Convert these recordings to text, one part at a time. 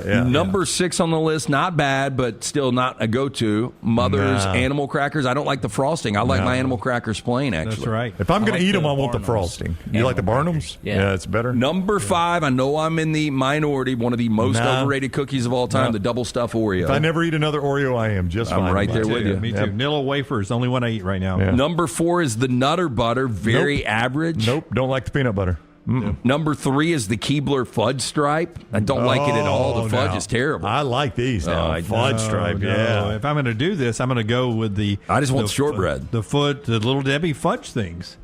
Yeah. Number 6 on the list, not bad, but still not a go-to. Mother's animal crackers. I don't like the frosting. I like my animal crackers plain, actually. That's right. If I'm going to eat them, I want the frosting. You like the Barnums? Yeah. It's better. Number 5, I know I'm in the minority, one of the most overrated cookies of all time, the double stuff Oreo. If I never eat another Oreo, I am just fine. I'm right there with you. Me too. Nilla wafer is the only one I eat right now. Yeah. Number 4 is the Nutter Butter, very average. Nope, don't like the peanut butter. Number 3 is the Keebler Fudge Stripe. I don't like it at all. The fudge is terrible. I like these now. Fudge stripe, No. yeah. If I'm going to do this, I'm going to go with the... I just want shortbread. The Little Debbie fudge things.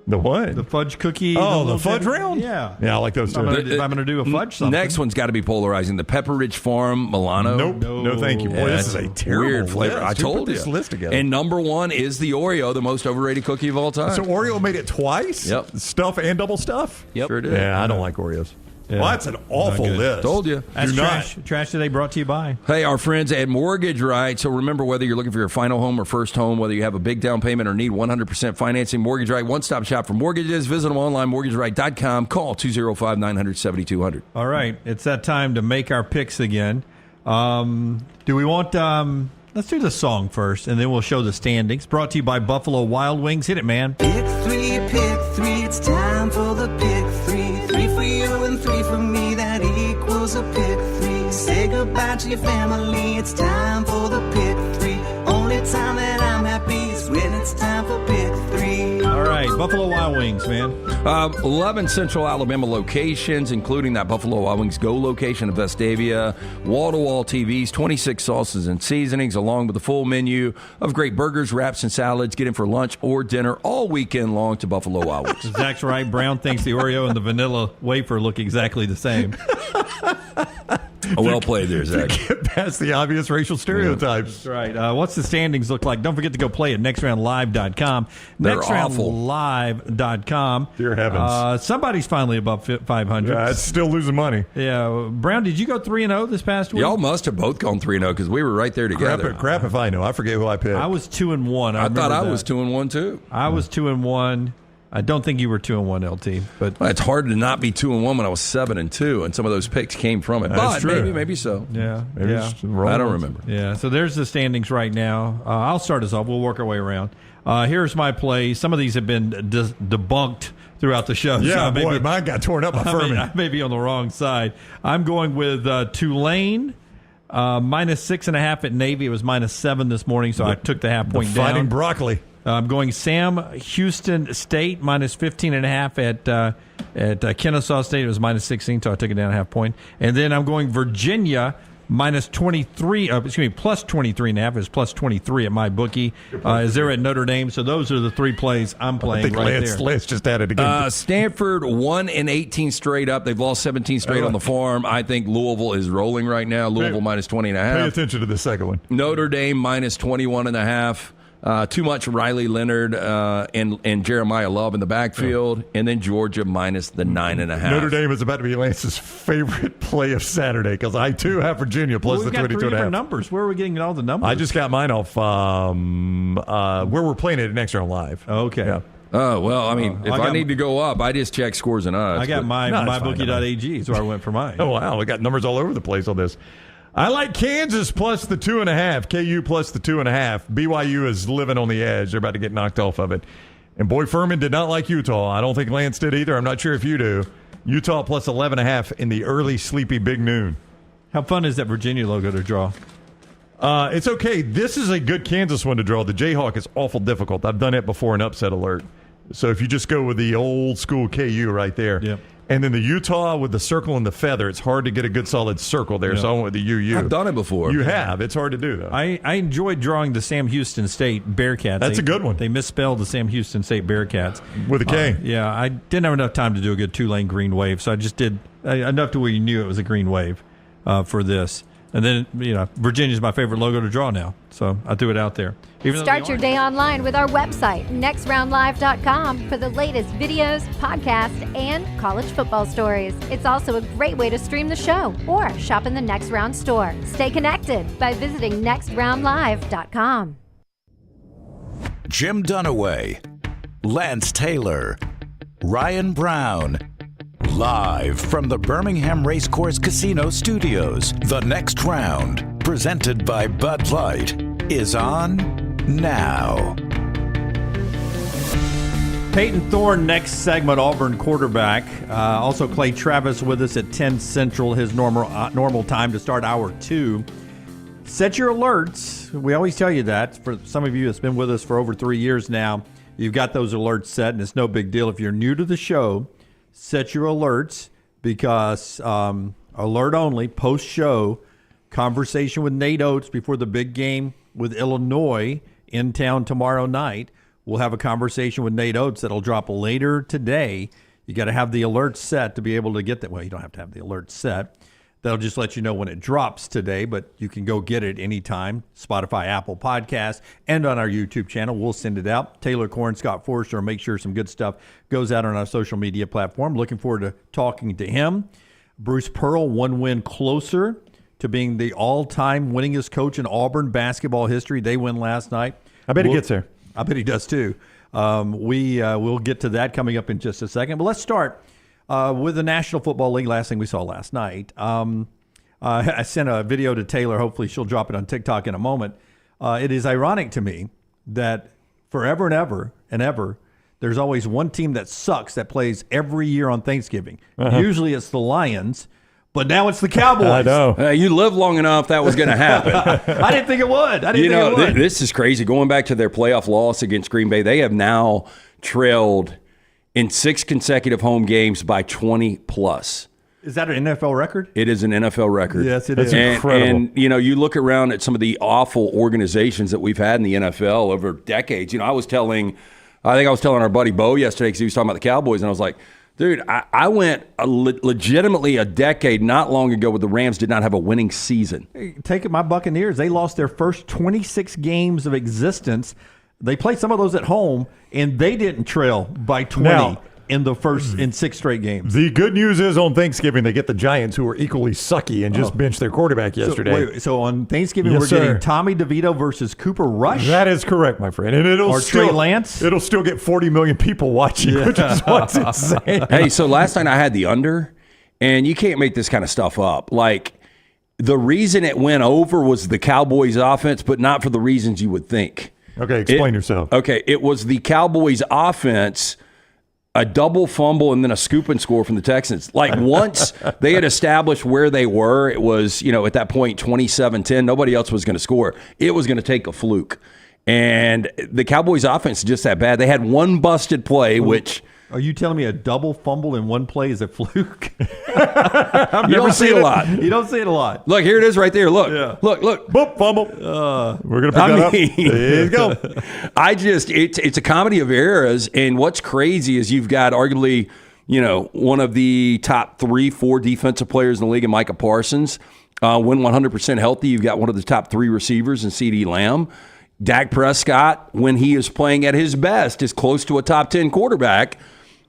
The what? The fudge cookie. Oh, the fudge round? Yeah. Yeah, I like those too. If I'm going to do a fudge something. Next one's got to be polarizing. The Pepperidge Farm Milano. Nope. No, thank you. Boy, this is a terrible weird flavor. list. I told Who put you. this list together? And number 1 is the Oreo, the most overrated cookie of all time. So Oreo made it twice? Yep. Stuff and double stuff? Yep. Sure did. Yeah, I don't like Oreos. Yeah. Well, that's an awful Not good. list. Told you. That's Do not. Trash Today brought to you by. Hey, our friends at Mortgage Right. So remember, whether you're looking for your final home or first home, whether you have a big down payment or need 100% financing, Mortgage Right, one-stop shop for mortgages. Visit them online, mortgageright.com. Call 205-900-7200. All right. It's that time to make our picks again. Do we want... let's do the song first, and then we'll show the standings. Brought to you by Buffalo Wild Wings. Hit it, man. Pick three, it's time for the pick three. 3 for you and 3 for me, that equals a pick three. Say goodbye to your family, it's time for the pick three. Only time that I'm happy is when it's time for pick three. All right, Buffalo Wild Wings, man. 11 Central Alabama locations, including that Buffalo Wild Wings Go location of Vestavia, wall-to-wall TVs, 26 sauces and seasonings, along with a full menu of great burgers, wraps, and salads. Get in for lunch or dinner all weekend long to Buffalo Wild Wings. Zach's right. Brown thinks the Oreo and the vanilla wafer look exactly the same. Well played there, Zach. Get past the obvious racial stereotypes. That's right. What's the standings look like? Don't forget to go play at nextroundlive.com. They're awful. Nextroundlive.com. Dear heavens. Somebody's finally above 500. Yeah, it's still losing money. Yeah. Brown, did you go 3-0 this past week? Y'all must have both gone 3-0 because we were right there together. Crap if I know. I forget who I picked. I was 2-1. I thought I was 2-1 too. I was 2-1. I don't think you were 2-1, LT. But Well, it's hard to not be 2-1 when I was 7-2, and some of those picks came from it. That's But true. maybe so. yeah, Maybe yeah. it's wrong. I don't remember. Yeah, so there's the standings right now. I'll start us off. We'll work our way around. Here's my play. Some of these have been debunked throughout the show. Yeah, so boy, mine got torn up by Furman. I may be on the wrong side. I'm going with Tulane, -6.5 at Navy. It was -7 this morning, so I took the half point down. Fighting broccoli. I'm going Sam Houston State -15.5 at Kennesaw State. It was -16, so I took it down a half point. And then I'm going Virginia -23. Plus 23.5. It was plus 23 at my bookie. Is there at Notre Dame? So those are the 3 plays I'm I playing think right there. Lance just added again. Stanford 1-18 straight up. They've lost 17 straight on the farm. I think Louisville is rolling right now. Louisville Pay -20.5. attention to the second one. Notre Dame -21.5. Too much Riley Leonard and Jeremiah Love in the backfield, and then Georgia -9.5. Notre Dame is about to be Lance's favorite play of Saturday because I too have Virginia plus Well, we've the got 3 22.5. different numbers. Where are we getting all the numbers? I just got mine off where we're playing it at Next Round Live. Okay. Yeah. Oh, well, I mean, if I I got need to go up, I just check scores and odds. I got but- my No, it's fine. mybookie.ag is where I went for mine. Oh, wow. We got numbers all over the place on this. I like Kansas plus the 2.5, KU plus the 2.5. BYU is living on the edge. They're about to get knocked off of it. And boy, Furman did not like Utah. I don't think Lance did either. I'm not sure if you do. Utah plus 11.5 in the early, sleepy big noon. How fun is that Virginia logo to draw? It's okay. This is a good Kansas one to draw. The Jayhawk is awful difficult. I've done it before in upset alert. So if you just go with the old school KU right there. Yep. And then the Utah with the circle and the feather, it's hard to get a good solid circle there. Yeah. So I went with the UU. I've done it before. You have. It's hard to do, though. I enjoyed drawing the Sam Houston State Bearcats. That's a good one. They misspelled the Sam Houston State Bearcats. With a K. Yeah, I didn't have enough time to do a good Tulane green wave, so I just did enough to where you knew it was a green wave for this. And then, Virginia's my favorite logo to draw now, so I threw it out there. Start your day online with our website, nextroundlive.com, for the latest videos, podcasts, and college football stories. It's also a great way to stream the show or shop in the Next Round store. Stay connected by visiting nextroundlive.com. Jim Dunaway, Lance Taylor, Ryan Brown, Live from the Birmingham Racecourse Casino Studios, the next round, presented by Bud Light, is on now. Payton Thorne, next segment, Auburn quarterback. Also, Clay Travis with us at 10 Central, his normal time to start hour 2. Set your alerts. We always tell you that. For some of you that's been with us for over 3 years now, you've got those alerts set, and it's no big deal. If you're new to the show, set your alerts because alert only, post-show, conversation with Nate Oates before the big game with Illinois in town tomorrow night. We'll have a conversation with Nate Oates that'll drop later today. You got to have the alert set to be able to get that. Well, you don't have to have the alert set. That'll just let you know when it drops today, but you can go get it anytime. Spotify, Apple Podcasts, and on our YouTube channel. We'll send it out. Taylor Corn, Scott Forrester, make sure some good stuff goes out on our social media platform. Looking forward to talking to him. Bruce Pearl, one win closer to being the all-time winningest coach in Auburn basketball history. They win last night. I bet he gets there. I bet he does too. We'll get to that coming up in just a second. But let's start with the National Football League, last thing we saw last night. I sent a video to Taylor. Hopefully she'll drop it on TikTok in a moment. It is ironic to me that forever and ever, there's always one team that sucks that plays every year on Thanksgiving. Usually it's the Lions, but now it's the Cowboys. I know. You lived long enough, that was going to happen. I didn't think it would. This is crazy. Going back to their playoff loss against Green Bay, they have now trailed in 6 consecutive home games by 20-plus. Is that an NFL record? It is an NFL record. Yes, it is. Incredible. And, you look around at some of the awful organizations that we've had in the NFL over decades. I think I was telling our buddy Bo yesterday because he was talking about the Cowboys, and I was like, dude, I went legitimately a decade not long ago where the Rams did not have a winning season. Take it, my Buccaneers. They lost their first 26 games of existence. They played some of those at home, and they didn't trail by 20 in 6 straight games. The good news is on Thanksgiving, they get the Giants, who are equally sucky and just benched their quarterback yesterday. So on Thanksgiving, we're getting Tommy DeVito versus Cooper Rush? That is correct, my friend. And Trey Lance? It'll still get 40 million people watching, which is what's insane. Hey, so last night I had the under, and you can't make this kind of stuff up. Like, the reason it went over was the Cowboys' offense, but not for the reasons you would think. Okay, explain yourself. Okay, it was the Cowboys' offense, a double fumble, and then a scoop and score from the Texans. Like, once they had established where they were, it was, at that point, 27-10. Nobody else was going to score. It was going to take a fluke. And the Cowboys' offense is just that bad. They had one busted play, which... Are you telling me a double fumble in one play is a fluke? You don't see it a lot. You don't see it a lot. Look, here it is right there. Look. Yeah. Look. Boop, fumble. We're going to pick that up. There you go. It's a comedy of errors, and what's crazy is you've got arguably, one of the top 3-4 defensive players in the league in Micah Parsons. When 100% healthy, you've got one of the top 3 receivers in CeeDee Lamb. Dak Prescott, when he is playing at his best, is close to a top 10 quarterback.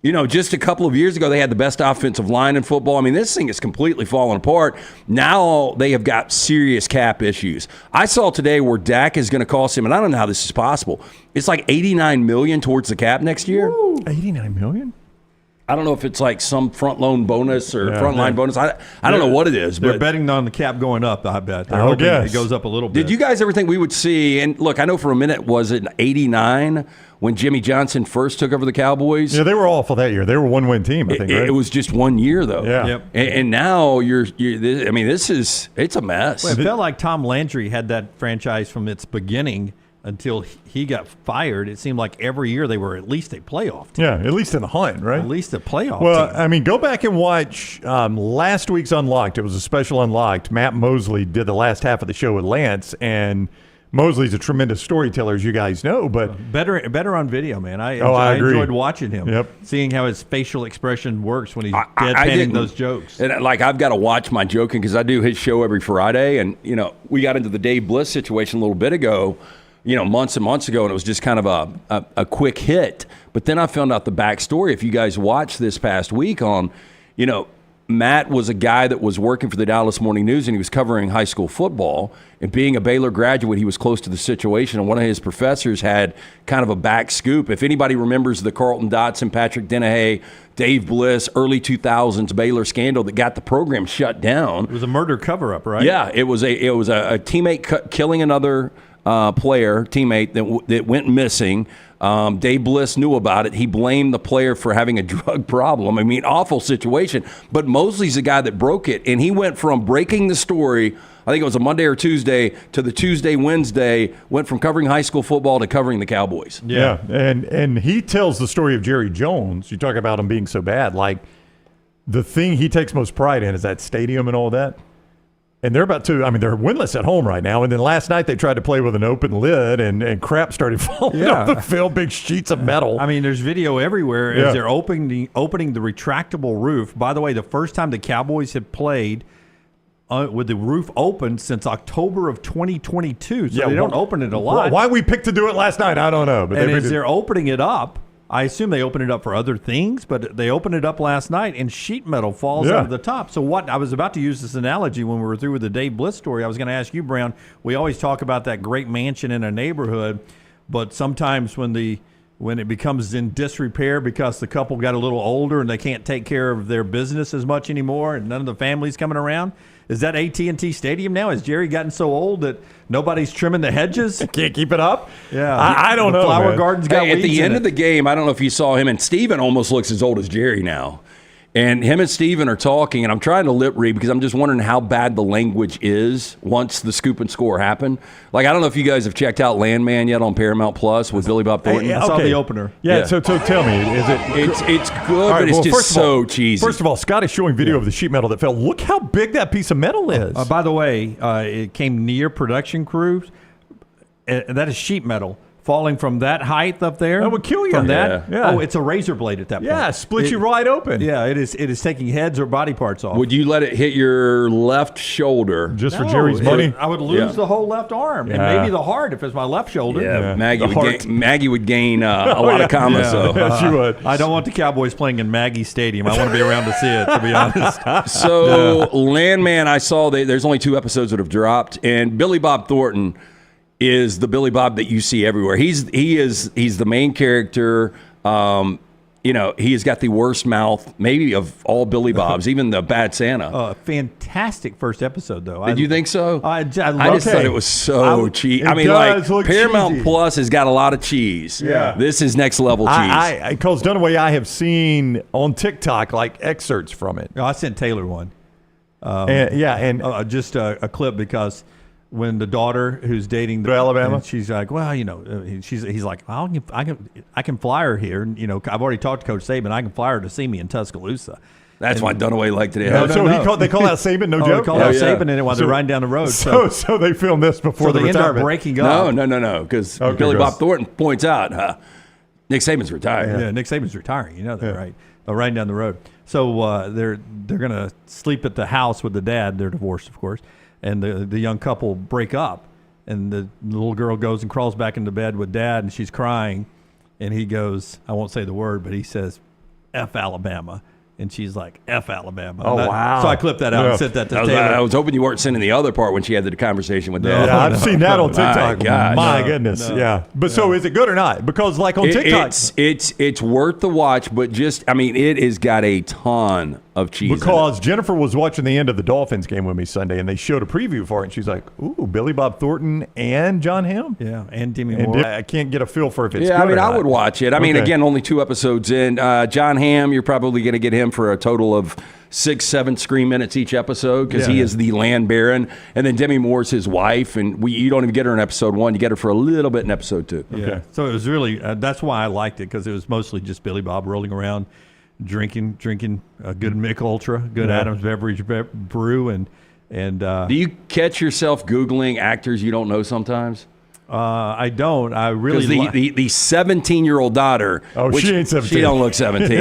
Just a couple of years ago, they had the best offensive line in football. I mean, this thing is completely falling apart. Now they have got serious cap issues. I saw today where Dak is going to cost him, and I don't know how this is possible. It's like $89 million towards the cap next year. Ooh, $89 million? I don't know if it's like some front loan bonus or front line bonus. I don't know what it is. They're but betting on the cap going up, I bet. They're hoping it goes up a little bit. Did you guys ever think we would see, and look, I know for a minute, was it 89 when Jimmy Johnson first took over the Cowboys? Yeah, they were awful that year. They were a one-win team, I think, right? It was just 1 year, though. Yeah. Yep. And now it's a mess. Well, it felt like Tom Landry had that franchise from its beginning until he got fired. It seemed like every year they were at least a playoff team. Yeah, at least in the hunt, right? At least a playoff team. Well, I mean, go back and watch last week's Unlocked. It was a special Unlocked. Matt Mosley did the last half of the show with Lance, and Mosley's a tremendous storyteller, as you guys know. But better on video, man. I agree. enjoyed watching him. Yep. Seeing how his facial expression works when he's deadpanning those jokes. And I've got to watch my joking because I do his show every Friday, and we got into the Dave Bliss situation a little bit ago. Months and months ago, and it was just kind of a quick hit. But then I found out the backstory. If you guys watched this past week on, Matt was a guy that was working for the Dallas Morning News, and he was covering high school football. And being a Baylor graduate, he was close to the situation. And one of his professors had kind of a back scoop. If anybody remembers the Carlton Dotson, Patrick Dunaway, Dave Bliss, early 2000s Baylor scandal that got the program shut down. It was a murder cover-up, right? Yeah, it was a teammate killing another teammate that went missing. Dave Bliss knew about it. He blamed the player for having a drug problem. I mean, awful situation. But Mosley's the guy that broke it, and he went from breaking the story, I think it was a Monday or Tuesday, to the Tuesday, Wednesday, went from covering high school football to covering the Cowboys. Yeah, and he tells the story of Jerry Jones. You talk about him being so bad. Like, the thing he takes most pride in is that stadium and all that. And they're about to, they're winless at home right now. And then last night they tried to play with an open lid, and crap started falling off the field, big sheets of metal. There's video everywhere as they're opening the retractable roof. By the way, the first time the Cowboys had played with the roof open since October of 2022. So they don't open it a lot. Why we picked to do it last night, I don't know. But they're opening it up, I assume they open it up for other things, but they opened it up last night, and sheet metal falls out of the top. So what I was about to use this analogy when we were through with the Dave Bliss story. I was going to ask you, Brown. We always talk about that great mansion in a neighborhood, but sometimes when it becomes in disrepair because the couple got a little older and they can't take care of their business as much anymore, and none of the family's coming around. Is that AT&T Stadium now? Has Jerry gotten so old that nobody's trimming the hedges? Can't keep it up? Yeah. I don't know. Flower gardens got at weeds the end in of the game, I don't know if you saw him, and Steven almost looks as old as Jerry now. And him and Steven are talking, and I'm trying to lip read because I'm just wondering how bad the language is once the scoop and score happen. Like, I don't know if you guys have checked out Landman yet on Paramount Plus with Billy Bob Thornton. I saw the opener. Yeah. So tell me, is it? It's good, but it's just so cheesy. First of all, Scott is showing video of the sheet metal that fell. Look how big that piece of metal is. By the way, it came near production crews. That is sheet metal. Falling from that height up there. That would kill you. From that? Yeah. Oh, it's a razor blade at that point. Yeah, split you right open. Yeah, it is taking heads or body parts off. Would you let it hit your left shoulder? Just for Jerry's money? I would lose the whole left arm and maybe the heart if it's my left shoulder. Yeah. Maggie would gain a lot of commas. So. Yeah, she would. I don't want the Cowboys playing in Maggie Stadium. I want to be around to see it, to be honest. So, Landman, I saw there's only 2 episodes that have dropped, and Billy Bob Thornton is the Billy Bob that you see everywhere. He's the main character. He has got the worst mouth, maybe of all Billy Bobs, even the Bad Santa. Fantastic first episode, though. Did you think so? I just thought it was so cheap. Paramount cheesy. Plus has got a lot of cheese. Yeah. This is next level cheese. Because Dunaway, I have seen on TikTok like excerpts from it. I sent Taylor one. And just a clip because when the daughter who's dating the Alabama, she's like, well, he's like, I can fly her here. I've already talked to Coach Saban. I can fly her to see me in Tuscaloosa. That's why Dunaway liked it. They call out Saban, no joke. They call out Saban in it while they're riding down the road. So they filmed this before they the end up retirement. breaking up. No, because Billy Bob Thornton points out Nick Saban's retired. Yeah, Nick Saban's retiring. You know that, right? Riding down the road. So they're gonna sleep at the house with the dad. They're divorced, of course. And the young couple break up, and the little girl goes and crawls back into bed with dad, and she's crying, and he goes, I won't say the word, but he says, F Alabama. And she's like, F Alabama. Oh, wow. So I clipped that out and sent that to Taylor. I was hoping you weren't sending the other part when she had the conversation with Dad. Yeah, I've seen that on TikTok. My goodness. Yeah. But so is it good or not? Because like on TikTok. It's worth the watch, but it has got a ton of cheese. Because Jennifer was watching the end of the Dolphins game with me Sunday, and they showed a preview for it, and she's like, ooh, Billy Bob Thornton and John Hamm? Yeah, and Demi Moore. I can't get a feel for if it's good or I not. would watch it. Again, only 2 episodes in. John Hamm, you're probably going to get him for a total of 6-7 screen minutes each episode because he is the land baron. And then Demi Moore's his wife, and you don't even get her in episode 1. You get her for a little bit in episode 2. Yeah. Okay. So it was really, that's why I liked it, because it was mostly just Billy Bob rolling around, drinking a good Mick Ultra, good Adams beverage brew, and do you catch yourself Googling actors you don't know sometimes? I don't. I really the 17-year-old daughter. Oh, which she ain't 17. She don't look 17,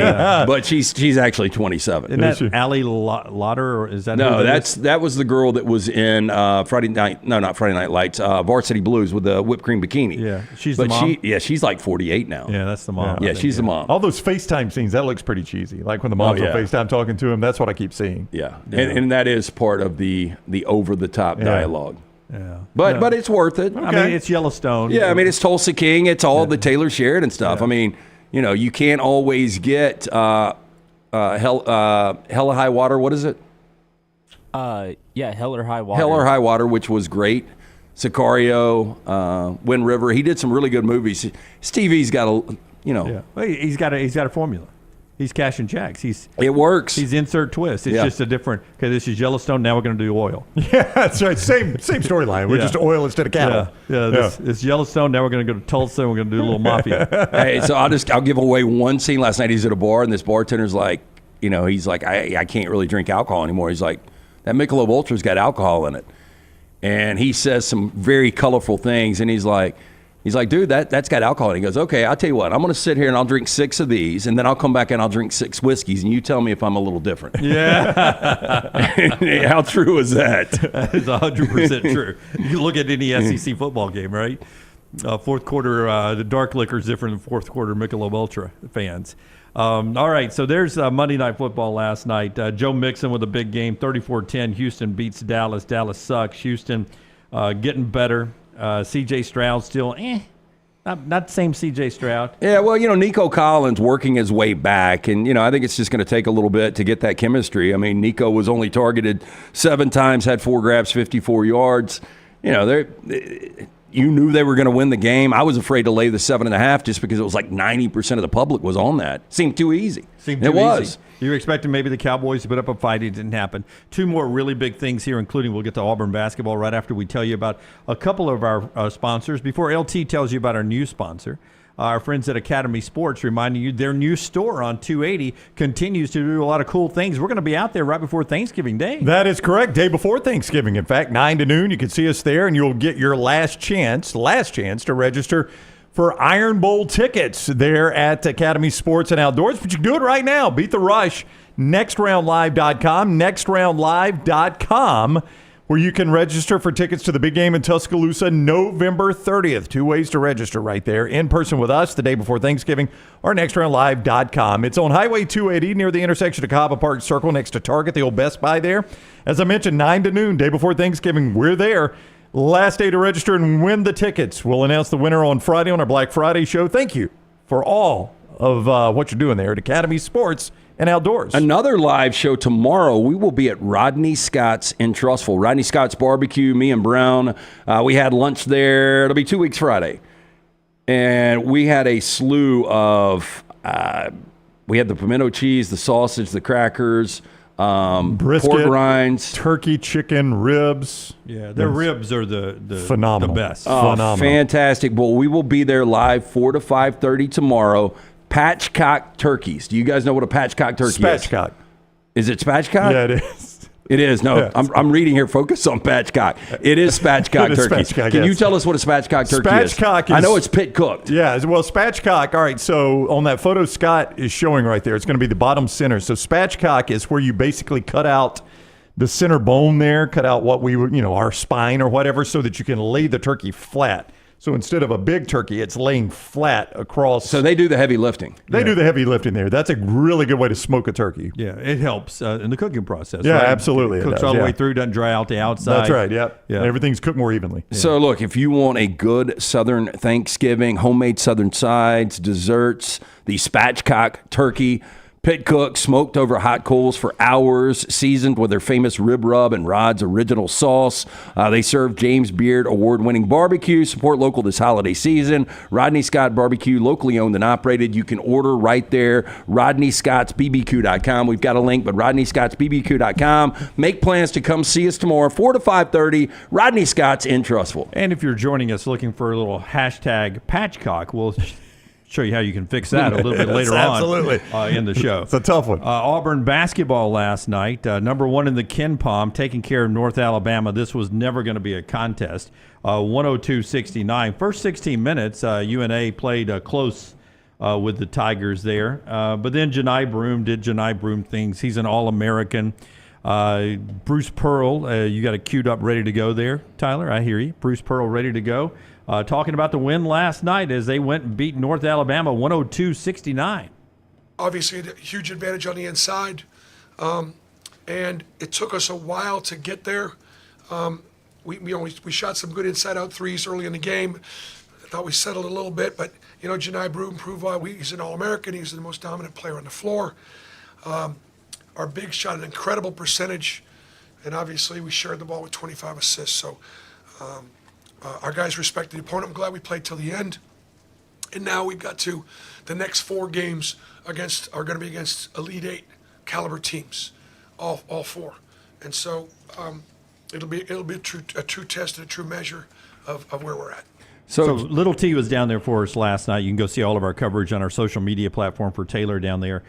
but she's actually 27. Isn't that Allie Lauder, or is that? No, that was the girl that was in Friday Night. No, not Friday Night Lights. Varsity Blues with the whipped cream bikini. Yeah, she's the mom. She's like 48 now. Yeah, that's the mom. Yeah, she's the mom. All those FaceTime scenes, that looks pretty cheesy. Like when the mom's on FaceTime talking to him, that's what I keep seeing. Yeah, and that is part of the over-the-top dialogue. Yeah, but it's worth it. I mean, it's Yellowstone. Yeah, I mean, it's Tulsa King. It's all the Taylor Sheridan stuff. Yeah. I mean, you can't always get Hell or High Water. What is it? Hell or High Water. Hell or High Water, which was great. Sicario, Wind River. He did some really good movies. Stevie's got a, Well, he's got a formula. He's cashing checks. It works. He's insert twist. It's just a different. Okay, this is Yellowstone. Now we're going to do oil. Yeah, that's right. Same storyline. We're just oil instead of cattle. This Yellowstone. Now we're going to go to Tulsa. And we're going to do a little mafia. Hey, so I'll give away one scene. Last night he's at a bar and this bartender's like, he's like, I can't really drink alcohol anymore. He's like, that Michelob Ultra's got alcohol in it, and he says some very colorful things, and he's like, dude, that's got alcohol. And he goes, okay, I'll tell you what, I'm going to sit here and I'll drink 6 of these, and then I'll come back and I'll drink 6 whiskeys, and you tell me if I'm a little different. Yeah. How true is that? That is 100% true. You look at any SEC football game, right? Fourth quarter, the dark liquor is different than fourth quarter Michelob Ultra fans. All right, so there's Monday Night Football last night. Joe Mixon with a big game, 34-10. Houston beats Dallas. Dallas sucks. Houston getting better. C.J. Stroud still, not the same C.J. Stroud. Yeah, well, Nico Collins working his way back, and, I think it's just going to take a little bit to get that chemistry. I mean, Nico was only targeted 7 times, had 4 grabs, 54 yards. You knew they were going to win the game. I was afraid to lay the 7.5 just because it was like 90% of the public was on that. Seemed too easy. It was. You were expecting maybe the Cowboys to put up a fight. It didn't happen. 2 more really big things here, including we'll get to Auburn basketball right after we tell you about a couple of our sponsors. Before LT tells you about our new sponsor, our friends at Academy Sports reminding you their new store on 280 continues to do a lot of cool things. We're going to be out there right before Thanksgiving Day. That is correct. Day before Thanksgiving. In fact, 9 to noon, you can see us there, and you'll get your last chance to register for Iron Bowl tickets there at Academy Sports and Outdoors. But you can do it right now. Beat the rush. NextRoundLive.com. NextRoundLive.com, where you can register for tickets to the big game in Tuscaloosa November 30th. 2 ways to register right there. In person with us the day before Thanksgiving, or nextroundlive.com. It's on Highway 280 near the intersection of Cobba Park Circle next to Target, the old Best Buy there. As I mentioned, 9 to noon, day before Thanksgiving, we're there. Last day to register and win the tickets. We'll announce the winner on Friday on our Black Friday show. Thank you for all of what you're doing there at Academy Sports and Outdoors. Another live show tomorrow. We will be at Rodney Scott's in Trussville. Rodney Scott's Barbecue, me and Brown. We had lunch there. It'll be 2 weeks Friday. And we had a slew of, we had the pimento cheese, the sausage, the crackers, brisket, pork rinds, turkey, chicken, ribs. Yeah, their ribs are the phenomenal. The best. Phenomenal. Fantastic. Well, we will be there live 4 to 5:30 tomorrow. Patchcock turkeys. Do you guys know what a patchcock turkey is? Spatchcock. Is it spatchcock? Yeah, it is. It is. No, yeah. I'm reading here. Focus on patchcock. It is spatchcock turkey. Can you tell us what a spatchcock turkey is? Spatchcock is. I know it's pit cooked. Yeah. Well, spatchcock. All right. So on that photo Scott is showing right there, it's going to be the bottom center. So spatchcock is where you basically cut out the center bone there, cut out what we would, our spine or whatever, so that you can lay the turkey flat. So instead of a big turkey, it's laying flat across. So they do the heavy lifting. They do the heavy lifting there. That's a really good way to smoke a turkey. Yeah, it helps in the cooking process. Yeah, right? absolutely. It cooks all the way through, doesn't dry out the outside. That's right, yeah. Everything's cooked more evenly. Yeah. So look, if you want a good Southern Thanksgiving, homemade Southern sides, desserts, the spatchcock turkey, pit cooked, smoked over hot coals for hours, seasoned with their famous rib rub and Rod's original sauce. They serve James Beard award-winning barbecue. Support local this holiday season. Rodney Scott Barbecue, locally owned and operated. You can order right there, RodneyScottsBBQ.com. We've got a link, but RodneyScottsBBQ.com. Make plans to come see us tomorrow, 4 to 5:30, Rodney Scott's in Trussville. And if you're joining us looking for a little hashtag patchcock, well, show you how you can fix that a little bit later absolutely. on in the show. It's a tough one. Auburn basketball last night, number 1 in the Ken Pom, taking care of North Alabama. This was never going to be a contest. 102-69. First 16 minutes, UNA played close with the Tigers there. But then Janai Broome did Janai Broome things. He's an All-American. Bruce Pearl, you got it queued up, ready to go there, Tyler. I hear you. Bruce Pearl ready to go. Talking about the win last night as they went and beat North Alabama 102-69. Obviously, a huge advantage on the inside, and it took us a while to get there. We shot some good inside-out threes early in the game. I thought we settled a little bit, but Janai Broome proved why he's an All-American. He's the most dominant player on the floor. Our big shot an incredible percentage, and obviously we shared the ball with 25 assists. So our guys respected the opponent. I'm glad we played till the end. And now we've got to the next 4 games are going to be against Elite 8 caliber teams, all 4. And so it'll be a true test and a true measure of where we're at. So Little T was down there for us last night. You can go see all of our coverage on our social media platform for Taylor down there.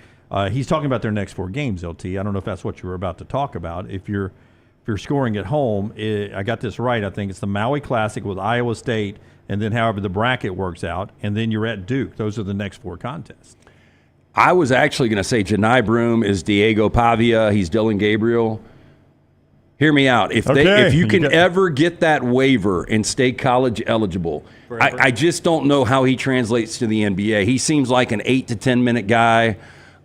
He's talking about their next 4 games, LT. I don't know if that's what you were about to talk about. If you're scoring at home, I got this right. I think it's the Maui Classic with Iowa State, and then however the bracket works out, and then you're at Duke. Those are the next 4 contests. I was actually going to say Janai Broome is Diego Pavia. He's Dylan Gabriel. Hear me out. If you can ever get that waiver and stay college eligible, I just don't know how he translates to the NBA. He seems like an 8 to 10 minute guy.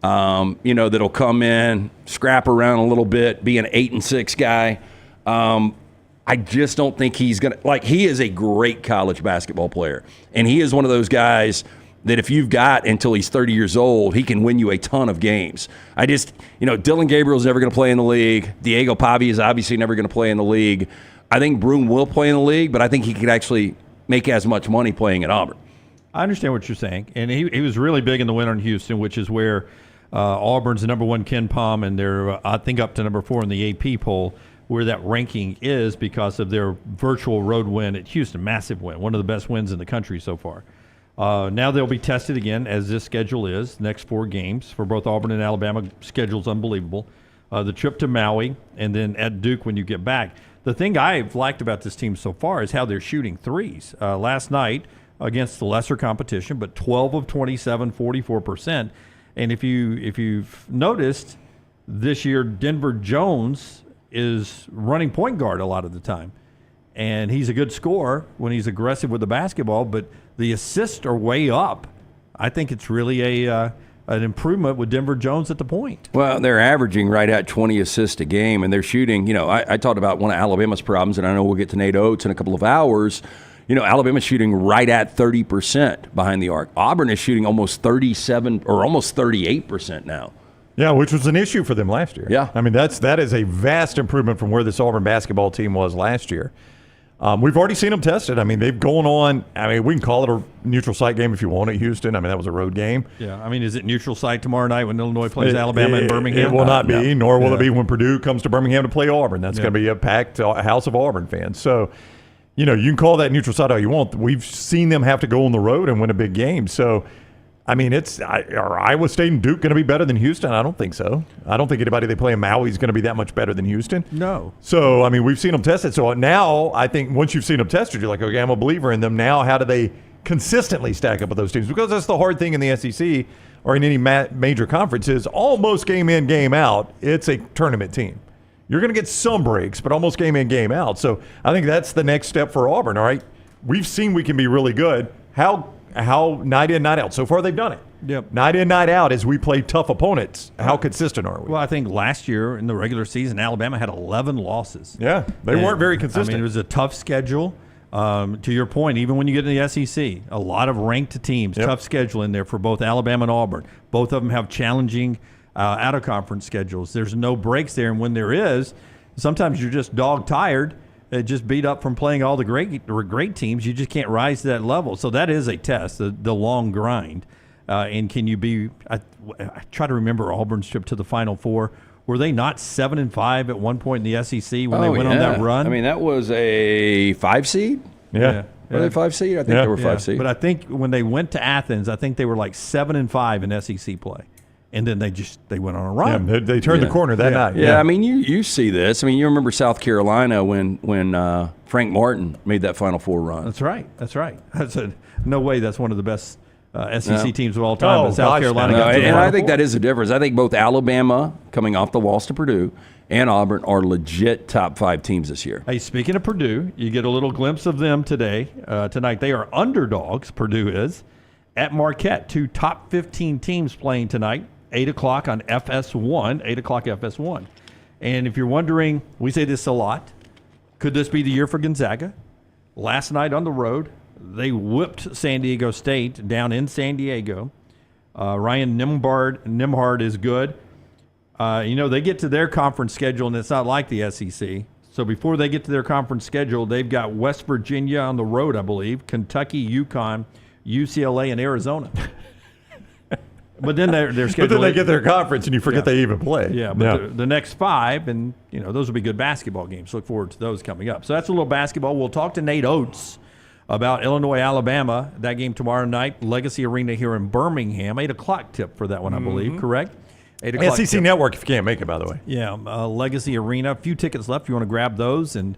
That'll come in, scrap around a little bit, be an 8 and 6 guy. I just don't think he's going to, he is a great college basketball player. And he is one of those guys that if you've got until he's 30 years old, he can win you a ton of games. Dylan Gabriel's never going to play in the league. Diego Pavia is obviously never going to play in the league. I think Broome will play in the league, but I think he could actually make as much money playing at Auburn. I understand what you're saying. And he was really big in the win on Houston, which is where Auburn's the number 1 Ken Pom, and they're, I think, up to number 4 in the AP poll, where that ranking is because of their virtual road win at Houston. Massive win, one of the best wins in the country so far. Now they'll be tested again, as this schedule is. Next 4 games for both Auburn and Alabama. Schedule's unbelievable. The trip to Maui, and then at Duke when you get back. The thing I've liked about this team so far is how they're shooting threes. Last night against the lesser competition, but 12 of 27, 44%. And if you've noticed, this year Denver Jones is running point guard a lot of the time. And he's a good scorer when he's aggressive with the basketball, but the assists are way up. I think it's really an improvement with Denver Jones at the point. Well, they're averaging right at 20 assists a game, and they're shooting. I talked about one of Alabama's problems, and I know we'll get to Nate Oates in a couple of hours. Alabama's shooting right at 30% behind the arc. Auburn is shooting almost 37 or almost 38% now. Yeah, which was an issue for them last year. Yeah. I mean, that is a vast improvement from where this Auburn basketball team was last year. We've already seen them tested. I mean, they've gone on. I mean, we can call it a neutral site game if you want at Houston. I mean, that was a road game. Yeah. I mean, is it neutral site tomorrow night when Illinois plays Alabama in Birmingham? It will not be, nor will it be when Purdue comes to Birmingham to play Auburn. That's going to be a packed house of Auburn fans. So, you can call that neutral site all you want. We've seen them have to go on the road and win a big game. So, I mean, are Iowa State and Duke going to be better than Houston? I don't think so. I don't think anybody they play in Maui is going to be that much better than Houston. No. So, I mean, we've seen them tested. So now I think once you've seen them tested, you're like, okay, I'm a believer in them. Now how do they consistently stack up with those teams? Because that's the hard thing in the SEC or in any major conference is almost game in, game out, it's a tournament team. You're going to get some breaks, but almost game in, game out. So I think that's the next step for Auburn, all right? We've seen we can be really good. How night in, night out? So far, they've done it. Yep. Night in, night out as we play tough opponents. How consistent are we? Well, I think last year in the regular season, Alabama had 11 losses. Yeah, they weren't very consistent. I mean, it was a tough schedule. To your point, even when you get in the SEC, a lot of ranked teams, tough schedule in there for both Alabama and Auburn. Both of them have challenging out-of-conference schedules. There's no breaks there, and when there is, sometimes you're just dog-tired, just beat up from playing all the great teams. You just can't rise to that level. So that is a test, the long grind. And can you be – I try to remember Auburn's trip to the Final Four. Were they not 7-5 at one point in the SEC when they went on that run? I mean, that was a 5 seed. Yeah. Were they 5 seed? I think they were 5 seed. But I think when they went to Athens, I think they were like 7-5 in SEC play. And then they went on a run. Yeah, they turned the corner that night. Yeah, I mean, you see this. I mean, you remember South Carolina when Frank Martin made that Final Four run. That's right. No way that's one of the best SEC teams of all time. But South Carolina got to the and Final I think Four. that is a difference. I think both Alabama, coming off the loss to Purdue, and Auburn are legit top 5 teams this year. Hey, speaking of Purdue, you get a little glimpse of them tonight. They are underdogs, Purdue is, at Marquette. 2 top 15 teams playing tonight. 8 o'clock on FS1, 8 o'clock FS1. And if you're wondering, we say this a lot, could this be the year for Gonzaga? Last night on the road, they whipped San Diego State down in San Diego. Ryan Nembhard is good. They get to their conference schedule, and it's not like the SEC. So before they get to their conference schedule, they've got West Virginia on the road, I believe, Kentucky, UConn, UCLA, and Arizona. But then their schedule. But then they get their conference, and you forget they even play. Yeah, but the next 5, and those will be good basketball games. Look forward to those coming up. So that's a little basketball. We'll talk to Nate Oates about Illinois, Alabama. That game tomorrow night, Legacy Arena here in Birmingham. 8 o'clock tip for that one, I believe. Correct. 8 o'clock. SEC tip. Network if you can't make it, by the way. Yeah, Legacy Arena. A few tickets left. If you want to grab those and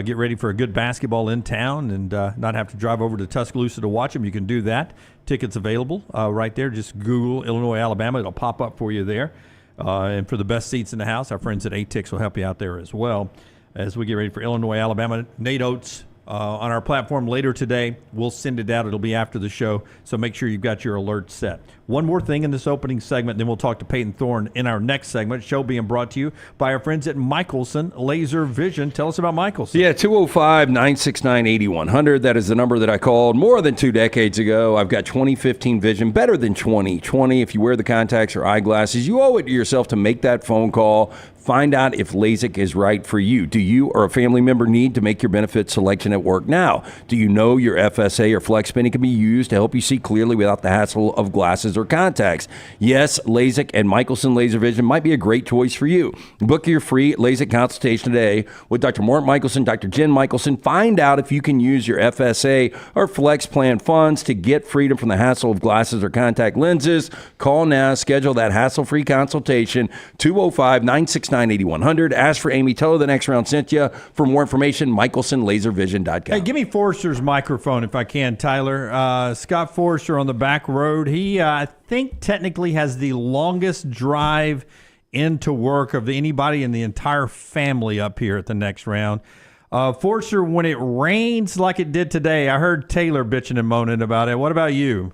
get ready for a good basketball in town and not have to drive over to Tuscaloosa to watch them, you can do that. Tickets available right there. Just Google Illinois, Alabama. It'll pop up for you there. And for the best seats in the house, our friends at ATIX will help you out there as well as we get ready for Illinois, Alabama. Nate Oates on our platform later today. We'll send it out. It'll be after the show, so make sure you've got your alerts set. One more thing in this opening segment, then we'll talk to Payton Thorne in our next segment. Show being brought to you by our friends at Michelson Laser Vision. Tell us about Michelson. Yeah, 205-969-8100. That is the number that I called more than 2 decades ago. I've got 20/15 vision, better than 20/20. If you wear the contacts or eyeglasses, you owe it to yourself to make that phone call. Find out if LASIK is right for you. Do you or a family member need to make your benefit selection at work now? Do you know your FSA or flex spending can be used to help you see clearly without the hassle of glasses or contacts? Yes, LASIK and Michelson Laser Vision might be a great choice for you. Book your free LASIK consultation today with Dr. Mort Michelson, Dr. Jen Michelson. Find out if you can use your FSA or flex plan funds to get freedom from the hassle of glasses or contact lenses. Call now. Schedule that hassle-free consultation, 205-969-8100. Ask for Amy. Tell her the next round sent you. For more information, michelsonlaservision.com. Hey, give me Forrester's microphone if I can, Tyler. Scott Forrester on the back road. He, I think, technically has the longest drive into work of anybody in the entire family up here at the next round. Forrester, when it rains like it did today, I heard Taylor bitching and moaning about it. What about you?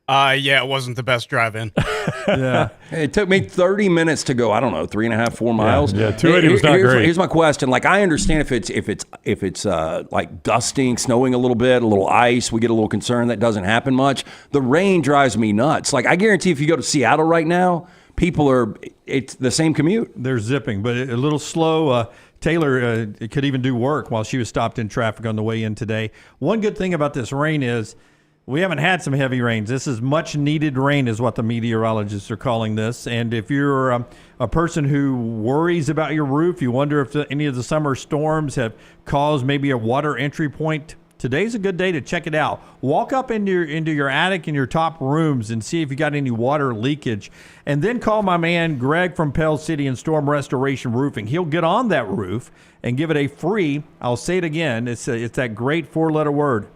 Yeah, it wasn't the best drive-in. Yeah. It took me 30 minutes to go, I don't know, 3.5, 4 miles. Yeah, 280 was not great. Here's my question. Like, I understand if it's like dusting, snowing a little ice, we get a little concerned. That doesn't happen much. The rain drives me nuts. Like, I guarantee if you go to Seattle right now, it's the same commute. They're zipping, but a little slow. Taylor could even do work while she was stopped in traffic on the way in today. One good thing about this rain is we haven't had some heavy rains. This is much needed rain is what the meteorologists are calling this. And if you're a person who worries about your roof, you wonder if any of the summer storms have caused maybe a water entry point, today's a good day to check it out. Walk up into your attic and your top rooms and see if you got any water leakage. And then call my man Greg from Pell City and Storm Restoration Roofing. He'll get on that roof and give it a free, I'll say it again, it's that great 4-letter word.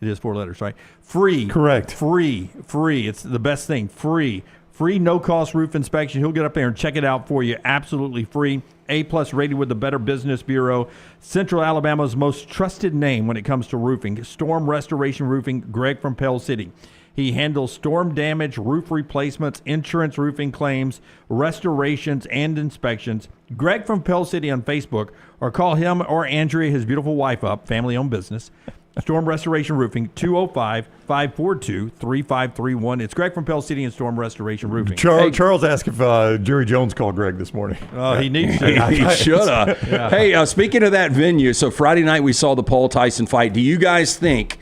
It is 4 letters, right? Free. Correct. Free. It's the best thing. Free, no-cost roof inspection. He'll get up there and check it out for you. Absolutely free. A-plus rated with the Better Business Bureau. Central Alabama's most trusted name when it comes to roofing. Storm Restoration Roofing, Greg from Pell City. He handles storm damage, roof replacements, insurance roofing claims, restorations, and inspections. Greg from Pell City on Facebook, or call him or Andrea, his beautiful wife, up, family-owned business. Storm Restoration Roofing, 205-542-3531. It's Greg from Pell City and Storm Restoration Roofing. Charles asked if Jerry Jones called Greg this morning. Oh, he needs to. He should have. Yeah. Hey, speaking of that venue, so Friday night we saw the Paul Tyson fight. Do you guys think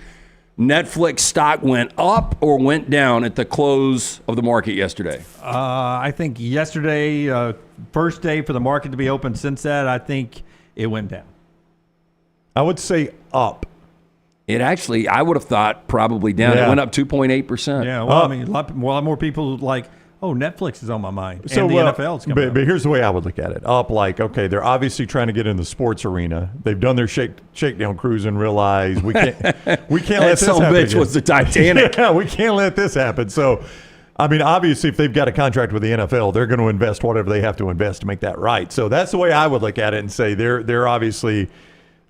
Netflix stock went up or went down at the close of the market yesterday? I think yesterday, first day for the market to be open since that, I think it went down. I would say up. It actually, I would have thought probably down. Yeah. It went up 2.8%. Yeah, well, I mean, a lot more people like, oh, Netflix is on my mind. So, and the NFL's coming up. But here's the way I would look at it. Okay, they're obviously trying to get in the sports arena. They've done their shakedown cruise and realize we can't let this happen bitch again. was the Titanic. Yeah, we can't let this happen. So, I mean, obviously, if they've got a contract with the NFL, they're going to invest whatever they have to invest to make that right. So that's the way I would look at it and say they're obviously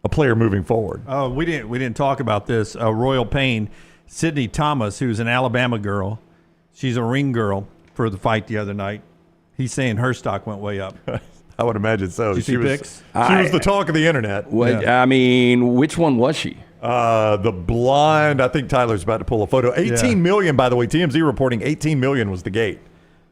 a player moving forward. Oh, we didn't talk about this. Royal Pain, Sydney Thomas, who's an Alabama girl. She's a ring girl for the fight the other night. He's saying her stock went way up. I would imagine so. Did you see pics? She was the talk of the internet. I mean, which one was she? The blonde. I think Tyler's about to pull a photo. 18 million, by the way. TMZ reporting 18 million was the gate.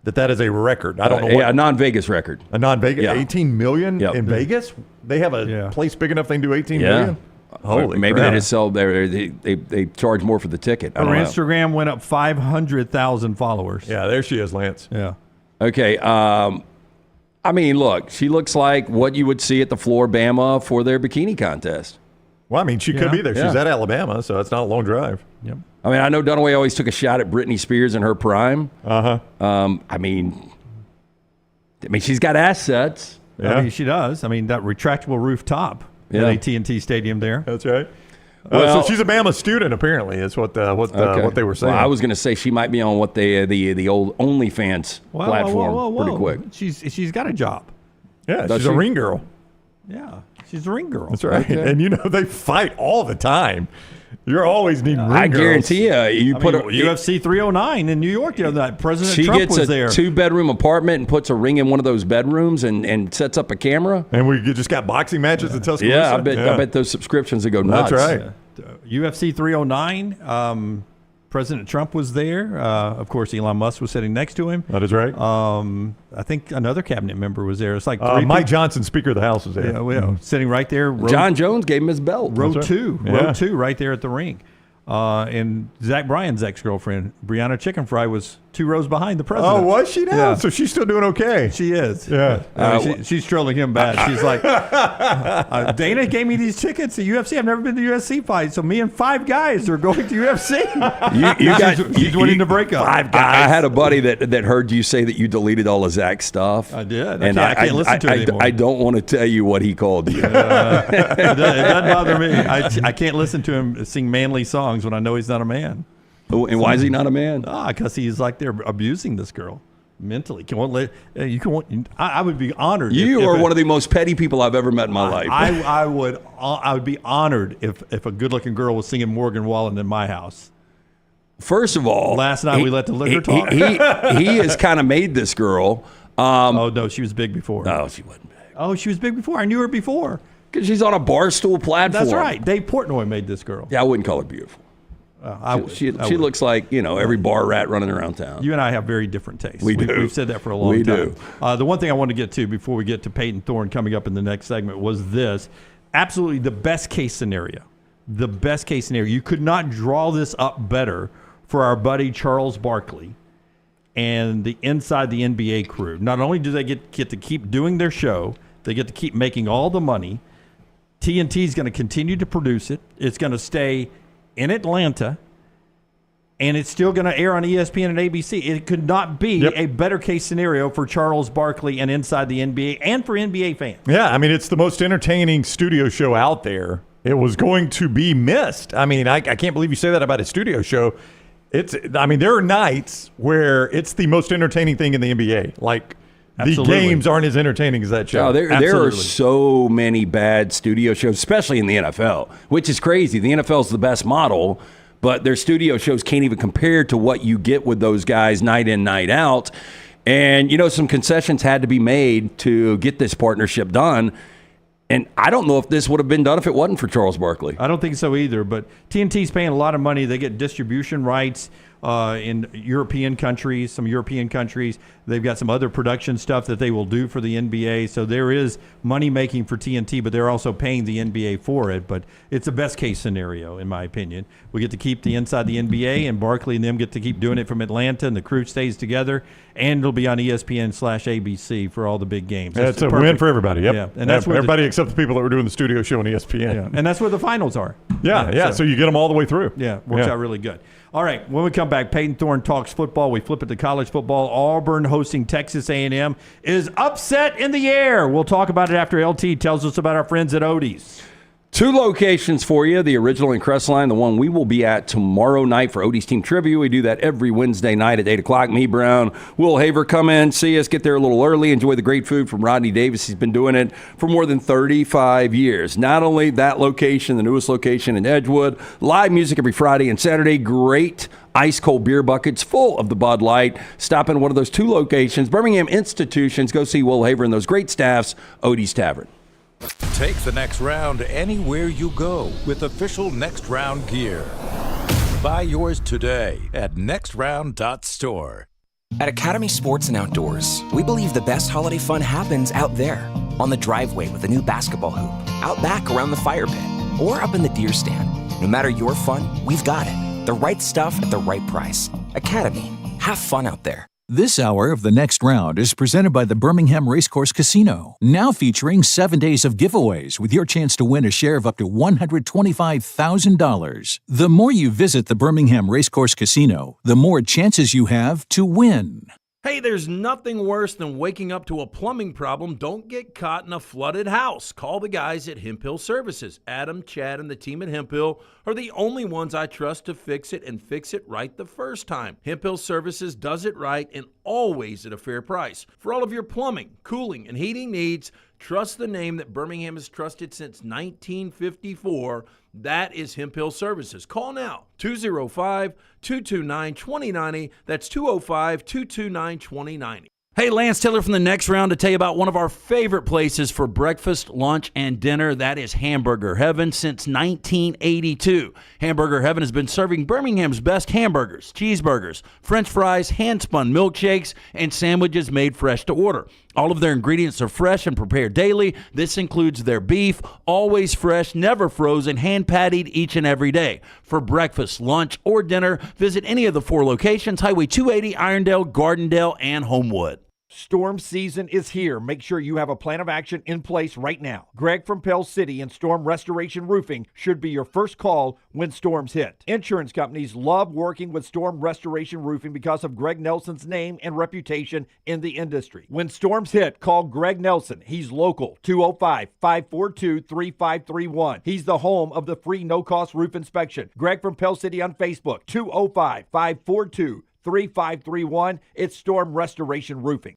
That is a record. I don't know. A non-Vegas record. A non-Vegas. Yeah. 18 million Yep. in Vegas. They have a place big enough they can do 18 Yeah. million. Holy Maybe crap. they just sell. They charge more for the ticket. I Her don't know. Instagram went up 500,000 followers. Yeah, there she is, Lance. Yeah. Okay. I mean, look, she looks like what you would see at the Floor Bama for their bikini contest. Well, I mean, she could be there. She's at Alabama, so it's not a long drive. Yep. I mean, I know Dunaway always took a shot at Britney Spears in her prime. I mean, she's got assets. Yeah. I mean, she does. I mean, that retractable rooftop Yeah. at AT&T Stadium there. That's right. Well- so she's a Bama student, apparently, is what they were saying. Well, I was going to say she might be on what the old OnlyFans platform pretty quick. She's got a job. Yeah, Does she's a she? ring girl. Yeah. She's a ring girl. That's right. Okay. And they fight all the time. You're always needing ring I girls. guarantee you I put mean, a UFC 309 in New York the other night. President She Trump gets was a there. 2-bedroom apartment and puts a ring in one of those bedrooms and sets up a camera. And we just got boxing matches in Tuscaloosa. Yeah, I bet those subscriptions would go nuts. That's right. UFC 309. President Trump was there. Of course, Elon Musk was sitting next to him. That is right. I think another cabinet member was there. It's like three Mike people. Johnson, Speaker of the House, was there. Yeah, sitting right there. John Jones gave him his belt. Row That's right. two. Yeah. Row two right there at the ring. And Zach Bryan's ex-girlfriend, Brianna Chicken Fry, was 2 rows behind the president. Oh, was she now? Yeah. So she's still doing okay. She is. Yeah. She's trolling him bad. She's like, Dana gave me these tickets to UFC. I've never been to UFC fight, so me and 5 guys are going to UFC. She's winning the breakup. 5 guys. I had a buddy that heard you say that you deleted all of Zach's stuff. I did. And I can't listen to it anymore. I don't want to tell you what he called you. It doesn't bother me. I can't listen to him sing manly songs when I know he's not a man. Oh, and why is he not a man? Because he's like they're abusing this girl mentally. I would be honored. You are one of the most petty people I've ever met in my life. I would be honored if a good-looking girl was singing Morgan Wallen in my house. First of all, Last night we let the liquor talk. He has kind of made this girl. Oh no, she was big before. No, she wasn't big. Oh, she was big before. I knew her before. Because she's on a barstool platform. That's right. Dave Portnoy made this girl. Yeah, I wouldn't call her beautiful. She looks like, every bar rat running around town. You and I have very different tastes. We do. We've said that for a long We time. do. The one thing I wanted to get to before we get to Payton Thorne coming up in the next segment was this. Absolutely the best case scenario. The best case scenario. You could not draw this up better for our buddy Charles Barkley and the Inside the NBA crew. Not only do they get to keep doing their show, they get to keep making all the money. TNT is going to continue to produce it. It's going to stay in Atlanta, and it's still going to air on ESPN and ABC. It could not be a better case scenario for Charles Barkley and Inside the NBA and for NBA fans. Yeah, I mean, it's the most entertaining studio show out there. It was going to be missed. I mean, I can't believe you say that about a studio show. There are nights where it's the most entertaining thing in the NBA. Like, Absolutely. the games aren't as entertaining as that show. Oh, there are Absolutely. so many bad studio shows, especially in the NFL, which is crazy. The NFL is the best model, but their studio shows can't even compare to what you get with those guys night in, night out. And, some concessions had to be made to get this partnership done. And I don't know if this would have been done if it wasn't for Charles Barkley. I don't think so either, but TNT's paying a lot of money. They get distribution rights in European countries, some European countries. They've got some other production stuff that they will do for the NBA. So there is money making for TNT, but they're also paying the NBA for it. But it's a best case scenario, in my opinion. We get to keep the Inside the NBA, and Barkley and them get to keep doing it from Atlanta, and the crew stays together, and it'll be on ESPN/ABC for all the big games. Yeah, it's a perfect. win for everybody. Yep. Yeah, and that's where everybody except the people that were doing the studio show on ESPN. and that's where the finals are. Yeah. So you get them all the way through. Yeah, works out really good. All right, when we come back, Payton Thorne talks football. We flip it to college football. Auburn hosting Texas A&M is upset in the air. We'll talk about it after LT tells us about our friends at Odie's. 2 locations for you, the original in Crestline, the one we will be at tomorrow night for Odie's Team Trivia. We do that every Wednesday night at 8 o'clock. Me, Brown, Will Haver, come in, see us, get there a little early, enjoy the great food from Rodney Davis. He's been doing it for more than 35 years. Not only that location, the newest location in Edgewood, live music every Friday and Saturday, great ice-cold beer buckets full of the Bud Light. Stop in one of those 2 locations, Birmingham institutions. Go see Will Haver and those great staffs, Odie's Tavern. Take the next round anywhere you go with official Next Round gear. Buy yours today at nextround.store. At Academy Sports and Outdoors, we believe the best holiday fun happens out there, on the driveway with a new basketball hoop, out back around the fire pit, or up in the deer stand. No matter your fun, we've got it. The right stuff at the right price. Academy, have fun out there. This hour of the Next Round is presented by the Birmingham Racecourse Casino, now featuring 7 days of giveaways with your chance to win a share of up to $125,000. The more you visit the Birmingham Racecourse Casino, the more chances you have to win. Hey, there's nothing worse than waking up to a plumbing problem. Don't get caught in a flooded house. Call the guys at Hemp Hill Services. Adam, Chad, and the team at Hemp Hill are the only ones I trust to fix it and fix it right the first time. Hemp Hill Services does it right and always at a fair price. For all of your plumbing, cooling, and heating needs, trust the name that Birmingham has trusted since 1954. That is Hemp Hill Services. Call now, 205-229-2090. That's 205-229-2090. Hey, Lance Taylor from the Next Round to tell you about one of our favorite places for breakfast, lunch, and dinner. That is Hamburger Heaven since 1982. Hamburger Heaven has been serving Birmingham's best hamburgers, cheeseburgers, French fries, hand-spun milkshakes, and sandwiches made fresh to order. All of their ingredients are fresh and prepared daily. This includes their beef, always fresh, never frozen, hand-pattied each and every day. For breakfast, lunch, or dinner, visit any of the 4 locations, Highway 280, Irondale, Gardendale, and Homewood. Storm season is here. Make sure you have a plan of action in place right now. Greg from Pell City and Storm Restoration Roofing should be your first call when storms hit. Insurance companies love working with Storm Restoration Roofing because of Greg Nelson's name and reputation in the industry. When storms hit, call Greg Nelson. He's local, 205-542-3531. He's the home of the free no-cost roof inspection. Greg from Pell City on Facebook, 205-542-3531. It's Storm Restoration Roofing.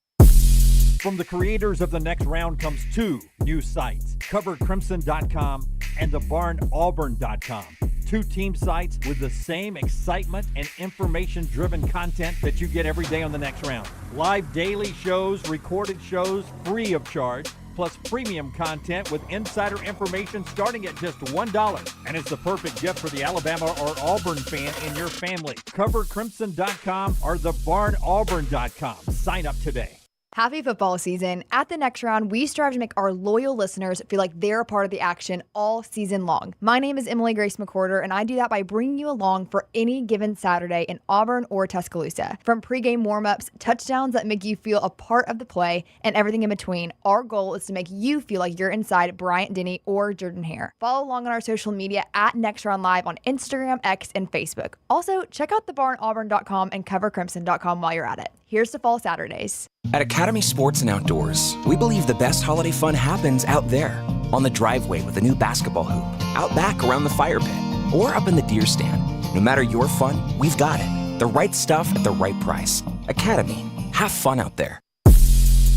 From the creators of The Next Round comes 2 new sites, covercrimson.com and thebarnauburn.com. 2 team sites with the same excitement and information-driven content that you get every day on The Next Round. Live daily shows, recorded shows, free of charge, plus premium content with insider information starting at just $1. And it's the perfect gift for the Alabama or Auburn fan in your family. Covercrimson.com or thebarnauburn.com. Sign up today. Happy football season. At the Next Round, we strive to make our loyal listeners feel like they're a part of the action all season long. My name is Emily Grace McWhorter, and I do that by bringing you along for any given Saturday in Auburn or Tuscaloosa. From pregame warm-ups, touchdowns that make you feel a part of the play, and everything in between, our goal is to make you feel like you're inside Bryant Denny or Jordan Hare. Follow along on our social media at Next Round Live on Instagram, X, and Facebook. Also, check out thebarnauburn.com and covercrimson.com while you're at it. Here's to fall Saturdays. At Academy Sports and Outdoors, we believe the best holiday fun happens out there, on the driveway with a new basketball hoop, out back around the fire pit, or up in the deer stand. No matter your fun, we've got it. The right stuff at the right price. Academy, have fun out there.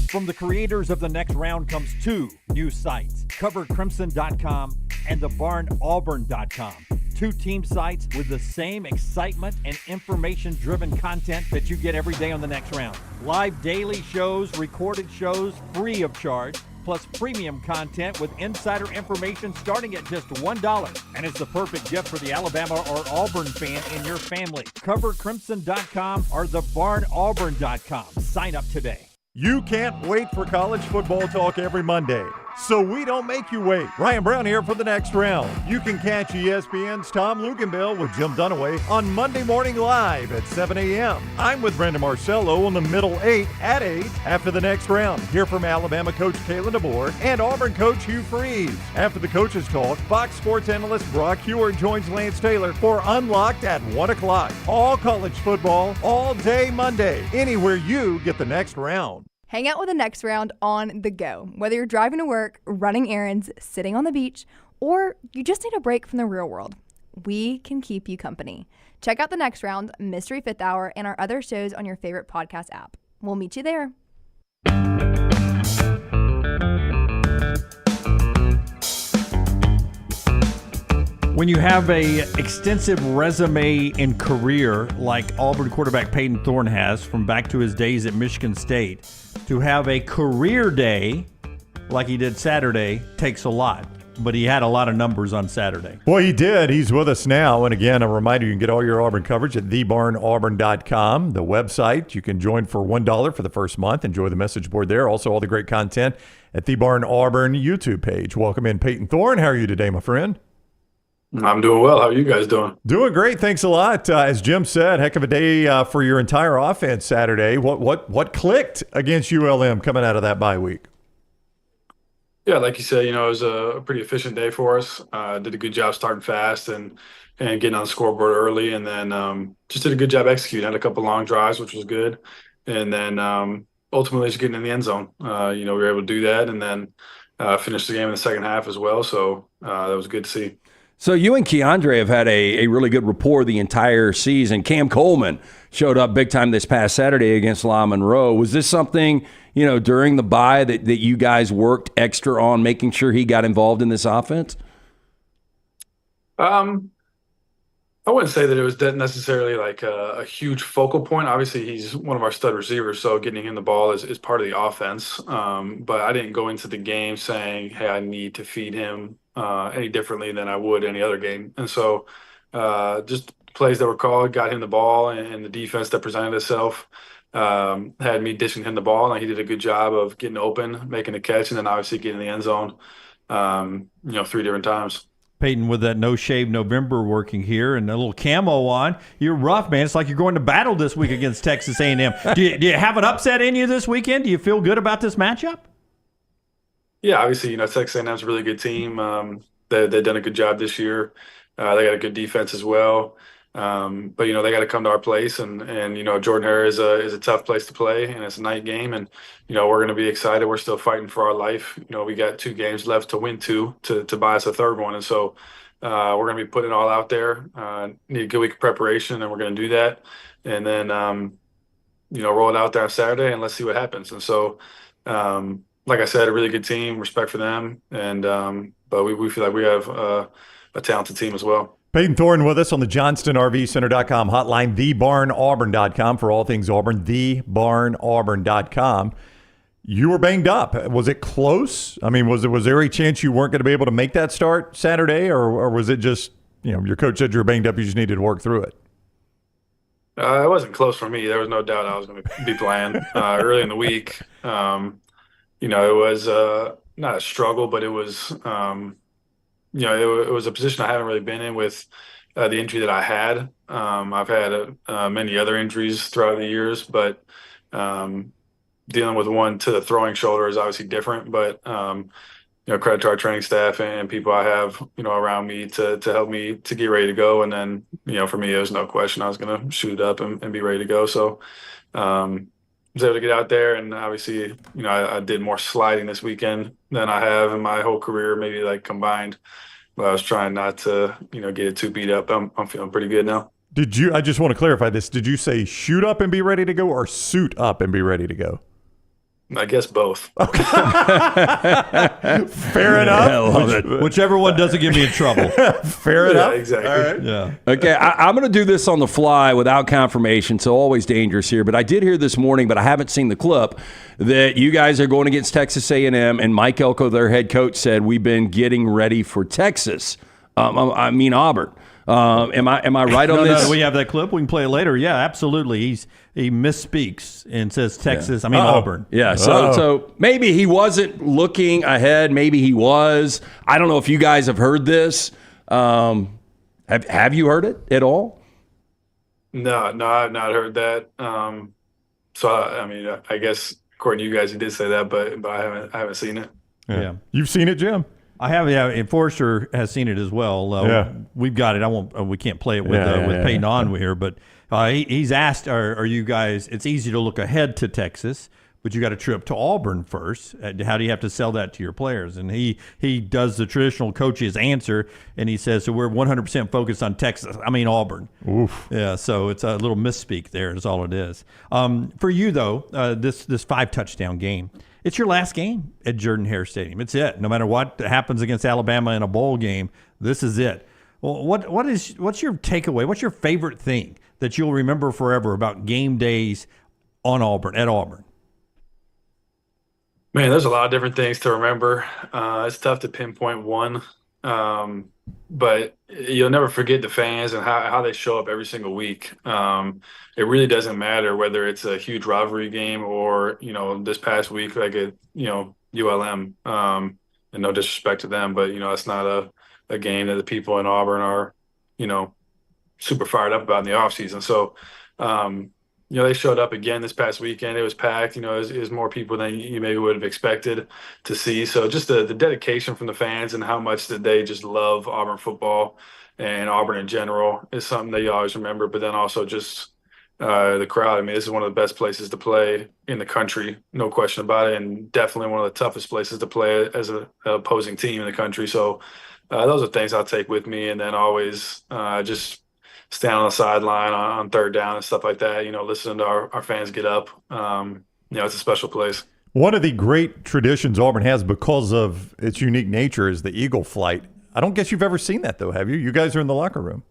From the creators of The Next Round comes 2 new sites, covercrimson.com and thebarnauburn.com. 2 team sites with the same excitement and information-driven content that you get every day on The Next Round. Live daily shows, recorded shows, free of charge, plus premium content with insider information starting at just $1. And it's the perfect gift for the Alabama or Auburn fan in your family. Covercrimson.com or thebarnauburn.com. Sign up today. You can't wait for college football talk every Monday. so we don't make you wait. Ryan Brown here for the next round. You can catch ESPN's Tom Luganville with Jim Dunaway on Monday Morning Live at 7 a.m. I'm with Brandon Marcello on the middle 8 at 8 after the next round. Hear from Alabama coach Kalen DeBoer and Auburn coach Hugh Freeze. After the coaches talk, Fox Sports analyst Brock Heward joins Lance Taylor for Unlocked at 1 o'clock. All college football, all day Monday, anywhere you get the next round. Hang out with the next round on the go. Whether you're driving to work, running errands, sitting on the beach, or you just need a break from the real world, we can keep you company. Check out the next round, Mystery Fifth Hour, and our other shows on your favorite podcast app. We'll meet you there. When you have a extensive resume and career like Auburn quarterback Payton Thorne has from back to his days at Michigan State, to have a career day like he did Saturday takes a lot. But he had a lot of numbers on Saturday. Well, he did. He's with us now. And again, a reminder, you can get all your Auburn coverage at thebarnauburn.com, the website. You can join for $1 for the first month. Enjoy the message board there. Also, all the great content at the Barn Auburn YouTube page. Welcome in, Payton Thorne. How are you today, my friend? I'm doing well. How are you guys doing? Doing great. Thanks a lot. As Jim said, heck of a day for your entire offense Saturday. What clicked against ULM coming out of that bye week? Yeah, like you said, it was a pretty efficient day for us. Did a good job starting fast and getting on the scoreboard early, and then just did a good job executing. Had a couple long drives, which was good, and then ultimately just getting in the end zone. We were able to do that, and then finish the game in the second half as well. So that was good to see. So you and Keandre have had a really good rapport the entire season. Cam Coleman showed up big time this past Saturday against La Monroe. Was this something, during the bye that you guys worked extra on, making sure he got involved in this offense? I wouldn't say that it was necessarily like a huge focal point. Obviously, he's one of our stud receivers, so getting him the ball is part of the offense. But I didn't go into the game saying, hey, I need to feed him any differently than I would any other game. And so just plays that were called, got him the ball, and the defense that presented itself had me dishing him the ball, and he did a good job of getting open, making a catch, and then obviously getting in the end zone 3 different times. Payton, with that No Shave November working here and a little camo on, you're rough, man. It's like you're going to battle this week against Texas A&M. Do you have an upset in you this weekend? Do you feel good about this matchup? Yeah, obviously, Texas A&M's a really good team. They've done a good job this year. They got a good defense as well. But they got to come to our place, and Jordan-Hare is a tough place to play, and it's a night game, and we're going to be excited. We're still fighting for our life. We got 2 games left to win to buy us a third one, and so we're going to be putting it all out there. Need a good week of preparation, and we're going to do that, and then roll it out there on Saturday, and let's see what happens. And so, like I said, a really good team. Respect for them, and but we feel like we have a talented team as well. Payton Thorne with us on the JohnstonRVCenter.com hotline, thebarnauburn.com for all things Auburn, thebarnauburn.com. You were banged up. Was it close? I mean, was there a chance you weren't going to be able to make that start Saturday, or was it just, your coach said you were banged up, you just needed to work through it? It wasn't close for me. There was no doubt I was going to be playing early in the week. It was not a struggle, but it was it was a position I haven't really been in with the injury that I had. I've had many other injuries throughout the years, but dealing with one to the throwing shoulder is obviously different. But credit to our training staff and people I have around me to help me to get ready to go. And then for me, there was no question I was going to shoot it up and be ready to go. So I was able to get out there, and obviously I did more sliding this weekend than I have in my whole career, maybe like combined. But I was trying not to get it too beat up. I'm feeling pretty good now. I just want to clarify this. Did you say shoot up and be ready to go, or suit up and be ready to go? I guess both. Okay. Fair enough. I love it. Whichever one doesn't get me in trouble. Fair enough. Yeah, exactly. All right. Yeah. Okay, I'm going to do this on the fly without confirmation, so always dangerous here. But I did hear this morning, but I haven't seen the clip, that you guys are going against Texas A&M, and Mike Elko, their head coach, said we've been getting ready for Texas. Auburn. Am I right on this? No, we have that clip. We can play it later. Yeah, absolutely. He misspeaks and says Texas. I mean Auburn. Yeah. So maybe he wasn't looking ahead. Maybe he was. I don't know if you guys have heard this. Have you heard it at all? No, I've not heard that. I mean, I guess according to you guys, he did say that, but I haven't seen it. Yeah. You've seen it, Jim? I have, yeah. And Forrester has seen it as well. We've got it. We can't play it with Payton on here, but he's asked, "Are you guys?" It's easy to look ahead to Texas, but you got a trip to Auburn first. How do you have to sell that to your players? And he does the traditional coach's answer, and he says, "So we're 100% focused on Texas. I mean Auburn." Oof. Yeah. So it's a little misspeak there. Is all it is. For you though, this 5-touchdown game. It's your last game at Jordan-Hare Stadium. It's it. No matter what happens against Alabama in a bowl game, this is it. Well, what's your takeaway? What's your favorite thing that you'll remember forever about game days at Auburn? Man, there's a lot of different things to remember. It's tough to pinpoint one, but you'll never forget the fans and how they show up every single week. It really doesn't matter whether it's a huge rivalry game or, this past week, like ULM, and no disrespect to them, but, it's not a game that the people in Auburn are, super fired up about in the offseason. So, they showed up again this past weekend. It was packed. It was more people than you maybe would have expected to see. So just the dedication from the fans and how much that they just love Auburn football and Auburn in general is something that you always remember. But then also just the crowd. I mean, this is one of the best places to play in the country, no question about it, and definitely one of the toughest places to play as an opposing team in the country. So those are things I'll take with me, and then always just stand on the sideline on third down and stuff like that, listening to our fans get up. It's a special place. One of the great traditions Auburn has because of its unique nature is the Eagle flight. I don't guess you've ever seen that, though, have you? You guys are in the locker room.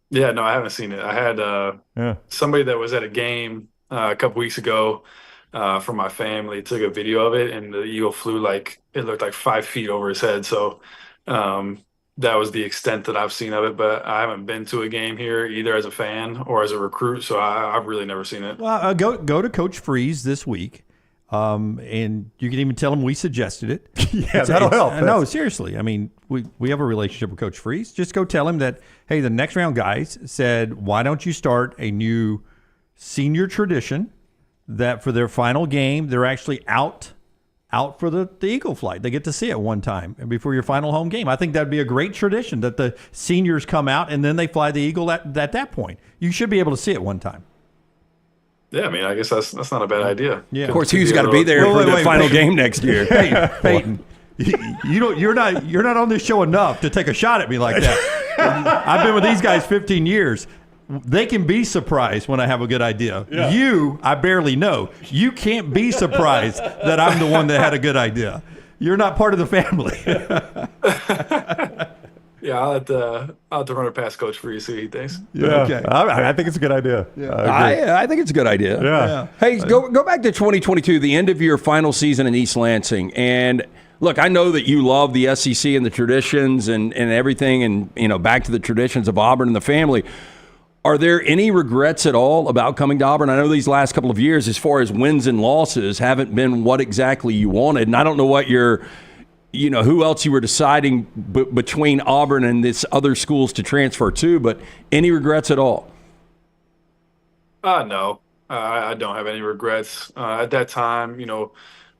Yeah, no, I haven't seen it. I had somebody that was at a game a couple weeks ago from my family took a video of it, and the Eagle flew it looked like 5 feet over his head. So that was the extent that I've seen of it, but I haven't been to a game here either as a fan or as a recruit, so I've really never seen it. Well, go to Coach Freeze this week, and you can even tell him we suggested it. That'll help. No, seriously. I mean, we have a relationship with Coach Freeze. Just go tell him that, hey, the next round guys said, why don't you start a new senior tradition that for their final game, they're actually out for the Eagle flight. They get to see it one time before your final home game. I think that'd be a great tradition that the seniors come out and then they fly the Eagle at that point. You should be able to see it one time. Yeah, I mean, I guess that's not a bad idea. Yeah. Of course, Hugh's got to be there for the final game next year. Hey, Payton, you're not on this show enough to take a shot at me like that. I've been with these guys 15 years. They can be surprised when I have a good idea. Yeah. You, I barely know. You can't be surprised that I'm the one that had a good idea. You're not part of the family. Yeah, I'll have to run it past Coach Freeze, see what he thinks. Yeah, okay. I think it's a good idea. Yeah. I think it's a good idea. Yeah. Hey, go back to 2022, the end of your final season in East Lansing, and look, I know that you love the SEC and the traditions and everything, and back to the traditions of Auburn and the family. Are there any regrets at all about coming to Auburn? I know these last couple of years, as far as wins and losses, haven't been what exactly you wanted. And I don't know what who else you were deciding between Auburn and this other schools to transfer to, but any regrets at all? No, I don't have any regrets. At that time,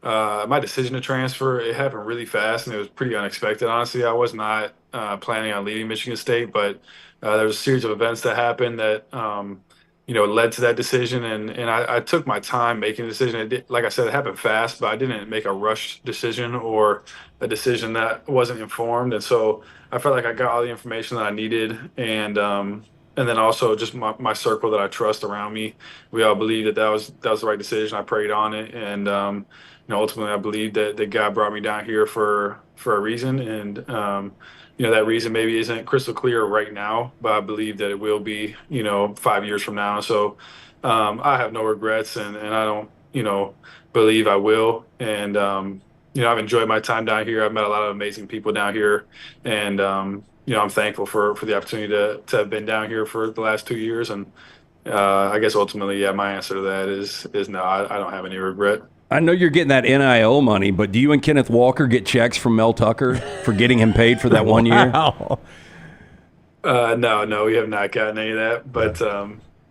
my decision to transfer, it happened really fast, and it was pretty unexpected, honestly. I was not planning on leaving Michigan State, but there was a series of events that happened that, led to that decision. And I took my time making a decision. Like I said, it happened fast, but I didn't make a rush decision or a decision that wasn't informed. And so I felt like I got all the information that I needed. And then also just my circle that I trust around me. We all believed that was the right decision. I prayed on it. And, ultimately I believe that God brought me down here for a reason. And, that reason maybe isn't crystal clear right now, but I believe that it will be, 5 years from now. So I have no regrets, and I don't, believe I will. And, I've enjoyed my time down here. I've met a lot of amazing people down here. And, I'm thankful for the opportunity to have been down here for the last 2 years. And I guess ultimately, yeah, my answer to that is no, I don't have any regret. I know you're getting that NIL money, but do you and Kenneth Walker get checks from Mel Tucker for getting him paid for that 1 year? Wow. No, we have not gotten any of that. But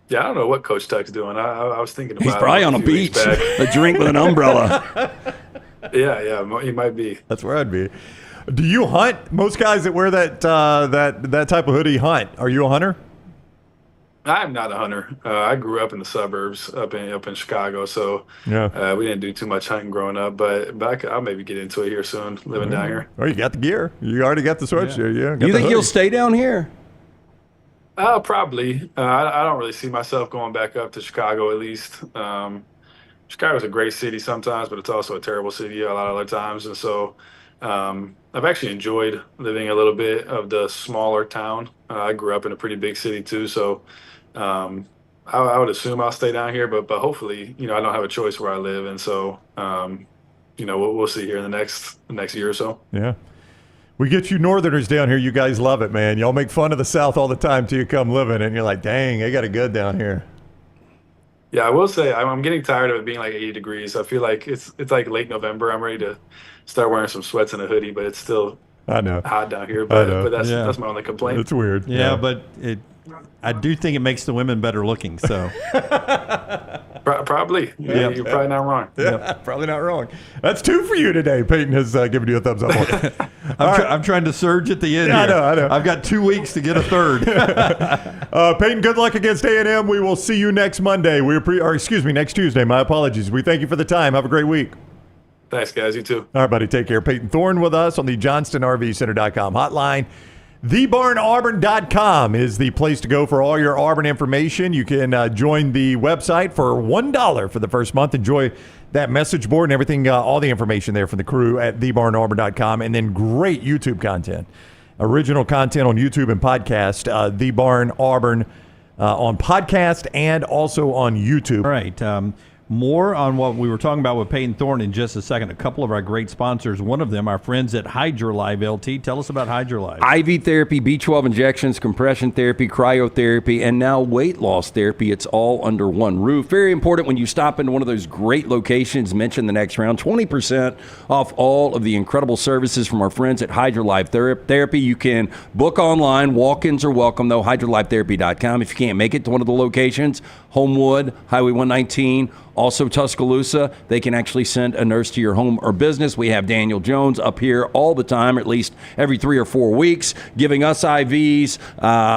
yeah, I don't know what Coach Tuck's doing. I was thinking about He's probably on a beach, a drink with an umbrella. Yeah, he might be. That's where I'd be. Do you hunt? Most guys that wear that type of hoodie hunt. Are you a hunter? I'm not a hunter. I grew up in the suburbs up in Chicago, so Yeah. we didn't do too much hunting growing up. But I'll maybe get into it here soon, living down here. Oh, you got the gear. You already got the sweatshirt. Yeah. You think you'll stay down here? Probably. I don't really see myself going back up to Chicago, at least. Chicago's a great city sometimes, but it's also a terrible city a lot of other times. And so I've actually enjoyed living a little bit of the smaller town. I grew up in a pretty big city too, so I would assume I'll stay down here, but hopefully, I don't have a choice where I live. And so, we'll see here in the next year or so. Yeah. We get you Northerners down here. You guys love it, man. Y'all make fun of the South all the time till you come living, and you're like, dang, they got it good down here. Yeah, I will say I'm getting tired of it being like 80 degrees. I feel like it's like late November. I'm ready to start wearing some sweats and a hoodie, but it's still hot down here. But that's my only complaint. It's weird. Yeah, but I do think it makes the women better looking. So probably. Yeah, you're probably not wrong. Yeah, probably not wrong. That's 2 for you today. Peyton has given you a thumbs up on it. I'm trying to surge at the end. Yeah, here. I know. I've got 2 weeks to get a third. Peyton, good luck against A&M. We will see you next Monday. Next Tuesday. My apologies. We thank you for the time. Have a great week. Thanks, guys. You too. All right, buddy. Take care. Payton Thorne with us on the JohnstonRVCenter.com hotline. TheBarnAuburn.com is the place to go for all your Auburn information. You can join the website for $1 for the first month. Enjoy that message board and everything, all the information there from the crew at TheBarnAuburn.com. And then great YouTube content. Original content on YouTube and podcast, The Barn Auburn on podcast and also on YouTube. All right. More on what we were talking about with Payton Thorne in just a second. A couple of our great sponsors, one of them, our friends at HydroLive LT. Tell us about HydroLive. IV therapy, B12 injections, compression therapy, cryotherapy, and now weight loss therapy. It's all under one roof. Very important when you stop into one of those great locations mentioned the next round. 20% off all of the incredible services from our friends at HydroLive Therapy. You can book online. Walk-ins are welcome, though. HydroLiveTherapy.com. If you can't make it to one of the locations, Homewood, Highway 119, also Tuscaloosa, they can actually send a nurse to your home or business. We have Daniel Jones up here all the time, or at least every 3 or 4 weeks, giving us IVs.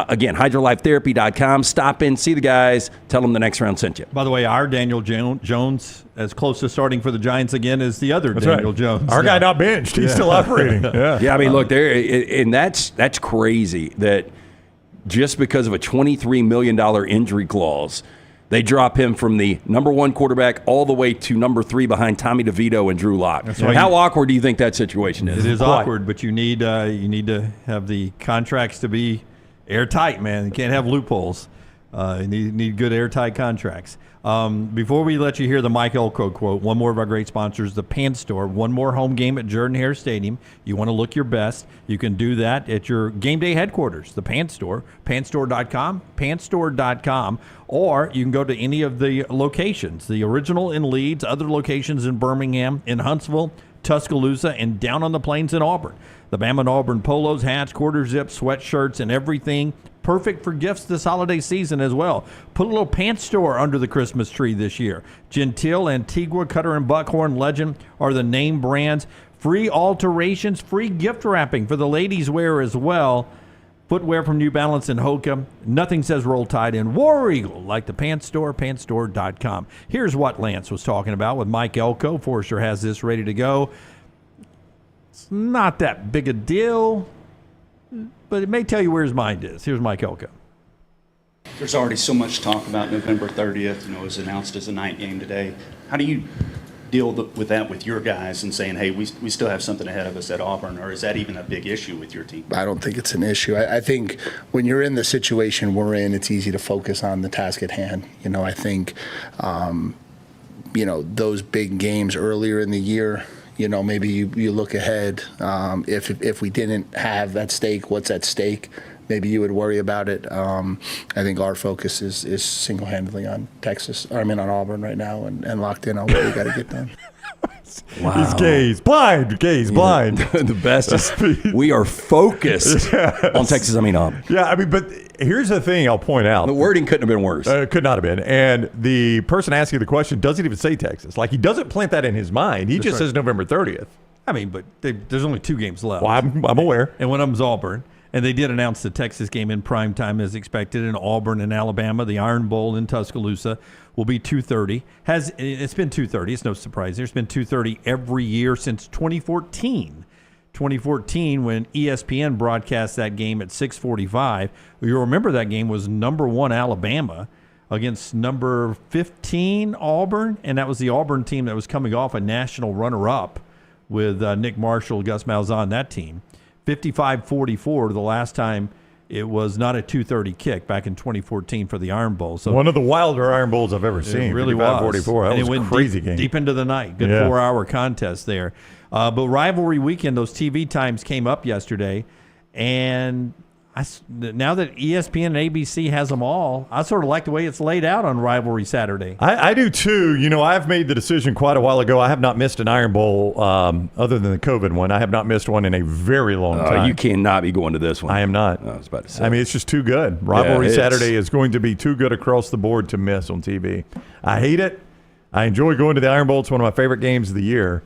Again, hydrolifetherapy.com. Stop in, see the guys, tell them the next round sent you. By the way, our Daniel Jones, as close to starting for the Giants again as the other Daniel Jones. Our guy not benched. He's still operating. Yeah, I mean, look, there, and that's crazy that just because of a $23 million injury clause, they drop him from the number 1 quarterback all the way to number 3 behind Tommy DeVito and Drew Lock. How awkward do you think that situation is? It is awkward, but you need to have the contracts to be airtight, man. You can't have loopholes. You need good airtight contracts. Before we let you hear the Mike Elko quote, one more of our great sponsors, the Pants Store. One more home game at Jordan-Hare Stadium. You want to look your best. You can do that at your game day headquarters, the Pants Store, pantstore.com, pantstore.com, or you can go to any of the locations, the original in Leeds, other locations in Birmingham, in Huntsville, Tuscaloosa, and down on the plains in Auburn. The Bama and Auburn polos, hats, quarter zips, sweatshirts, and everything perfect for gifts this holiday season as well. Put a little Pants Store under the Christmas tree this year. Gentile, Antigua, Cutter, and Buckhorn Legend are the name brands. Free alterations, free gift wrapping for the ladies' wear as well. Footwear from New Balance and Hoka. Nothing says Roll Tide in War Eagle like the Pants Store, pantstore.com. Here's what Lance was talking about with Mike Elko. Forrester has this ready to go. It's not that big a deal, but it may tell you where his mind is. Here's Mike Elko. There's already so much talk about November 30th. It was announced as a night game today. How do you deal with that with your guys and saying, hey, we still have something ahead of us at Auburn, or is that even a big issue with your team? I don't think it's an issue. I think when you're in the situation we're in, it's easy to focus on the task at hand. I think, those big games earlier in the year, maybe you look ahead. If we didn't have at stake what's at stake, maybe you would worry about it. I think our focus is single-handedly on on Auburn right now and locked in on what we got to get done. Wow. He's gay. He's blind. Gay. He's blind. The best is we are focused on Texas A&M. Yeah, but here's the thing I'll point out. The wording couldn't have been worse. Could not have been. And the person asking the question doesn't even say Texas. Like, he doesn't plant that in his mind. He just says November 30th. I mean, but there's only 2 games left. Well, I'm aware. And one of them's Auburn. And they did announce the Texas game in prime time as expected in Auburn and Alabama. The Iron Bowl in Tuscaloosa will be 2:30. It's been 2:30. It's no surprise. There's been 2:30 every year since 2014. 2014 when ESPN broadcast that game at 6:45. You'll remember that game was number 1 Alabama against number 15 Auburn, and that was the Auburn team that was coming off a national runner-up with Nick Marshall, Gus Malzahn, that team. 55-44 the last time it was not a 2:30 kick back in 2014 for the Iron Bowl. So one of the wilder Iron Bowls I've ever seen. It really was. 44. That was a crazy game. Deep into the night. Good 4-hour contest there. But rivalry weekend, those TV times came up yesterday, and now that ESPN and ABC has them all, I sort of like the way it's laid out on Rivalry Saturday. I do too. I've made the decision quite a while ago. I have not missed an Iron Bowl other than the COVID one. I have not missed one in a very long time. You cannot be going to this one. I am not. I was about to say. I mean, it's just too good. Rivalry Saturday is going to be too good across the board to miss on TV. I hate it. I enjoy going to the Iron Bowl. It's one of my favorite games of the year.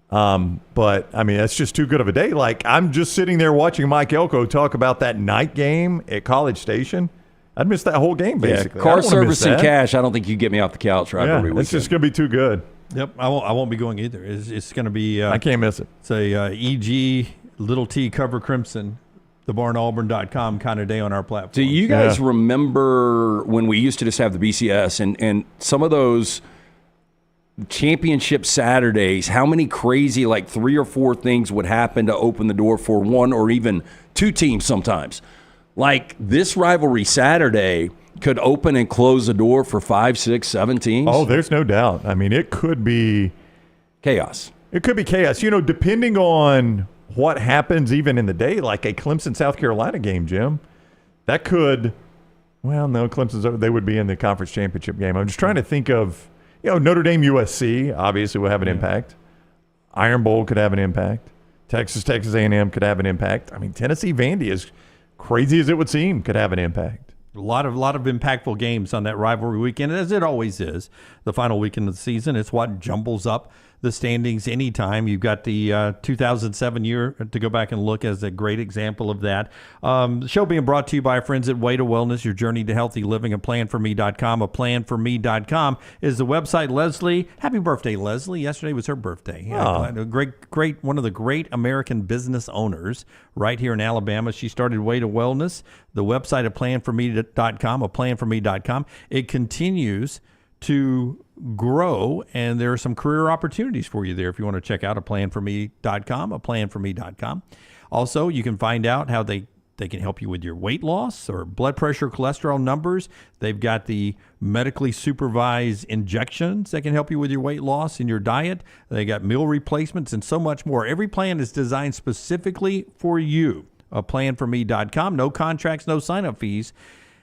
But I mean, that's just too good of a day. Like, I'm just sitting there watching Mike Elko talk about that night game at College Station. I'd miss that whole game, basically. Car service and cash, I don't think you get me off the couch rivalry weekend. It's just going to be too good. Yep, I won't be going either. It's going to be. I can't miss it. It's a EG little T cover crimson, thebarnauburn.com kind of day on our platform. Do you guys remember when we used to just have the BCS and some of those championship Saturdays, how many crazy, like 3 or 4 things would happen to open the door for 1 or even 2 teams sometimes? Like this rivalry Saturday could open and close the door for 5, 6, 7 teams. Oh, there's no doubt. I mean, it could be chaos. It could be chaos. Depending on what happens even in the day, like a Clemson-South Carolina game, Jim, that could, well, no, they would be in the conference championship game. I'm just trying to think of, Notre Dame USC obviously will have an impact. Iron Bowl could have an impact. Texas A&M could have an impact. I mean, Tennessee Vandy, as crazy as it would seem, could have an impact. A lot of impactful games on that rivalry weekend, as it always is. The final weekend of the season, it's what jumbles up the standings anytime. You've got the 2007 year to go back and look as a great example of that. The show being brought to you by our friends at Way to Wellness, your journey to healthy living, and planforme.com. A planforme.com is the website. Leslie, happy birthday, Leslie. Yesterday was her birthday. Great, one of the great American business owners right here in Alabama. She started Way to Wellness, the website at planforme.com, a planforme.com. It continues to grow, and there are some career opportunities for you there if you want to check out a planforme.com, a planforme.com. Also, you can find out how they can help you with your weight loss or blood pressure, cholesterol numbers. They've got the medically supervised injections that can help you with your weight loss and your diet. They got meal replacements and so much more. Every plan is designed specifically for you. A planforme.com, no contracts, no sign-up fees.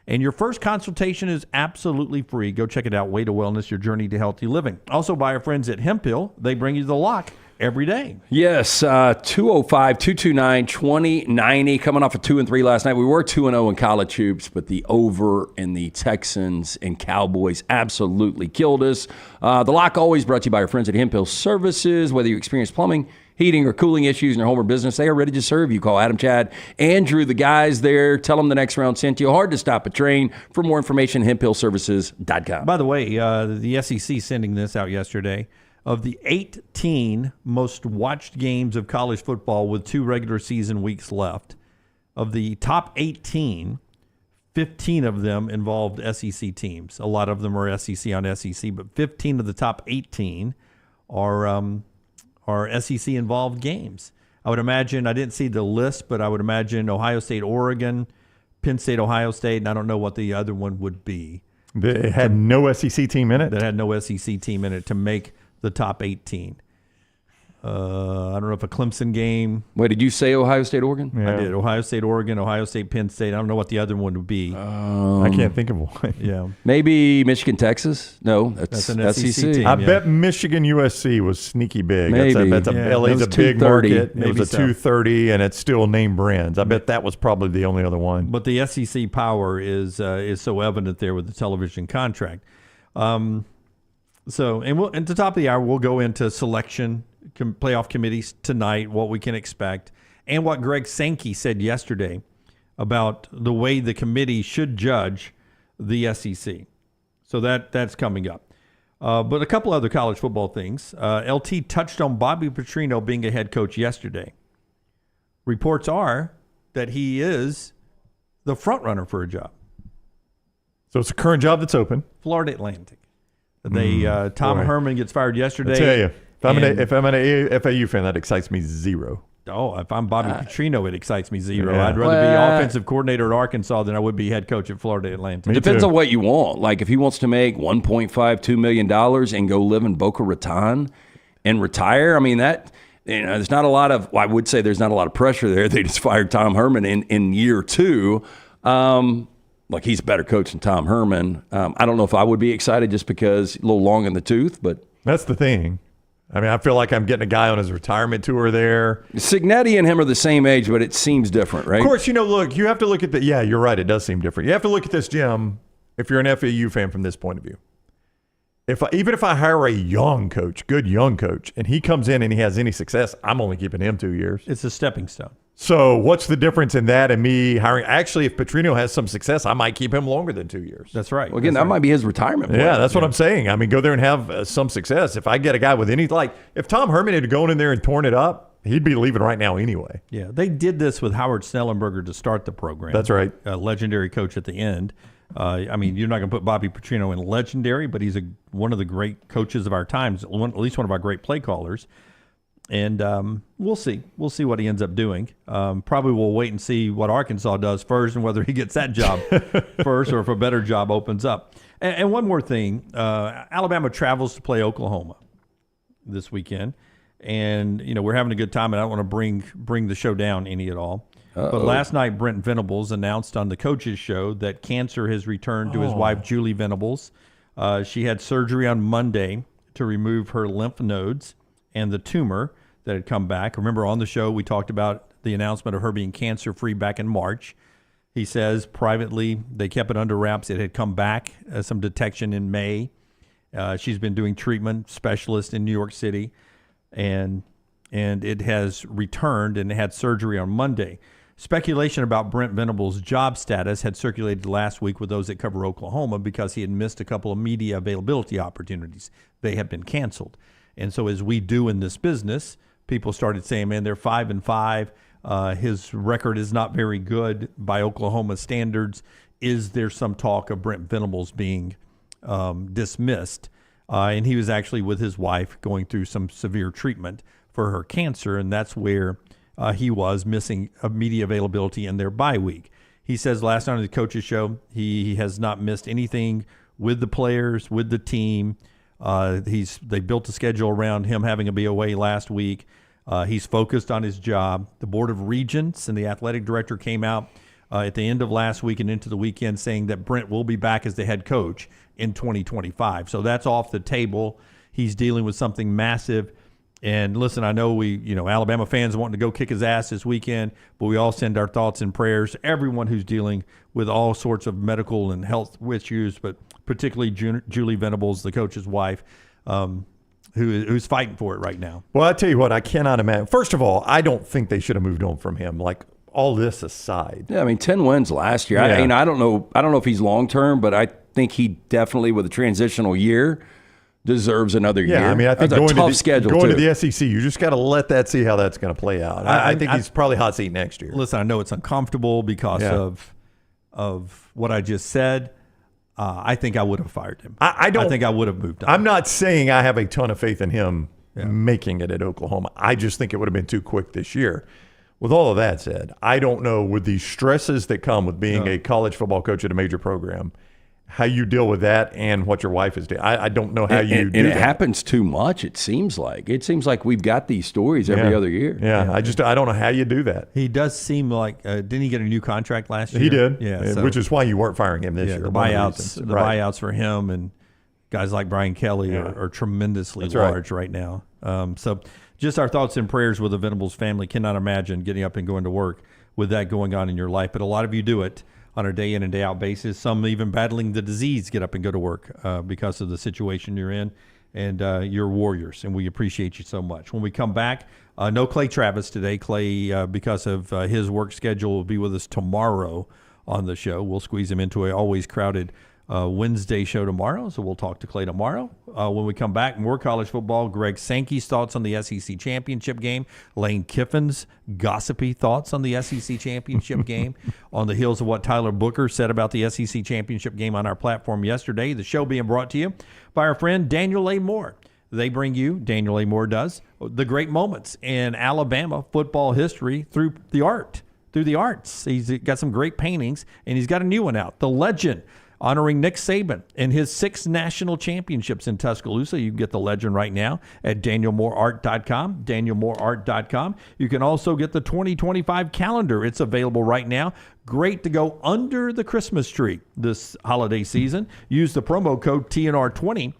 And your first consultation is absolutely free. Go check it out. Way to Wellness, your journey to healthy living. Also by our friends at Hemp Hill. They bring you the lock every day. Yes, 205-229-2090. Coming off of 2-3 last night. We were 2-0 in college hoops, but the over in the Texans and Cowboys absolutely killed us. The lock always brought to you by our friends at Hemp Hill Services. Whether you experience plumbing, heating, or cooling issues in your home or business, they are ready to serve you. Call Adam, Chad, Andrew, the guys there. Tell them the next round sent you. Hard to stop a train. For more information, hemphillservices.com. By the way, the SEC sending this out yesterday. Of the 18 most watched games of college football with 2 regular season weeks left, of the top 18, 15 of them involved SEC teams. A lot of them are SEC on SEC, but 15 of the top 18 are SEC-involved games. I would imagine, I didn't see the list, but I would imagine Ohio State, Oregon, Penn State, Ohio State, and I don't know what the other one would be. It had no SEC team in it? That had no SEC team in it to make the top 18. I don't know if a Clemson game. Wait, did you say Ohio State, Oregon? I did. Ohio State, Oregon, Ohio State, Penn State. I don't know what the other one would be. I can't think of one. Yeah. Maybe Michigan, Texas? No, that's an SEC team. I bet Michigan USC was sneaky big. Maybe. LA's a big 230. market. Maybe It was a so. 230, and it's still name brands. I bet that was probably the only other one. But the SEC power is so evident there with the television contract. And at the top of the hour, we'll go into selection, playoff committees tonight, what we can expect, and what Greg Sankey said yesterday about the way the committee should judge the SEC. So that's coming up. But a couple other college football things. LT touched on Bobby Petrino being a head coach yesterday. Reports are that he is the front runner for a job. So it's a current job that's open. Florida Atlantic. Tom Herman gets fired yesterday. I tell you, if I'm an FAU fan, that excites me zero. Oh, if I'm Bobby Petrino, it excites me zero. Yeah. I'd rather be offensive coordinator at Arkansas than I would be head coach at Florida Atlantic. It depends on what you want. Like if he wants to make $1.52 million and go live in Boca Raton and retire, I mean there's not a lot of. Well, I would say there's not a lot of pressure there. They just fired Tom Herman in year 2. Like he's a better coach than Tom Herman. I don't know if I would be excited just because a little long in the tooth, but that's the thing. I mean, I feel like I'm getting a guy on his retirement tour there. Signetti and him are the same age, but it seems different, right? Of course, look, you have to look at the. Yeah, you're right. It does seem different. You have to look at this, Jim, if you're an FAU fan from this point of view. Even if I hire a good young coach, and he comes in and he has any success, I'm only keeping him 2 years. It's a stepping stone. So what's the difference in that and me hiring? Actually, if Petrino has some success, I might keep him longer than 2 years. That's right. Well, again, that might be his retirement plan. Yeah, that's what I'm saying. I mean, go there and have some success. If I get a guy with if Tom Herman had gone in there and torn it up, he'd be leaving right now anyway. Yeah, they did this with Howard Snellenberger to start the program. That's right. A legendary coach at the end. I mean, you're not going to put Bobby Petrino in legendary, but he's one of the great coaches of our times, at least one of our great play callers. And we'll see. We'll see what he ends up doing. Probably we'll wait and see what Arkansas does first and whether he gets that job first or if a better job opens up. And one more thing. Alabama travels to play Oklahoma this weekend. And, we're having a good time, and I don't want to bring the show down any at all. But last night, Brent Venables announced on the coaches show that cancer has returned to his wife, Julie Venables. She had surgery on Monday to remove her lymph nodes and the tumor that had come back. Remember on the show, we talked about the announcement of her being cancer-free back in March. He says privately they kept it under wraps. It had come back, some detection in May. She's been doing treatment specialist in New York City, and it has returned and had surgery on Monday. Speculation about Brent Venables' job status had circulated last week with those that cover Oklahoma because he had missed a couple of media availability opportunities. They have been canceled. And so as we do in this business, people started saying, man, they're 5-5. His record is not very good by Oklahoma standards. Is there some talk of Brent Venables being dismissed? And he was actually with his wife going through some severe treatment for her cancer, and that's where he was missing media availability in their bye week. He says last night on the coaches show he has not missed anything with the players, with the team. They built a schedule around him having to be away last week. He's focused on his job. The Board of Regents and the athletic director came out at the end of last week and into the weekend saying that Brent will be back as the head coach in 2025. So that's off the table. He's dealing with something massive. And listen, I know Alabama fans wanting to go kick his ass this weekend, but we all send our thoughts and prayers to everyone who's dealing with all sorts of medical and health issues, but particularly Julie Venables, the coach's wife, who's fighting for it right now. Well, I tell you what, I cannot imagine. First of all, I don't think they should have moved on from him. Like all this aside. Yeah, I mean, 10 wins last year. Yeah. I don't know if he's long term, but I think he definitely, with a transitional year, deserves another year. Yeah, I mean, I think going to the SEC, you just got to let that see how that's going to play out. I think he's probably hot seat next year. Listen, I know it's uncomfortable because of what I just said. I think I would have fired him. I think I would have moved on. I'm not saying I have a ton of faith in him making it at Oklahoma. I just think it would have been too quick this year. With all of that said, I don't know with the stresses that come with being a college football coach at a major program, how you deal with that and what your wife is doing. I don't know how you do and that. it happens too much, it seems like. It seems like we've got these stories every other year. Yeah, I don't know how you do that. He does seem like, didn't he get a new contract last year? He did, yeah. which is why you weren't firing him this year. The buyouts for him and guys like Brian Kelly are tremendously large right now. So just our thoughts and prayers with the Venables family. Cannot imagine getting up and going to work with that going on in your life. But a lot of you do it on a day in and day out basis. Some even battling the disease get up and go to work because of the situation you're in. And you're warriors, and we appreciate you so much. When we come back, no Clay Travis today. Clay, because of his work schedule, will be with us tomorrow on the show. We'll squeeze him into a always crowded Wednesday show tomorrow, so we'll talk to Clay tomorrow. When we come back, more college football. Greg Sankey's thoughts on the SEC championship game. Lane Kiffin's gossipy thoughts on the SEC championship game on the heels of what Tyler Booker said about the SEC championship game on our platform yesterday. The show being brought to you by our friend Daniel A. Moore. They bring you, Daniel A. Moore does, the great moments in Alabama football history through the arts. He's got some great paintings, and he's got a new one out, The Legend, honoring Nick Saban and his 6 national championships in Tuscaloosa. You can get The Legend right now at danielmooreart.com, danielmooreart.com. You can also get the 2025 calendar. It's available right now. Great to go under the Christmas tree this holiday season. Use the promo code TNR20.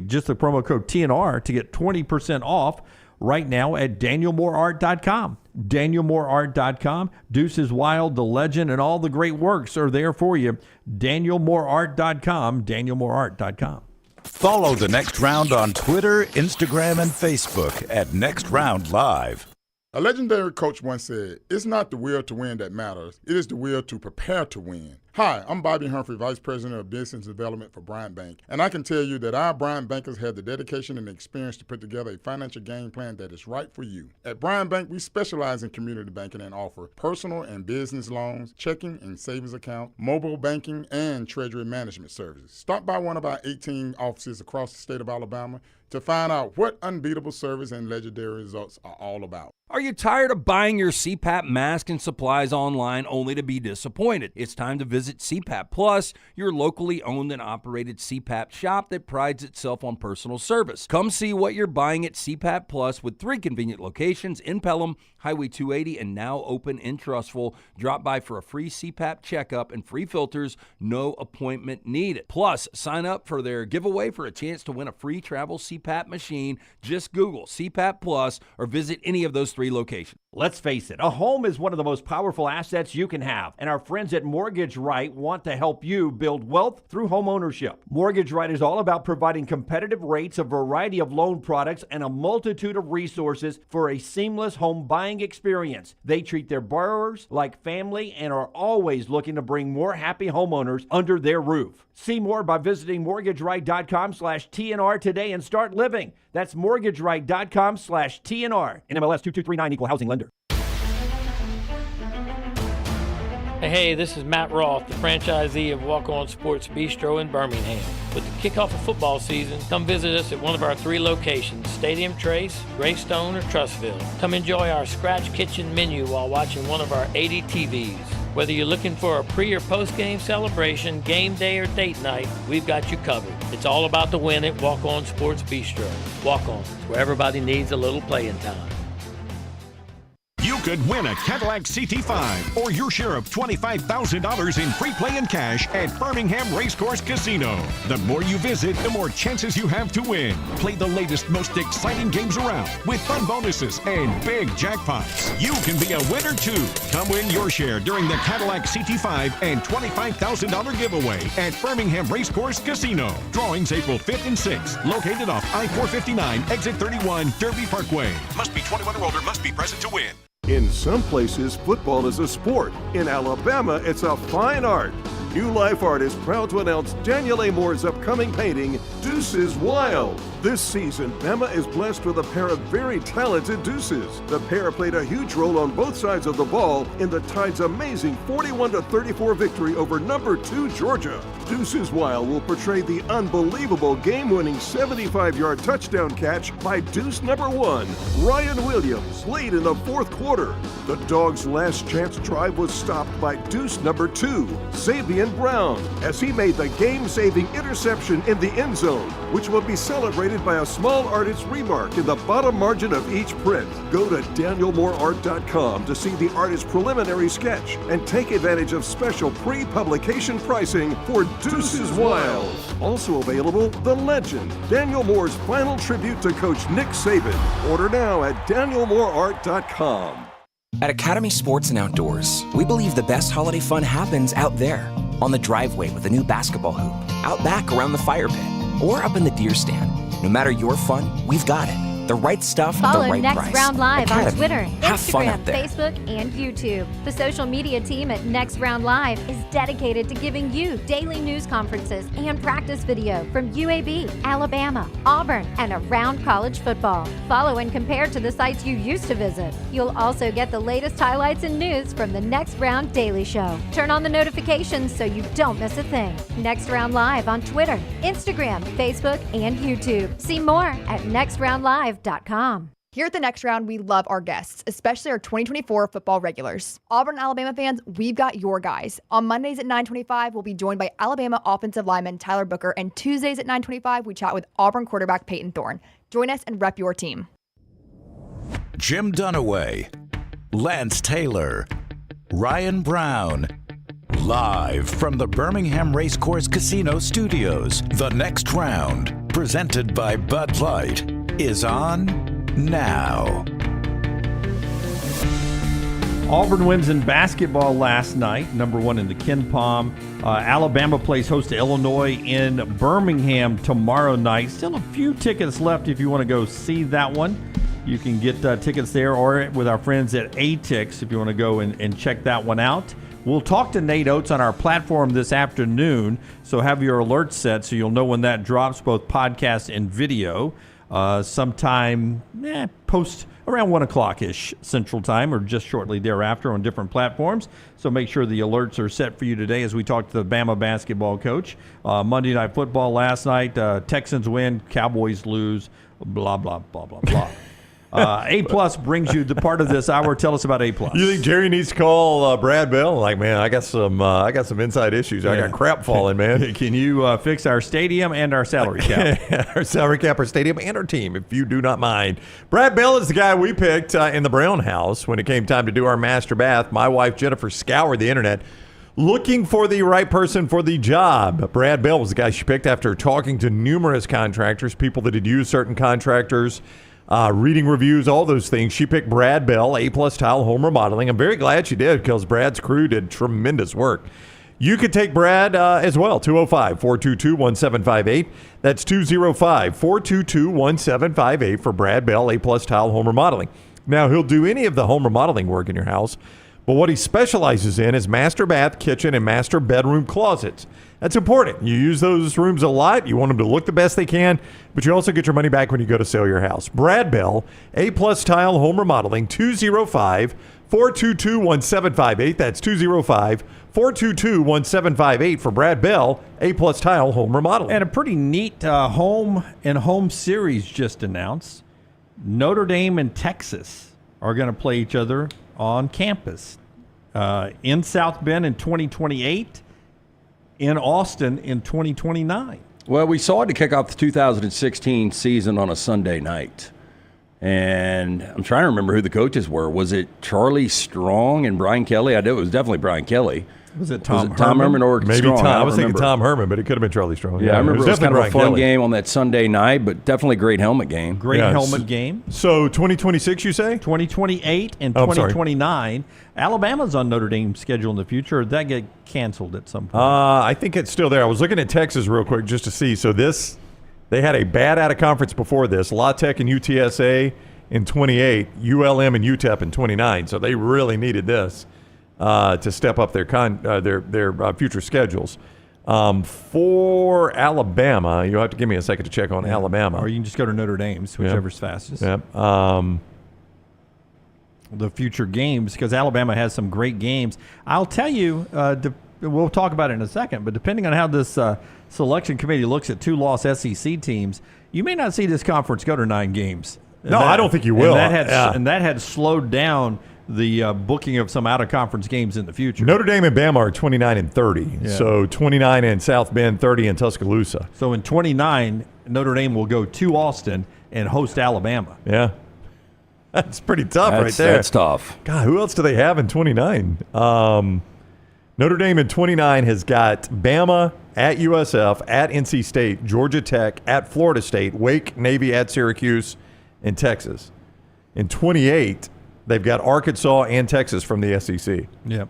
Just the promo code TNR to get 20% off right now at danielmooreart.com. danielmooreart.com. Deuces Wild, The Legend, and all the great works are there for you. danielmooreart.com, danielmooreart.com. Follow The Next Round on Twitter, Instagram, and Facebook at Next Round Live. A legendary coach once said, "It's not the will to win that matters. It is the will to prepare to win." Hi, I'm Bobby Humphrey, Vice President of Business Development for Bryant Bank, and I can tell you that our Bryant bankers have the dedication and experience to put together a financial game plan that is right for you. At Bryant Bank, we specialize in community banking and offer personal and business loans, checking and savings accounts, mobile banking, and treasury management services. Stop by one of our 18 offices across the state of Alabama to find out what unbeatable service and legendary results are all about. Are you tired of buying your CPAP mask and supplies online only to be disappointed? It's time to visit CPAP Plus, your locally owned and operated CPAP shop that prides itself on personal service. Come see what you're buying at CPAP Plus with 3 convenient locations in Pelham, Highway 280, and now open in Trussville. Drop by for a free CPAP checkup and free filters, no appointment needed. Plus, sign up for their giveaway for a chance to win a free travel CPAP machine. Just Google CPAP Plus or visit any of those 3 locations. Let's face it, a home is one of the most powerful assets you can have, and our friends at Mortgage Right want to help you build wealth through home ownership. Mortgage Right is all about providing competitive rates, a variety of loan products, and a multitude of resources for a seamless home buying experience. They treat their borrowers like family and are always looking to bring more happy homeowners under their roof. See more by visiting mortgageright.com/TNR today and start living. That's mortgageright.com/TNR. NMLS 2239, Equal Housing Lender. Hey, this is Matt Roth, the franchisee of Walk On Sports Bistro in Birmingham. With the kickoff of football season, come visit us at one of our 3 locations, Stadium Trace, Greystone, or Trussville. Come enjoy our scratch kitchen menu while watching one of our 80 TVs. Whether you're looking for a pre- or post-game celebration, game day, or date night, we've got you covered. It's all about the win at Walk On Sports Bistro. Walk On, where everybody needs a little playing time. You could win a Cadillac CT5 or your share of $25,000 in free play and cash at Birmingham Racecourse Casino. The more you visit, the more chances you have to win. Play the latest, most exciting games around with fun bonuses and big jackpots. You can be a winner too. Come win your share during the Cadillac CT5 and $25,000 giveaway at Birmingham Racecourse Casino. Drawings April 5th and 6th. Located off I-459, exit 31, Derby Parkway. Must be 21 or older, must be present to win. In some places, football is a sport. In Alabama, it's a fine art. New Life Art is proud to announce Daniel A. Moore's upcoming painting, Deuces Wild. This season, Bama is blessed with a pair of very talented deuces. The pair played a huge role on both sides of the ball in the Tide's amazing 41-34 victory over number 2 Georgia. Deuces Wild will portray the unbelievable game-winning 75-yard touchdown catch by deuce number 1, Ryan Williams, late in the fourth quarter. The Dogs' last chance drive was stopped by deuce number 2, Xavier Brown, as he made the game-saving interception in the end zone, which will be celebrated by a small artist's remark in the bottom margin of each print. Go to danielmooreart.com to see the artist's preliminary sketch and take advantage of special pre-publication pricing for Deuces Wild. Also available, The Legend, Daniel Moore's final tribute to Coach Nick Saban. Order now at danielmooreart.com. At Academy Sports and Outdoors, we believe the best holiday fun happens out there, on the driveway with a new basketball hoop, out back around the fire pit, or up in the deer stand. No matter your fun, we've got it. The right stuff at the Follow right Next price. Round Live on Twitter, Have fun Instagram, out there. Facebook, and YouTube. The social media team at Next Round Live is dedicated to giving you daily news conferences and practice video from UAB, Alabama, Auburn, and around college football. Follow and compare to the sites you used to visit. You'll also get the latest highlights and news from the Next Round Daily Show. Turn on the notifications so you don't miss a thing. Next Round Live on Twitter, Instagram, Facebook, and YouTube. See more at nextroundlive.com. Here at the Next Round, we love our guests, especially our 2024 football regulars. Auburn and Alabama fans, we've got your guys. On Mondays at 9:25, we'll be joined by Alabama offensive lineman Tyler Booker, and Tuesdays at 9:25, we chat with Auburn quarterback Payton Thorne. Join us and rep your team. Jim Dunaway, Lance Taylor, Ryan Brown. Live from the Birmingham Racecourse Casino Studios, the Next Round, presented by Bud Light, is on now. Auburn wins in basketball last night, number 1 in the Ken Palm. Alabama plays host to Illinois in Birmingham tomorrow night. Still a few tickets left if you want to go see that one. You can get tickets there or with our friends at A-Tix if you want to go and check that one out. We'll talk to Nate Oates on our platform this afternoon, so have your alerts set so you'll know when that drops, both podcast and video. Sometime post around 1 o'clock-ish Central Time or just shortly thereafter on different platforms. So make sure the alerts are set for you today as we talk to the Bama basketball coach. Monday Night Football last night, Texans win, Cowboys lose, blah, blah, blah, blah, blah. A-plus brings you the part of this hour. Tell us about A-plus. You think Jerry needs to call Brad Bell? Like, man, I got some inside issues. I got crap falling, man. Can you fix our stadium and our salary cap? Our salary cap, our stadium, and our team, if you do not mind. Brad Bell is the guy we picked in the Brown house when it came time to do our master bath. My wife, Jennifer, scoured the internet looking for the right person for the job. Brad Bell was the guy she picked after talking to numerous contractors, people that had used certain contractors, reading reviews, all those things. She picked Brad Bell, A-plus Tile Home Remodeling. I'm very glad she did because Brad's crew did tremendous work. You could take Brad as well, 205-422-1758. That's 205-422-1758 for Brad Bell, A-plus Tile Home Remodeling. Now, he'll do any of the home remodeling work in your house, but what he specializes in is master bath, kitchen, and master bedroom closets. That's important. You use those rooms a lot. You want them to look the best they can, but you also get your money back when you go to sell your house. Brad Bell, A-plus Tile Home Remodeling, 205-422-1758. That's 205-422-1758 for Brad Bell, A-plus Tile Home Remodeling. And a pretty neat home and home series just announced. Notre Dame and Texas are going to play each other on campus in South Bend in 2028, in Austin in 2029. Well, we saw it to kick off the 2016 season on a Sunday night. And I'm trying to remember who the coaches were. Was it Charlie Strong and Brian Kelly? I know it was definitely Brian Kelly. Was it Tom Herman or maybe Strong? Tom. I was thinking Tom Herman, but it could have been Charlie Strong. Yeah, I remember it was kind of a fun Kelly game on that Sunday night, but definitely a great helmet game. Great helmet game. So 2026, you say? 2028 and 2029. Alabama's on Notre Dame's schedule in the future. Or did that get canceled at some point? I think it's still there. I was looking at Texas real quick just to see. So they had a bad out-of-conference before this. La Tech and UTSA in 28, ULM and UTEP in 29. So they really needed this to step up their future schedules. For Alabama, you'll have to give me a second to check on Alabama. Or you can just go to Notre Dame's, whichever's fastest. Yep. The future games, because Alabama has some great games. I'll tell you, we'll talk about it in a second, but depending on how this selection committee looks at 2-loss SEC teams, you may not see this conference go to 9 games. No, I don't think you will. And that had slowed down the booking of some out-of-conference games in the future. Notre Dame and Bama are 29 and 30. Yeah. So 29 in South Bend, 30 in Tuscaloosa. So in 29, Notre Dame will go to Austin and host Alabama. Yeah. That's pretty tough right there. That's tough. God, who else do they have in 29? Notre Dame in 29 has got Bama at USF, at NC State, Georgia Tech, at Florida State, Wake, Navy, at Syracuse, and Texas. In 28, they've got Arkansas and Texas from the SEC. Yep.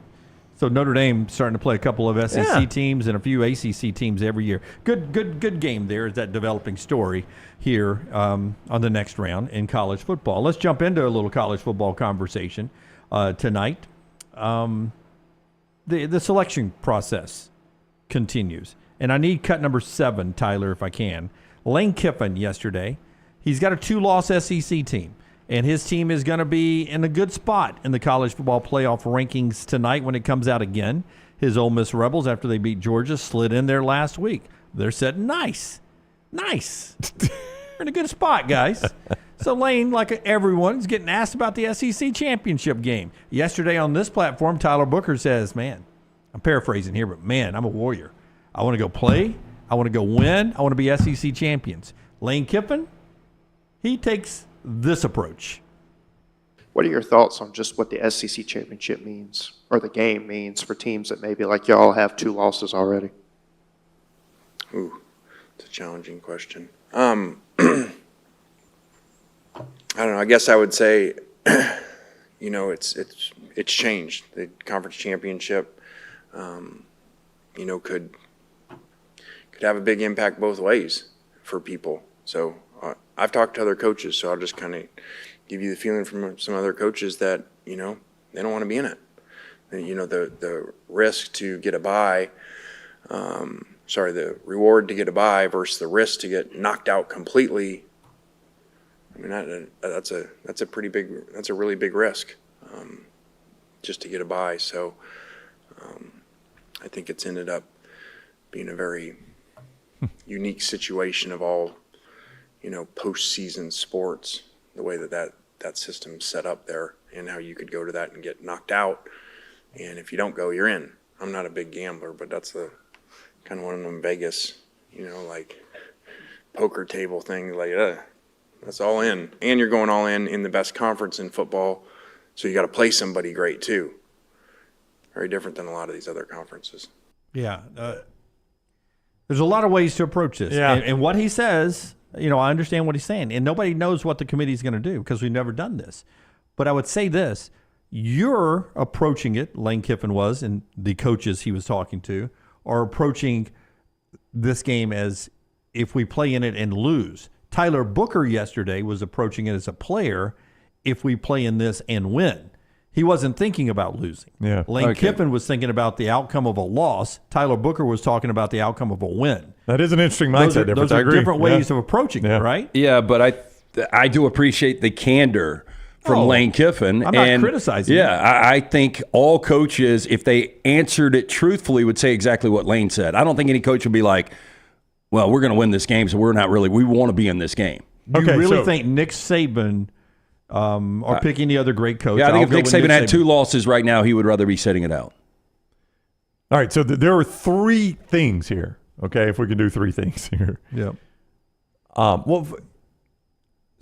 So Notre Dame starting to play a couple of SEC teams and a few ACC teams every year. Good game there. Is that developing story here on the next round in college football? Let's jump into a little college football conversation tonight. The selection process continues, and I need cut number 7, Tyler, if I can. Lane Kiffin yesterday. He's got a 2-loss SEC team. And his team is going to be in a good spot in the college football playoff rankings tonight when it comes out again. His Ole Miss Rebels, after they beat Georgia, slid in there last week. They're said, nice. We're in a good spot, guys. So Lane, like everyone, is getting asked about the SEC championship game. Yesterday on this platform, Tyler Booker says, man, I'm paraphrasing here, but man, I'm a warrior. I want to go play. I want to go win. I want to be SEC champions. Lane Kiffin, he takes this approach. What are your thoughts on just what the SEC championship means, or the game means, for teams that maybe like y'all have 2 losses already? Ooh, it's a challenging question. I don't know. I guess I would say, it's changed. The conference championship, could have a big impact both ways for people. So I've talked to other coaches, so I'll just kind of give you the feeling from some other coaches that, they don't want to be in it. The risk to get a bye, the reward to get a bye versus the risk to get knocked out completely. I mean, that's a really big risk, just to get a bye. So I think it's ended up being a very unique situation of all, postseason sports, the way that system's set up there, and how you could go to that and get knocked out, and if you don't go, you're in. I'm not a big gambler, but that's the kind of one of them Vegas, like poker table thing, that's all in, and you're going all in the best conference in football, so you got to play somebody great too. Very different than a lot of these other conferences. Yeah, there's a lot of ways to approach this, and what he says. I understand what he's saying, and nobody knows what the committee is going to do because we've never done this. But I would say this. You're approaching it, Lane Kiffin was, and the coaches he was talking to, are approaching this game as if we play in it and lose. Tyler Booker yesterday was approaching it as a player if we play in this and win. He wasn't thinking about losing. Yeah. Lane Kiffin was thinking about the outcome of a loss. Tyler Booker was talking about the outcome of a win. That is an interesting mindset difference. Those are different ways of approaching it, right? Yeah, but I do appreciate the candor from Lane Kiffin. I'm not criticizing. Yeah, I think all coaches, if they answered it truthfully, would say exactly what Lane said. I don't think any coach would be like, well, we're going to win this game, so we want to be in this game. Do you really think Nick Saban or pick any other great coach? Yeah, I think if Nick Saban had 2 losses right now, he would rather be sitting it out. All right, so there are 3 things here, okay, if we can do 3 things here. Yeah.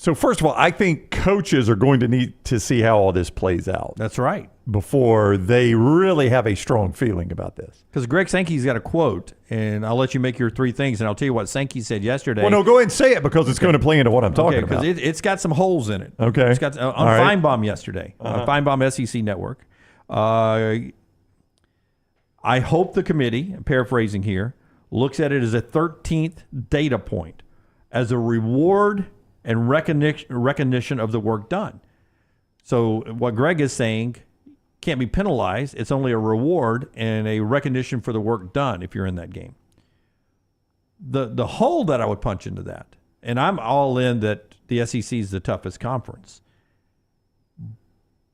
So first of all, I think coaches are going to need to see how all this plays out. That's right. Before they really have a strong feeling about this. Because Greg Sankey's got a quote, and I'll let you make your 3 things, and I'll tell you what Sankey said yesterday. Well, no, go ahead and say it because it's going to play into what I'm talking about. Because it's got some holes in it. Okay. It's got on Feinbaum yesterday, on Feinbaum SEC Network. I hope the committee, paraphrasing here, looks at it as a 13th data point, as a reward and recognition of the work done. So what Greg is saying, can't be penalized. It's only a reward and a recognition for the work done if you're in that game. The hole that I would punch into that, and I'm all in that the SEC is the toughest conference.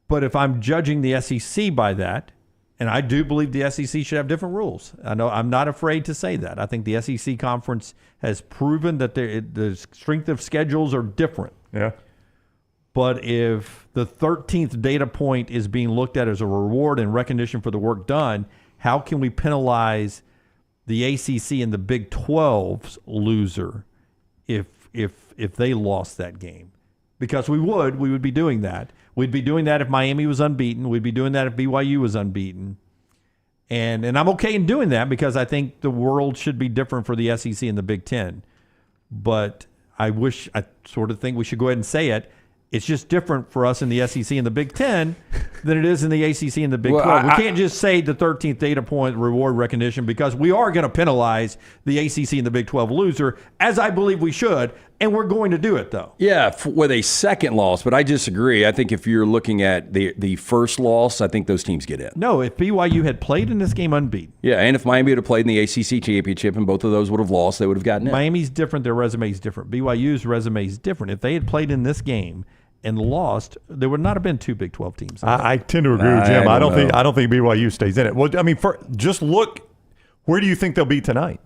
But if I'm judging the SEC by that, and I do believe the SEC should have different rules. I know I'm not afraid to say that. I think the SEC conference has proven that the strength of schedules are different. Yeah. But if the 13th data point is being looked at as a reward and recognition for the work done, how can we penalize the ACC and the Big 12's loser if they lost that game? Because we would be doing that. We'd be doing that if Miami was unbeaten. We'd be doing that if BYU was unbeaten. And I'm okay in doing that because I think the world should be different for the SEC and the Big Ten. But I sort of think we should go ahead and say it. It's just different for us in the SEC and the Big Ten than it is in the ACC and the Big 12. We can't just say the 13th data point reward recognition because we are going to penalize the ACC and the Big 12 loser, as I believe we should, and we're going to do it, though. Yeah, with a second loss, but I disagree. I think if you're looking at the first loss, I think those teams get in. No, if BYU had played in this game unbeaten. Yeah, and if Miami had played in the ACC championship and both of those would have lost, they would have gotten in. Miami's different. Their resume is different. BYU's resume is different. If they had played in this game and lost, there would not have been two Big 12 teams. I tend to agree with Jim. I don't think BYU stays in it. Well, I mean, just look, where do you think they'll be tonight?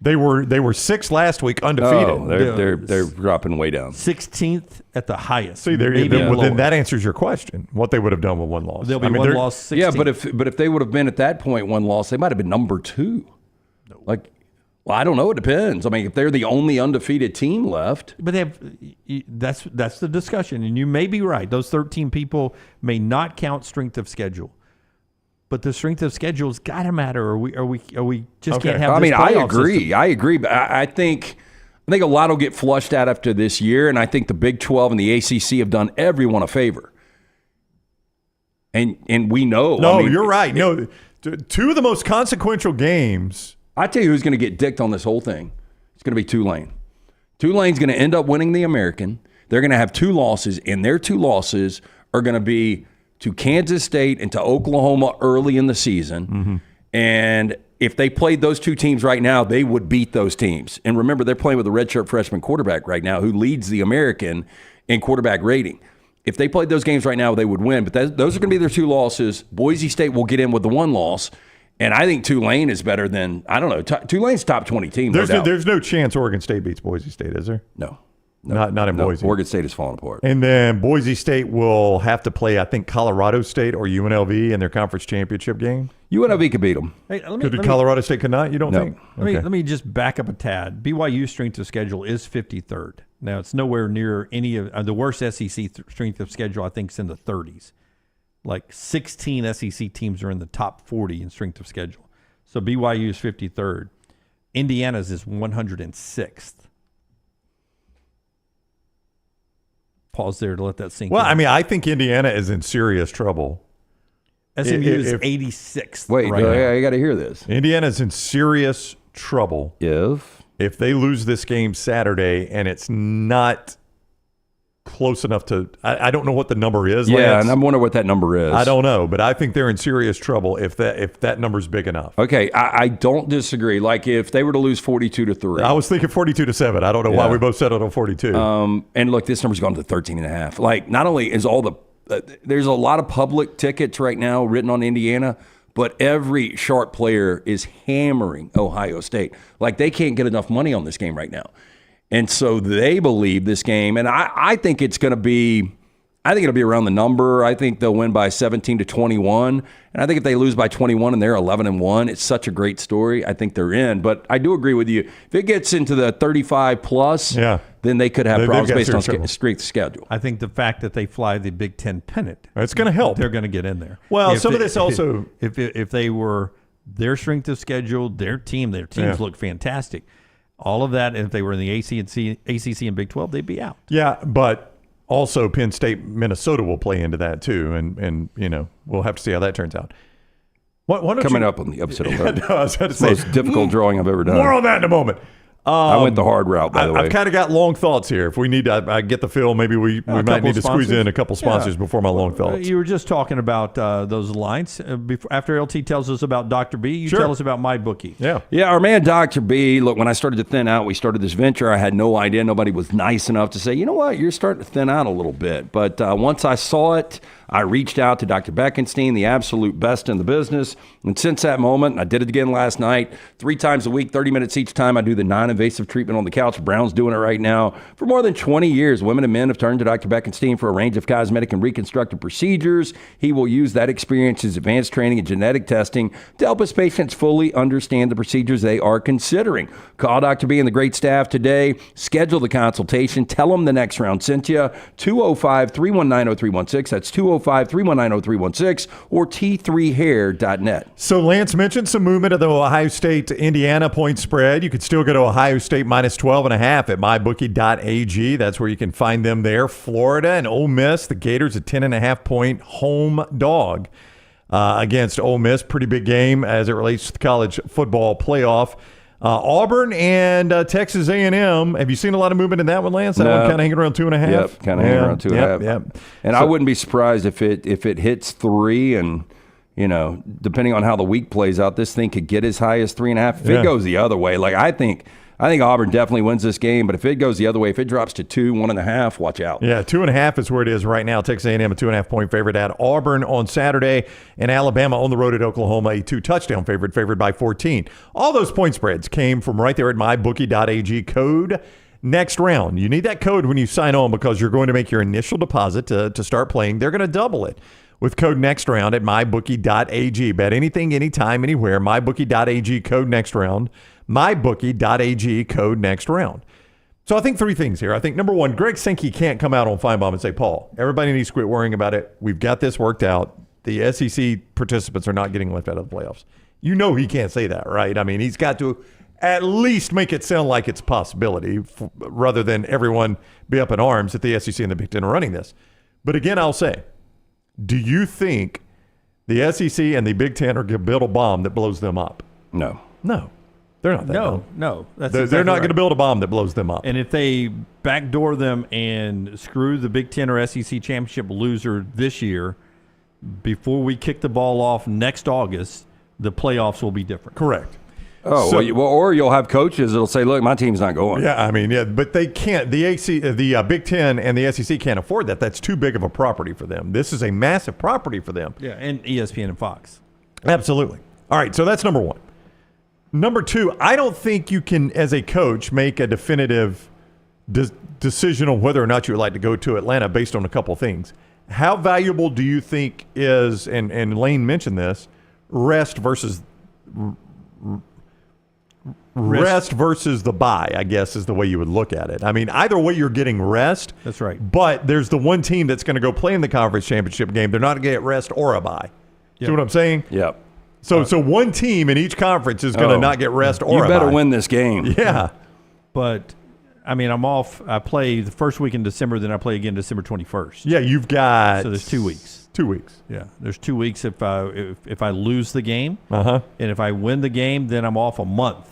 They were sixth last week, undefeated. Oh, they're dropping way down. 16th at the highest. See, then that answers your question. What they would have done with one loss. They'll be one loss. 16th. Yeah, but if they would have been at that point one loss, they might have been number 2. No. Well, I don't know. It depends. I mean, if they're the only undefeated team left. But that's the discussion, and you may be right. Those 13 people may not count strength of schedule, but the strength of schedule's got to matter. Or we just can't have. I mean, I agree. System. I agree. But I think a lot will get flushed out after this year, and I think the Big 12 and the ACC have done everyone a favor. And we know. No, you're right. No, two of the most consequential games. I tell you who's going to get dicked on this whole thing. It's going to be Tulane. Tulane's going to end up winning the American. They're going to have 2 losses, and their 2 losses are going to be to Kansas State and to Oklahoma early in the season. Mm-hmm. And if they played those 2 teams right now, they would beat those teams. And remember, they're playing with a redshirt freshman quarterback right now who leads the American in quarterback rating. If they played those games right now, they would win. But those are going to be their 2 losses. Boise State will get in with the 1 loss. And I think Tulane is better than, I don't know, Tulane's top 20 team. There's no chance Oregon State beats Boise State, is there? No. Not in Boise. Oregon State is falling apart. And then Boise State will have to play, I think, Colorado State or UNLV in their conference championship game. UNLV could beat them. Hey, Colorado State could not? You don't think? Let me just back up a tad. BYU's strength of schedule is 53rd. Now, it's nowhere near any of the worst SEC strength of schedule, I think, is in the 30s. Like 16 SEC teams are in the top 40 in strength of schedule. So BYU is 53rd. Indiana's is 106th. Pause there to let that sink in. Well, I mean, I think Indiana is in serious trouble. SMU is 86th. Wait, I got to hear this. Indiana's in serious trouble if they lose this game Saturday and it's not close enough to – I don't know what the number is, Yeah, Lance. and I'm wondering what that number is. I don't know, but I think they're in serious trouble if that number's big enough. Okay, I don't disagree. Like if they were to lose 42-3. I was thinking 42-7. I don't know why we both settled on 42. And look, this number's gone to 13.5. Like not only is all the there's a lot of public tickets right now written on Indiana, but every sharp player is hammering Ohio State. Like they can't get enough money on this game right now. And so they believe this game, and I think it's going to be I think it'll be around the number. I think they'll win by 17-21. And I think if they lose by 21 and they're 11-1, it's such a great story. I think they're in. But I do agree with you. If it gets into the 35-plus, then they could have problems based on strength of schedule. I think the fact that they fly the Big Ten pennant, it's going to help. They're going to get in there. Well, some of this also, if they were their strength of schedule, their teams look fantastic. All of that, and if they were in the ACC and Big 12, they'd be out. Yeah, but also Penn State, Minnesota will play into that too, and you know we'll have to see how that turns out. Coming up on the upset alert. I was about to say, most difficult drawing I've ever done. More on that in a moment. I went the hard route, by the way. I've kind of got long thoughts here. If we need to, I get the feel maybe we might need to squeeze in a couple sponsors before my long thoughts. You were just talking about those lines. After LT tells us about Dr. B, you tell us about MyBookie. Yeah, our man Dr. B, look, when I started to thin out, we started this venture, I had no idea. Nobody was nice enough to say, you know what, you're starting to thin out a little bit. But once I saw it, I reached out to Dr. Beckenstein, the absolute best in the business. And since that moment, I did it again last night, 3 times a week, 30 minutes each time. I do the non-invasive treatment on the couch. Brown's doing it right now. For more than 20 years, women and men have turned to Dr. Beckenstein for a range of cosmetic and reconstructive procedures. He will use that experience, his advanced training and genetic testing to help his patients fully understand the procedures they are considering. Call Dr. B and the great staff today. Schedule the consultation. Tell them the next round sent you. 205-319-0316. That's 205-319-0316 or t3hair.net. So Lance mentioned some movement of the Ohio State-Indiana point spread. You could still go to Ohio State minus 12.5 at mybookie.ag. That's where you can find them there. Florida and Ole Miss, the Gators a 10.5-point home dog against Ole Miss. Pretty big game as it relates to the college football playoff. Auburn and Texas A&M. Have you seen a lot of movement in that one, Lance? That one kind of hanging around 2.5? Yep, kind of hanging around 2.5. Yep. And I wouldn't be surprised if it hits 3 and, you know, depending on how the week plays out, this thing could get as high as 3.5. If it goes the other way, like I think Auburn definitely wins this game, but if it goes the other way, if it drops to 2, 1.5, watch out. Yeah, 2.5 is where it is right now. Texas A&M a 2.5-point favorite at Auburn on Saturday, and Alabama on the road at Oklahoma, a 2-touchdown favored by 14. All those point spreads came from right there at mybookie.ag. Code next round. You need that code when you sign on because you're going to make your initial deposit to start playing. They're going to double it with code next round at mybookie.ag. Bet anything, anytime, anywhere. Mybookie.ag, code next round. mybookie.ag, code next round. So I think 3 things here. I think, number 1, Greg Sankey can't come out on Feinbaum and say, Paul, everybody needs to quit worrying about it. We've got this worked out. The SEC participants are not getting left out of the playoffs. You know he can't say that, right? I mean, he's got to at least make it sound like it's a possibility rather than everyone be up in arms that the SEC and the Big Ten are running this. But again, I'll say, do you think the SEC and the Big Ten are going to build a bomb that blows them up? No. They're not that dumb. No. They're not going to build a bomb that blows them up. And if they backdoor them and screw the Big Ten or SEC championship loser this year, before we kick the ball off next August, the playoffs will be different. Correct. Oh, so, or you'll have coaches that'll say, look, my team's not going. Yeah, I mean, but they can't. The Big Ten and the SEC can't afford that. That's too big of a property for them. This is a massive property for them. Yeah, and ESPN and Fox. Absolutely. All right, so that's number 1. Number 2, I don't think you can, as a coach, make a definitive decision on whether or not you would like to go to Atlanta based on a couple things. How valuable do you think is, and Lane mentioned this, rest versus the bye, I guess, is the way you would look at it. I mean, either way, you're getting rest. That's right. But there's the one team that's going to go play in the conference championship game. They're not going to get rest or a bye. See what I'm saying? Yep. So one team in each conference is going to not get rest or a bye. You better win this game. Yeah. But, I mean, I'm off. I play the first week in December, then I play again December 21st. Yeah, you've got... So there's 2 weeks. 2 weeks. Yeah, there's 2 weeks if I lose the game. And if I win the game, then I'm off a month.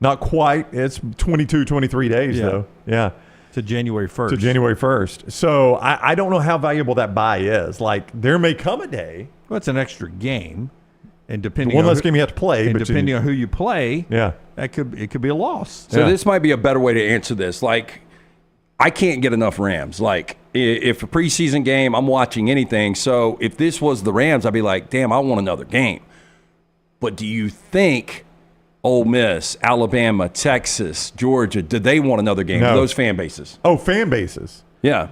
Not quite. It's 22, 23 days, though. Yeah. To January 1st. So I don't know how valuable that bye is. Like, there may come a day. Well, it's an extra game. And depending one on less game you have to play. And depending on who you play, it could be a loss. So this might be a better way to answer this. Like, I can't get enough Rams. Like, if a preseason game, I'm watching anything. So if this was the Rams, I'd be like, damn, I want another game. But do you think Ole Miss, Alabama, Texas, Georgia, do they want another game? No. Those fan bases? Oh, fan bases. Yeah.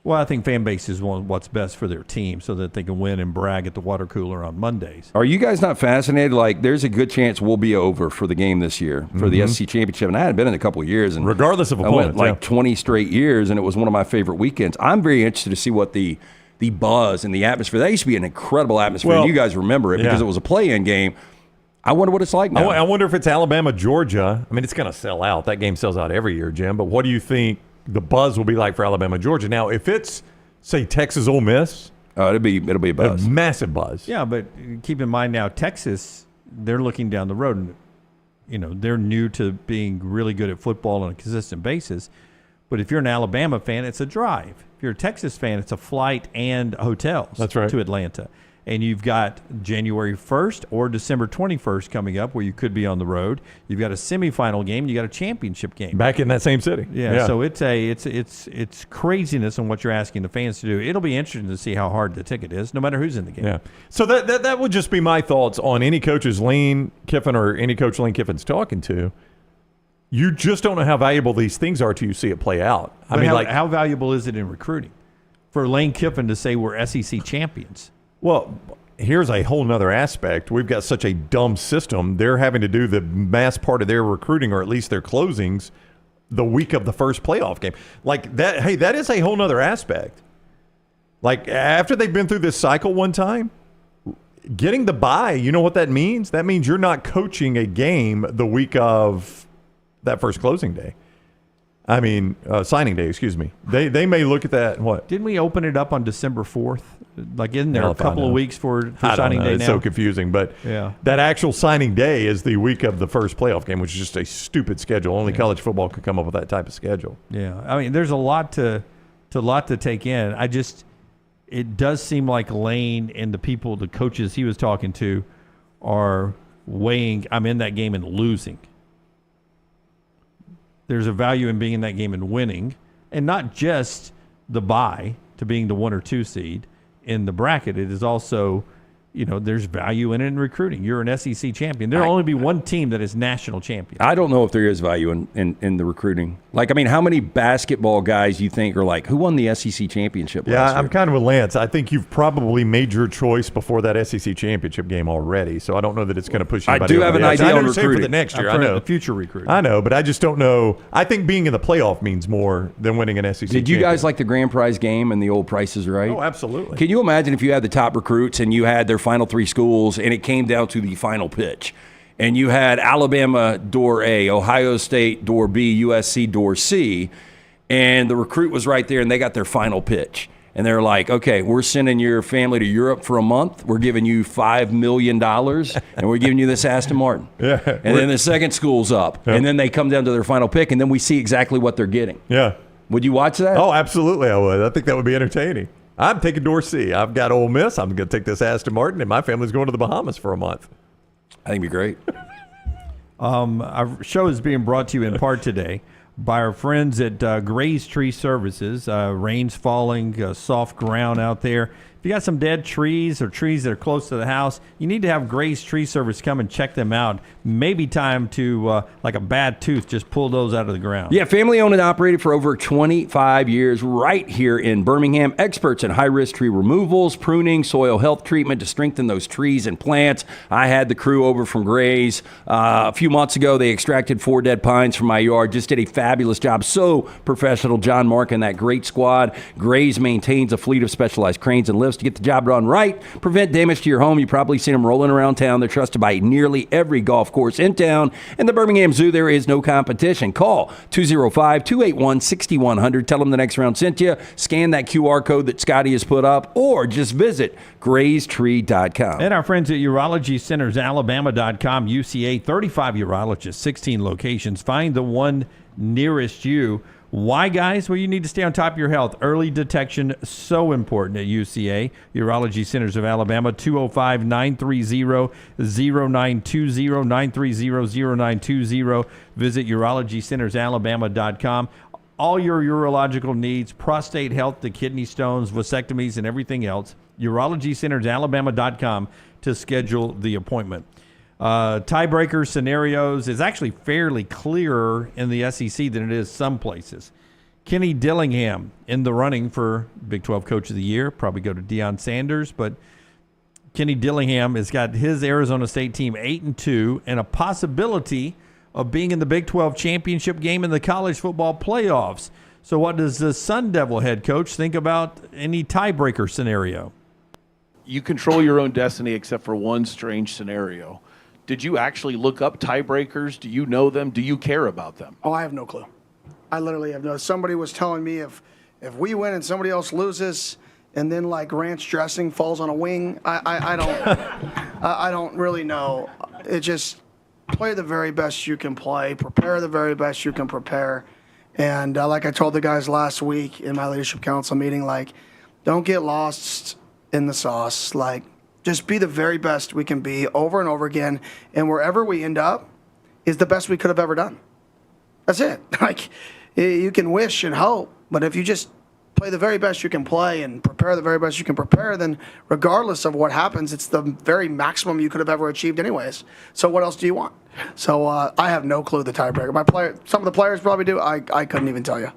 Well, I think fan bases want what's best for their team so that they can win and brag at the water cooler on Mondays. Are you guys not fascinated? Like, there's a good chance we'll be over for the game this year for the SEC championship. And I hadn't been in a couple of years. And regardless of opponents. I went 20 straight years, and it was one of my favorite weekends. I'm very interested to see what the buzz and the atmosphere. That used to be an incredible atmosphere, and you guys remember it because it was a play-in game. I wonder what it's like now. I wonder if it's Alabama, Georgia. I mean, it's going to sell out. That game sells out every year, Jim. But what do you think the buzz will be like for Alabama, Georgia? Now, if it's, say, Texas, Ole Miss, it'll be a buzz, a massive buzz. Yeah, but keep in mind now, Texas, they're looking down the road, and they're new to being really good at football on a consistent basis. But if you're an Alabama fan, it's a drive. If you're a Texas fan, it's a flight and hotels. That's right. To Atlanta. And you've got January 1st or December 21st coming up where you could be on the road. You've got a semifinal game. You got a championship game back in that same city. Yeah. So it's craziness on what you're asking the fans to do. It'll be interesting to see how hard the ticket is, no matter who's in the game. Yeah. So that would just be my thoughts on any coaches Lane Kiffin or any coach Lane Kiffin's talking to. You just don't know how valuable these things are till you see it play out. How valuable is it in recruiting for Lane Kiffin to say we're SEC champions? Well, here's a whole nother aspect. We've got such a dumb system. They're having to do the mass part of their recruiting, or at least their closings, the week of the first playoff game. Like that, hey, that is a whole nother aspect. Like after they've been through this cycle one time, getting the bye, you know what that means? That means you're not coaching a game the week of that first closing day. Signing day, excuse me. They may look at that. What? Didn't we open it up on December 4th? Like, isn't there a couple of weeks for signing day now? It's so confusing. But that actual signing day is the week of the first playoff game, which is just a stupid schedule. Only college football could come up with that type of schedule. Yeah. There's a lot to take in. It does seem like Lane and the coaches he was talking to are weighing, I'm in that game and losing. There's a value in being in that game and winning, and not just the bye to being the 1 or 2 seed in the bracket. It is also, there's value in it in recruiting. You're an SEC champion. There'll only be one team that is national champion. I don't know if there is value in the recruiting. How many basketball guys you think are like, who won the SEC championship last year? I'm kind of with Lance. I think you've probably made your choice before that SEC championship game already, so I don't know that it's going to push anybody. I do have an idea on recruiting. For the next year, I know. The future recruiting. I know, but I just don't know. I think being in the playoff means more than winning an SEC Did you guys like the grand prize game and the old Price is Right? Oh, absolutely. Can you imagine if you had the top recruits and you had their final 3 schools and it came down to the final pitch? And you had Alabama door A, Ohio State door B, USC door C, and the recruit was right there, and they got their final pitch. And they're like, okay, we're sending your family to Europe for a month. We're giving you $5 million, and we're giving you this Aston Martin. Yeah. And then the second school's up, and then they come down to their final pick, and then we see exactly what they're getting. Yeah. Would you watch that? Oh, absolutely I would. I think that would be entertaining. I'm taking door C. I've got Ole Miss. I'm going to take this Aston Martin, and my family's going to the Bahamas for a month. I think it'd be great. Our show is being brought to you in part today by our friends at Gray's Tree Services. Rain's falling, soft ground out there. If you got some dead trees or trees that are close to the house, you need to have Gray's Tree Service come and check them out. Maybe time to, like a bad tooth, just pull those out of the ground. Yeah, family owned and operated for over 25 years right here in Birmingham. Experts in high-risk tree removals, pruning, soil health treatment to strengthen those trees and plants. I had the crew over from Gray's. A few months ago, they extracted 4 dead pines from my yard. Just did a fabulous job. So professional. John Mark and that great squad. Gray's maintains a fleet of specialized cranes and lifts to get the job done right, prevent damage to your home. You've probably seen them rolling around town. They're trusted by nearly every golf course in town. And the Birmingham Zoo, there is no competition. Call 205-281-6100. Tell them the next round sent you. Scan that QR code that Scotty has put up, or just visit graystree.com. And our friends at Urology Centers, Alabama.com, UCA, 35 urologists, 16 locations. Find the one nearest you. Why, guys? Well, you need to stay on top of your health. Early detection, so important at UCA. Urology Centers of Alabama, 205-930-0920, 930-0920. Visit urologycentersalabama.com. All your urological needs, prostate health, the kidney stones, vasectomies, and everything else. urologycentersalabama.com to schedule the appointment. Tiebreaker scenarios is actually fairly clearer in the SEC than it is some places. Kenny Dillingham in the running for Big 12 Coach of the Year. Probably go to Deion Sanders, but Kenny Dillingham has got his Arizona State team 8-2 and a possibility of being in the Big 12 championship game in the college football playoffs. So what does the Sun Devil head coach think about any tiebreaker scenario? You control your own destiny except for one strange scenario. Did you actually look up tiebreakers? Do you know them? Do you care about them? Oh, I have no clue. I literally have no. Somebody was telling me if we win and somebody else loses, and then like ranch dressing falls on a wing, I don't I don't really know. It just play the very best you can play, prepare the very best you can prepare. And like I told the guys last week in my leadership council meeting, like, don't get lost in the sauce. Like, just be the very best we can be over and over again. And wherever we end up is the best we could have ever done. That's it. Like, you can wish and hope, but if you just play the very best you can play and prepare the very best you can prepare, then regardless of what happens, it's the very maximum you could have ever achieved anyways. So what else do you want? So I have no clue the tiebreaker. Some of the players probably do. I couldn't even tell you.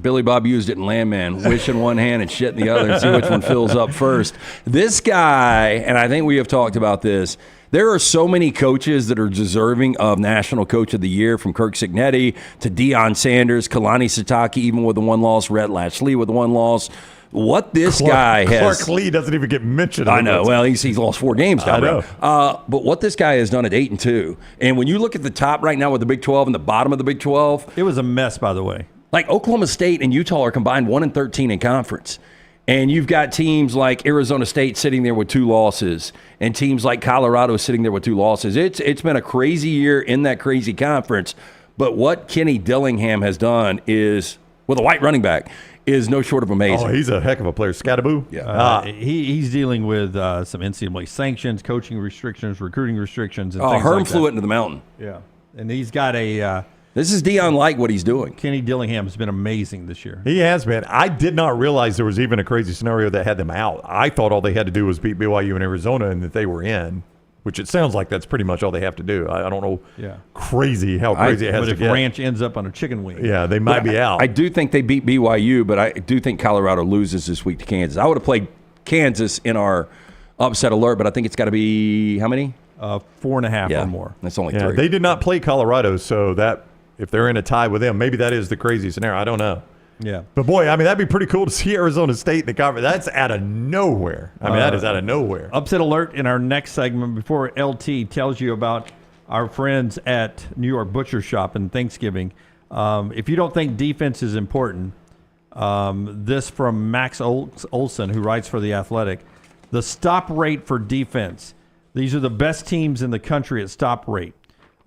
Billy Bob used it in Landman, wish in one hand and shit in the other, and see which one fills up first. This guy, and I think we have talked about this, there are so many coaches that are deserving of National Coach of the Year, from Kirk Cignetti to Deion Sanders, Kalani Sitake, even with the one loss, Rhett Lashley with the one loss. What this guy has... Clark Lee doesn't even get mentioned. I know. Well, he's lost 4 games now. I know. But what this guy has done at 8-2, and when you look at the top right now with the Big 12 and the bottom of the Big 12... It was a mess, by the way. Like, Oklahoma State and Utah are combined 1-13 in conference. And you've got teams like Arizona State sitting there with 2 losses, and teams like Colorado sitting there with 2 losses. It's been a crazy year in that crazy conference. But what Kenny Dillingham has done is, with a white running back, is no short of amazing. Oh, he's a heck of a player. Scattaboo. Yeah. He's dealing with some NCAA sanctions, coaching restrictions, recruiting restrictions, and things Herm like flew that. it into the mountain. Yeah. And he's got a... this is Deion like what he's doing. Kenny Dillingham has been amazing this year. He has been. I did not realize there was even a crazy scenario that had them out. I thought all they had to do was beat BYU and Arizona and that they were in, which it sounds like that's pretty much all they have to do. I don't know how crazy it has but to if get. Ranch ends up on a chicken wing. Yeah, they might be out. I do think they beat BYU, but I do think Colorado loses this week to Kansas. I would have played Kansas in our upset alert, but I think it's got to be how many? 4.5 or more. That's only 3. They did not play Colorado, so that if they're in a tie with them, maybe that is the crazy scenario. I don't know. Yeah. But, boy, I mean, that'd be pretty cool to see Arizona State in the conference. That's out of nowhere. I mean, that is out of nowhere. Upset alert in our next segment before LT tells you about our friends at New York Butcher Shop and Thanksgiving. If you don't think defense is important, this from Max Olson, who writes for The Athletic. The stop rate for defense. These are the best teams in the country at stop rate.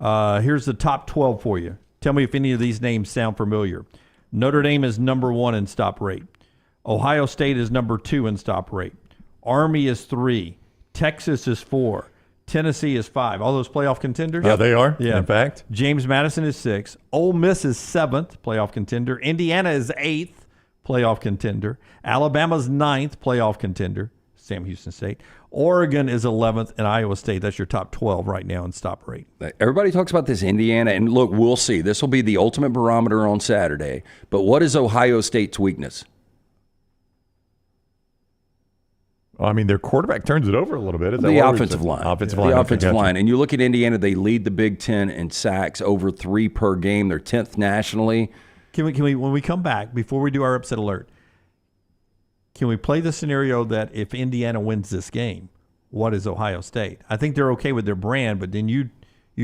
Here's the top 12 for you. Tell me if any of these names sound familiar. Notre Dame is number 1 in stop rate. Ohio State is number 2 in stop rate. Army is 3. Texas is 4. Tennessee is 5. All those playoff contenders? Yeah, they are, Yeah. in fact. James Madison is 6. Ole Miss is 7th, playoff contender. Indiana is 8th, playoff contender. Alabama's 9th, playoff contender. Sam Houston State. Oregon is 11th, and Iowa State. That's your top 12 right now in stop rate. Everybody talks about this Indiana, and look, we'll see. This will be the ultimate barometer on Saturday. But what is Ohio State's weakness? I mean, their quarterback turns it over a little bit. Is that The what we're offensive saying? line. Offensive The line. Okay, offensive gotcha. line. And you look at Indiana, they lead the Big Ten in sacks, over 3 per game. They're 10th nationally. Can we, when we come back, before we do our upset alert, can we play the scenario that if Indiana wins this game, what is Ohio State? I think they're okay with their brand, but then you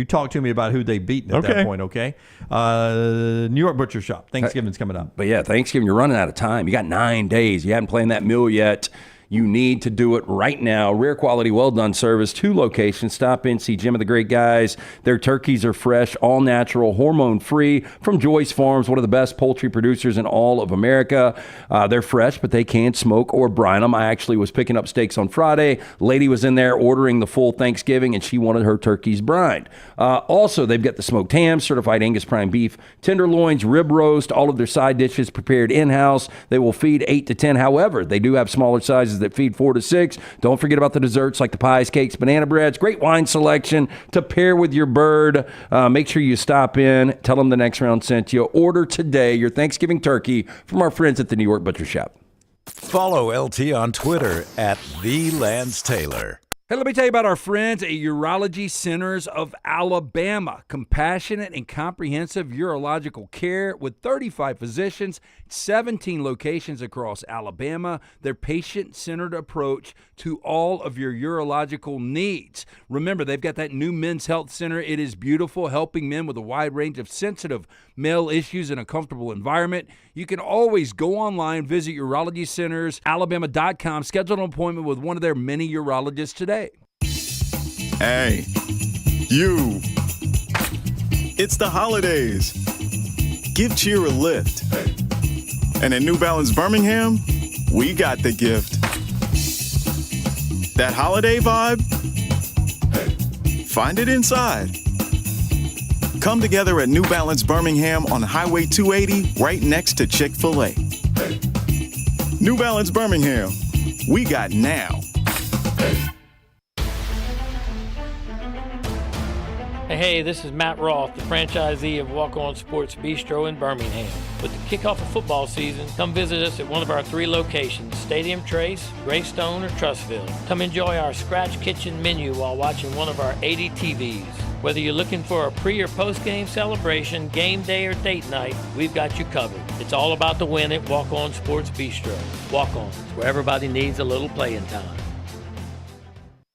talk to me about who they've beaten at that point, okay? New York Butcher Shop. Thanksgiving's coming up. But yeah, Thanksgiving, you're running out of time. You got 9 days. You haven't planned that meal yet. You need to do it right now. Rare quality, well-done service, 2 locations. Stop in, see Jim and the great guys. Their turkeys are fresh, all-natural, hormone-free from Joyce Farms, one of the best poultry producers in all of America. They're fresh, but they can smoke or brine them. I actually was picking up steaks on Friday. Lady was in there ordering the full Thanksgiving, and she wanted her turkeys brined. Also, they've got the smoked ham, certified Angus prime beef, tenderloins, rib roast, all of their side dishes prepared in-house. They will feed 8 to 10. However, they do have smaller sizes that feed 4 to 6. Don't forget about the desserts like the pies, cakes, banana breads. Great wine selection to pair with your bird. Make sure you stop in. Tell them the next round sent you. Order today your Thanksgiving turkey from our friends at the New York Butcher Shop. Follow LT on Twitter at @TheLanceTaylor. Hey, let me tell you about our friends at Urology Centers of Alabama. Compassionate and comprehensive urological care with 35 physicians, 17 locations across Alabama. Their patient-centered approach to all of your urological needs. Remember, they've got that new men's health center. It is beautiful, helping men with a wide range of sensitive male issues in a comfortable environment. You can always go online, visit urologycentersalabama.com, schedule an appointment with one of their many urologists today. Hey, you. It's the holidays. Give cheer a lift. And at New Balance Birmingham, we got the gift. That holiday vibe? Find it inside. Come together at New Balance Birmingham on Highway 280, right next to Chick-fil-A. New Balance Birmingham, we got now. Hey, this is Matt Roth, the franchisee of Walk On Sports Bistro in Birmingham. With the kickoff of football season, come visit us at one of our 3 locations, Stadium Trace, Greystone, or Trussville. Come enjoy our scratch kitchen menu while watching one of our 80 TVs. Whether you're looking for a pre- or post-game celebration, game day, or date night, we've got you covered. It's all about the win at Walk On Sports Bistro. Walk On, it's where everybody needs a little playing time.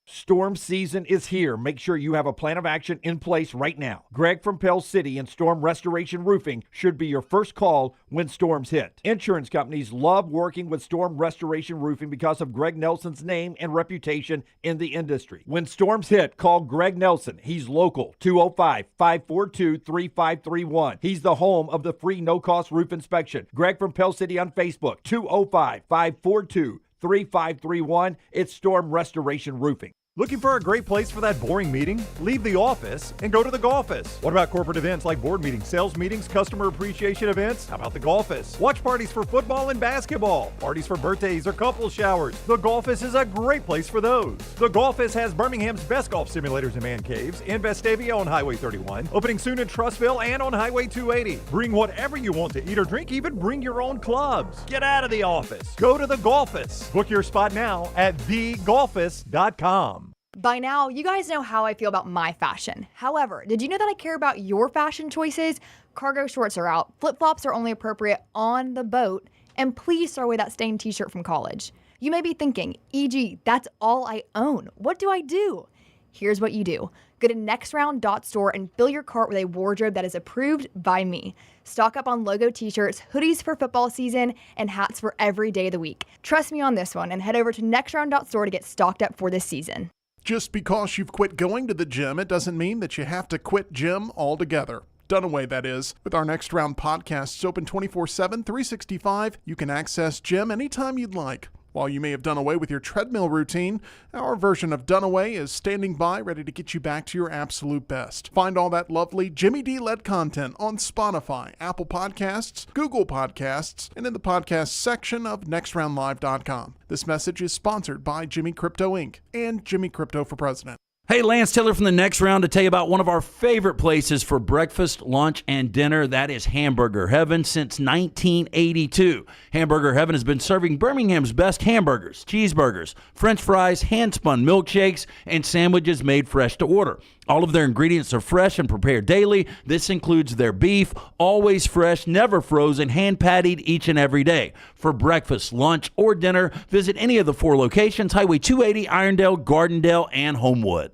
Storm season is here. Make sure you have a plan of action in place right now. Greg from Pell City and Storm Restoration Roofing should be your first call when storms hit. Insurance companies love working with Storm Restoration Roofing because of Greg Nelson's name and reputation in the industry. When storms hit, call Greg Nelson. He's local, 205-542-3531. He's the home of the free no-cost roof inspection. Greg from Pell City on Facebook, 205-542-3531. It's Storm Restoration Roofing. Looking for a great place for that boring meeting? Leave the office and go to the Golfus. What about corporate events like board meetings, sales meetings, customer appreciation events? How about the Golfus? Watch parties for football and basketball, parties for birthdays or couple showers. The Golfus is a great place for those. The Golfus has Birmingham's best golf simulators and man caves in Vestavia on Highway 31, opening soon in Trussville and on Highway 280. Bring whatever you want to eat or drink, even bring your own clubs. Get out of the office. Go to the Golfus. Book your spot now at thegolfus.com. By now, you guys know how I feel about my fashion. However, did you know that I care about your fashion choices? Cargo shorts are out, flip-flops are only appropriate on the boat, and please throw away that stained t-shirt from college. You may be thinking, EG, that's all I own. What do I do? Here's what you do. Go to nextround.store and fill your cart with a wardrobe that is approved by me. Stock up on logo t-shirts, hoodies for football season, and hats for every day of the week. Trust me on this one and head over to nextround.store to get stocked up for this season. Just because you've quit going to the gym, it doesn't mean that you have to quit gym altogether. Dunaway, that is. With our Next Round podcasts open 24/7, 365, you can access gym anytime you'd like. While you may have done away with your treadmill routine, our version of Dunaway is standing by ready to get you back to your absolute best. Find all that lovely Jimmy D-led content on Spotify, Apple Podcasts, Google Podcasts, and in the podcast section of nextroundlive.com. This message is sponsored by Jimmy Crypto Inc. and Jimmy Crypto for President. Hey, Lance Taylor from the Next Round to tell you about one of our favorite places for breakfast, lunch, and dinner. That is Hamburger Heaven since 1982. Hamburger Heaven has been serving Birmingham's best hamburgers, cheeseburgers, French fries, hand-spun milkshakes, and sandwiches made fresh to order. All of their ingredients are fresh and prepared daily. This includes their beef, always fresh, never frozen, hand-pattied each and every day. For breakfast, lunch, or dinner, visit any of the 4 locations, Highway 280, Irondale, Gardendale, and Homewood.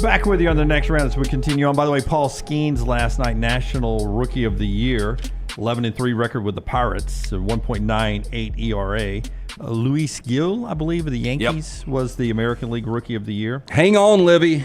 Back with you on the Next Round as we continue on. By the way, Paul Skeens last night, National Rookie of the Year, 11-3 record with the Pirates, 1.98 ERA. Luis Gil, I believe, of the Yankees, was the American League Rookie of the Year. Hang on, Libby.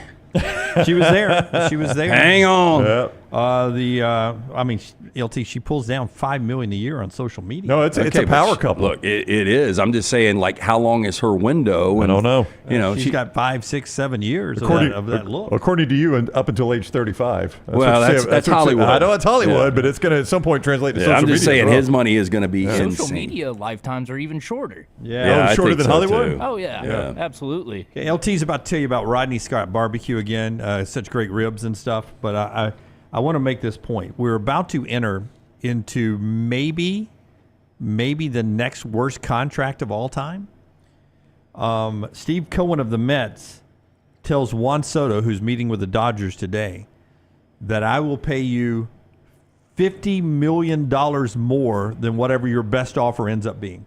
She was there. She was there. Hang on. Yep. LT, she pulls down $5 million a year on social media. No, it's a power couple. Look, it is. I'm just saying, like, how long is her window? And, I don't know. You know, she's got 5, 6, 7 years of that look. According to you, and up until age 35. That's Hollywood. I know it's Hollywood, but it's going to at some point translate to social media. I'm just saying, his money is going to be insane. Social media lifetimes are even shorter. Yeah, shorter than Hollywood. Oh yeah, absolutely. Okay, LT's about to tell you about Rodney Scott Barbecue again. Such great ribs and stuff, but I want to make this point. We're about to enter into maybe the next worst contract of all time. Steve Cohen of the Mets tells Juan Soto, who's meeting with the Dodgers today, that I will pay you $50 million more than whatever your best offer ends up being.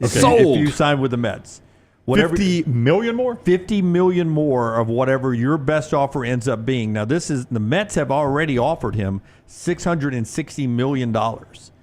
Sold. If you sign with the Mets. $50 million more? $50 million more of whatever your best offer ends up being. Now, the Mets have already offered him $660 million.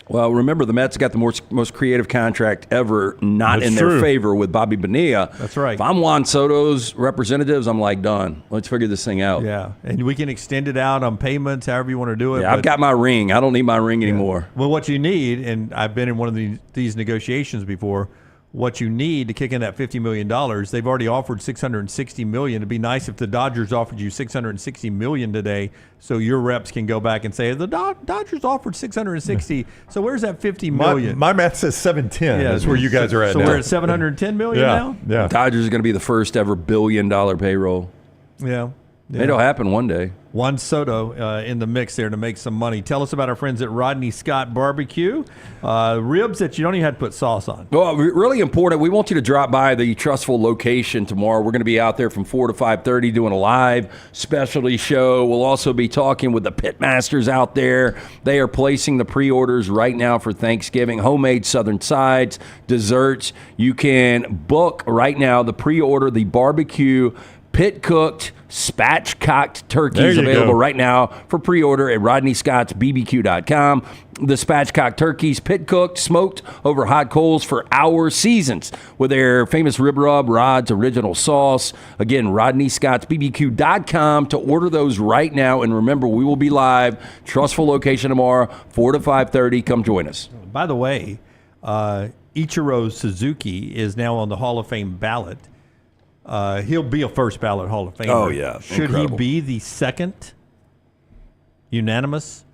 Well, remember, the Mets got the most creative contract ever, not That's in true. their favor with Bobby Bonilla. That's right. If I'm Juan Soto's representatives, I'm like, done. Let's figure this thing out. Yeah, and we can extend it out on payments, however you want to do it. Yeah, I've got my ring. I don't need my ring anymore. Well, what you need, and I've been in one of these negotiations before, what you need to kick in that $50 million, they've already offered $660 million. It'd be nice if the Dodgers offered you $660 million today, so your reps can go back and say, the Dodgers offered $660, so where's that $50 million? My math says 710. Yeah, That's where you guys are at so now. we're at $710 million now? Yeah. Dodgers are going to be the first ever $1 billion payroll. Yeah. It'll happen one day. Juan Soto in the mix there to make some money. Tell us about our friends at Rodney Scott Barbecue. Ribs that you don't even have to put sauce on. Well, really important. We want you to drop by the Trustful location tomorrow. We're going to be out there from 4 to 5:30 doing a live specialty show. We'll also be talking with the Pitmasters out there. They are placing the pre-orders right now for Thanksgiving. Homemade Southern sides, desserts. You can book right now the pre-order, the barbecue pit-cooked, spatchcocked turkeys available right now for pre-order at RodneyScottsBBQ.com. The spatchcocked turkeys, pit-cooked, smoked over hot coals for hours, seasons with their famous rib rub, Rod's original sauce. Again, RodneyScottsBBQ.com to order those right now. And remember, we will be live, Trustful location tomorrow, 4 to 5:30. Come join us. By the way, Ichiro Suzuki is now on the Hall of Fame ballot. He'll be a first ballot Hall of Famer. Oh, yeah. Should Incredible. he be the second unanimous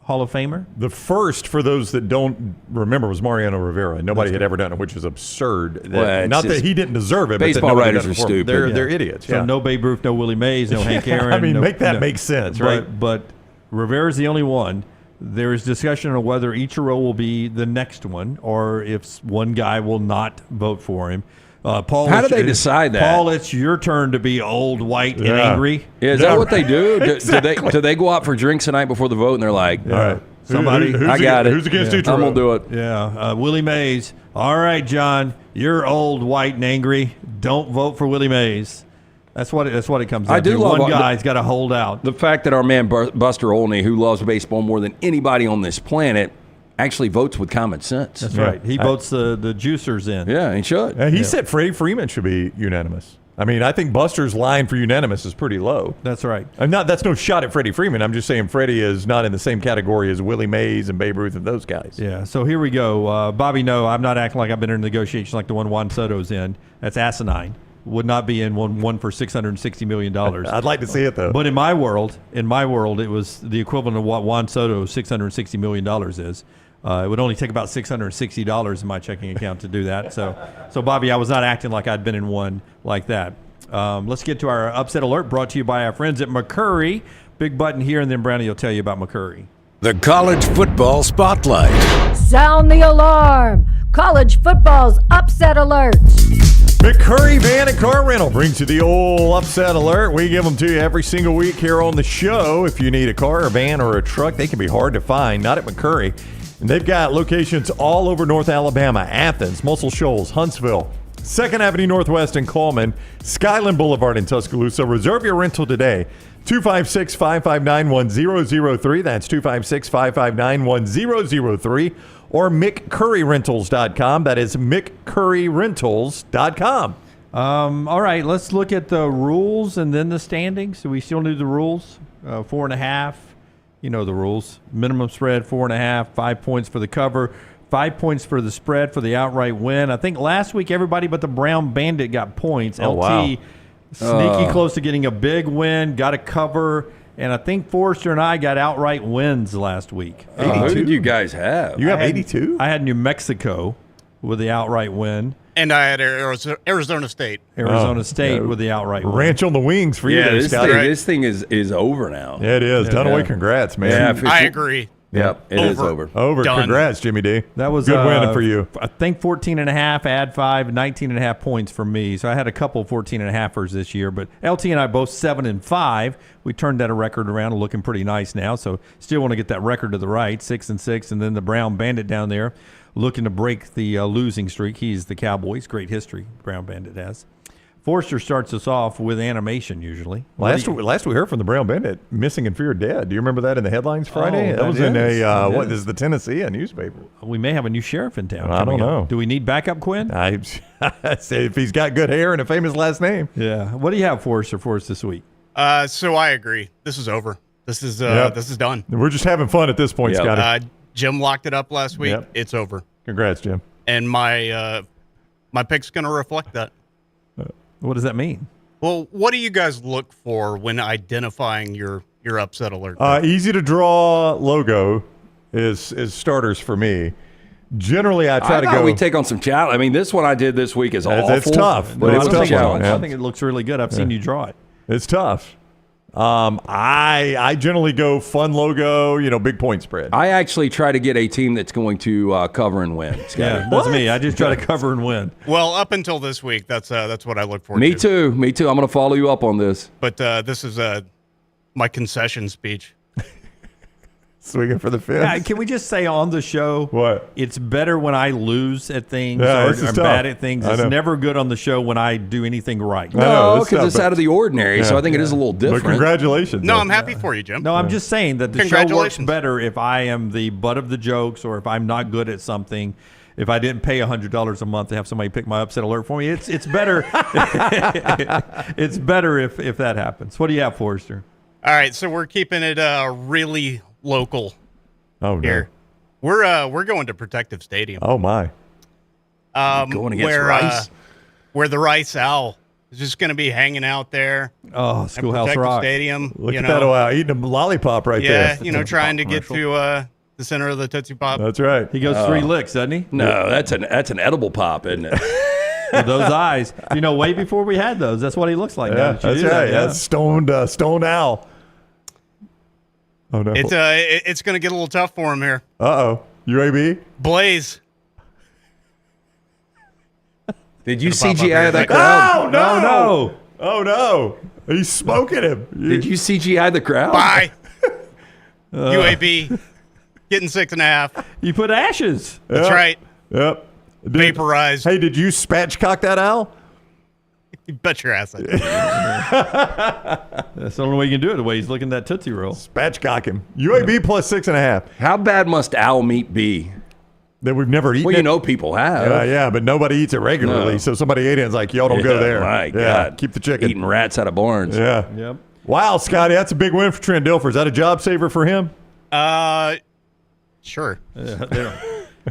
Hall of Famer? The first, for those that don't remember, was Mariano Rivera. Nobody had ever done it, which is absurd. Well, Not that he didn't deserve it, baseball but that writers done it are before. stupid. They're idiots. So yeah. no Babe Ruth, no Willie Mays, no Hank Aaron. I mean, no, make that no. make sense, right? But Rivera's the only one. There is discussion on whether Ichiro will be the next one or if one guy will not vote for him. Paul, How do they decide that? Paul, it's your turn to be old, white, and angry. Yeah, is that what they do? Exactly. Do they go out for drinks tonight before the vote and they're like, All right. Somebody, I got it. Who's against Ichiro? I'm going to do it. Yeah, Willie Mays. All right, John, you're old, white, and angry. Don't vote for Willie Mays. That's what it comes down I do to. love One guy's got to hold out. The fact that our man Buster Olney, who loves baseball more than anybody on this planet, actually votes with common sense. That's right. He votes the juicers in. Yeah, he should. He said Freddie Freeman should be unanimous. I mean, I think Buster's line for unanimous is pretty low. That's right. That's no shot at Freddie Freeman. I'm just saying Freddie is not in the same category as Willie Mays and Babe Ruth and those guys. Yeah, so here we go. Bobby, no, I'm not acting like I've been in negotiations like the one Juan Soto's in. That's asinine. Would not be in one for $660 million. I'd like to see it, though. But in my world, it was the equivalent of what Juan Soto's $660 million is. It would only take about $660 in my checking account to do that. So Bobby, I was not acting like I'd been in one like that. Let's get to our upset alert brought to you by our friends at McCurry. Big button here, and then Brownie will tell you about McCurry. The College Football Spotlight. Sound the alarm! College football's upset alert! McCurry Van and Car Rental brings you the old upset alert. We give them to you every single week here on the show. If you need a car, a van, or a truck, they can be hard to find. Not at McCurry. And they've got locations all over North Alabama, Athens, Muscle Shoals, Huntsville, 2nd Avenue Northwest in Coleman, Skyland Boulevard in Tuscaloosa. Reserve your rental today. 256-559-1003. That's 256-559-1003. Or McCurryRentals.com. That is McCurryRentals.com. All right, let's look at the rules and then the standings. So we still do the rules. 4.5. You know the rules. Minimum spread, 4.5. 5 points for the cover. 5 points for the spread for the outright win. I think last week everybody but the Brown Bandit got points. Oh, LT wow. sneaky close to getting a big win, got a cover. And I think Forrester and I got outright wins last week. Who did you guys have? You have 82? I had New Mexico with the outright win. And I had Arizona State. Arizona State with the outright win. Ranch on the wings for you there, Scott. This thing is over now. Yeah, it is. Dunaway, congrats, man. Yeah, I agree. Yep, it is over. Over. Done. Congrats, Jimmy D. That was good win for you. I think 14.5, add 5, 19.5 points for me. So I had a couple 14.5ers this year, but LT and I both 7-5. We turned that record around and looking pretty nice now. So still want to get that record to the right, 6-6, and then the Brown Bandit down there looking to break the losing streak. He's the Cowboys. Great history, Brown Bandit has. Forster starts us off with animation usually. Last we heard from the Brown Bandit, missing in fear of dead. Do you remember that in the headlines Friday? That was in what is the Tennessee newspaper? We may have a new sheriff in town. I don't know. Do we need backup, Quinn? I say if he's got good hair and a famous last name. Yeah. What do you have, Forster, for us this week? So I agree. This is over. This is done. We're just having fun at this point, Scotty. Jim locked it up last week. Yep. It's over. Congrats, Jim. And my pick's going to reflect that. What does that mean? Well, what do you guys look for when identifying your upset alert? Easy to draw logo is starters for me. Generally, I try to go. We take on some challenge. I mean, this one I did this week is awful. It's tough, but No, it's tough. I think it looks really good. I've seen you draw it. It's tough. I generally go fun logo, big point spread. I actually try to get a team that's going to cover and win. Yeah, that's me. I just try to cover and win. Well, up until this week, that's what I look for. Me too. I'm going to follow you up on this. But this is my concession speech. Swinging for the fence. Yeah, can we just say on the show, what? It's better when I lose at things Yeah, or this is I'm tough. bad at things. I It's know. never good on the show when I do anything right. No, because it's out of the ordinary, so I think it is a little different. But congratulations. No, I'm happy for you, Jim. No, I'm just saying that the show works Congratulations. better if I am the butt of the jokes or if I'm not good at something. If I didn't pay $100 a month to have somebody pick my upset alert for me, it's better. It's better if that happens. What do you have, Forrester? All right, so we're keeping it really local. Oh, no. Here. We're going to Protective Stadium. Oh, my. Going against Rice? Where the Rice Owl is just going to be hanging out there. Oh, at Schoolhouse Protective Rock. Stadium. Look at that. Wow, eating a lollipop right there. Yeah, trying to get to the center of the Tootsie Pop. That's right. He goes 3 licks, doesn't he? No, that's an edible pop, isn't it? With those eyes. Way before we had those. That's what he looks like now. Yeah, that you that's do right. that, yeah. That's stoned owl. Oh, no. It's going to get a little tough for him here. Uh-oh. UAB? Blaze. Did you CGI that crowd? Oh, no. Oh, no. He's smoking him. Did you CGI the crowd? Bye. UAB getting 6.5. You put ashes. That's right. Yep. Vaporized. Hey, did you spatchcock that owl? You bet your ass I did. That's the only way you can do it, the way he's looking at that Tootsie Roll. Spatchcock him. UAB plus 6.5. How bad must owl meat be? That we've never eaten Well, it. people have. Yeah, but nobody eats it regularly. No. So somebody ate it and it's like, y'all don't go there. My Yeah, God. keep the chicken. Eating rats out of barns. Yeah. Yep. Wow, Scotty, that's a big win for Trent Dilfer. Is that a job saver for him? Sure.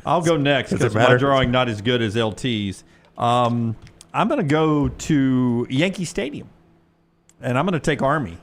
I'll go next Does it because my matter? drawing not as good as LT's. I'm going to go to Yankee Stadium, and I'm going to take Army.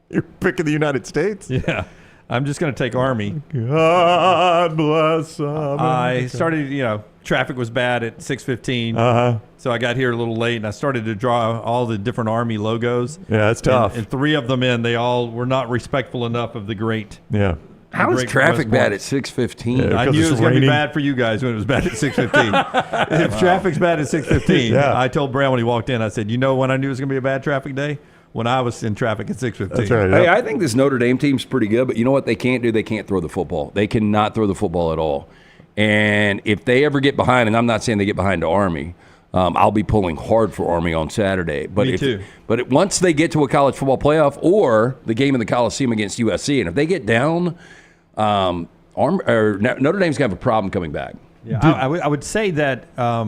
You're picking the United States? Yeah. I'm just going to take Army. God bless America. I started, traffic was bad at 6:15. Uh-huh. So I got here a little late, and I started to draw all the different Army logos. Yeah, that's tough. And 3 of them in, they all were not respectful enough of the great. Yeah. How is Great traffic West bad Point. at 6:15? Yeah. I Because knew it's it was going to be raining. bad for you guys when it was bad at 6:15. If traffic's bad at 6:15, Yeah. I told Brown when he walked in, I said, when I knew it was going to be a bad traffic day? When I was in traffic at 6:15. That's right. Hey, Yep. I think this Notre Dame team's pretty good, but you know what they can't do? They can't throw the football. They cannot throw the football at all. And if they ever get behind, and I'm not saying they get behind the Army, I'll be pulling hard for Army on Saturday. But Me too. But once they get to a college football playoff or the game in the Coliseum against USC, and if they get down, Notre Dame's going to have a problem coming back. Yeah, I would say that I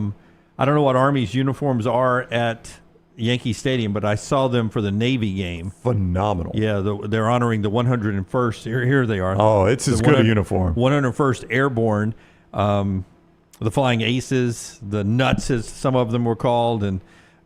don't know what Army's uniforms are at Yankee Stadium, but I saw them for the Navy game. Phenomenal. Yeah, they're honoring the 101st. Here they are. Oh, it's as good a uniform. 101st Airborne, the Flying Aces, the Nuts, as some of them were called, and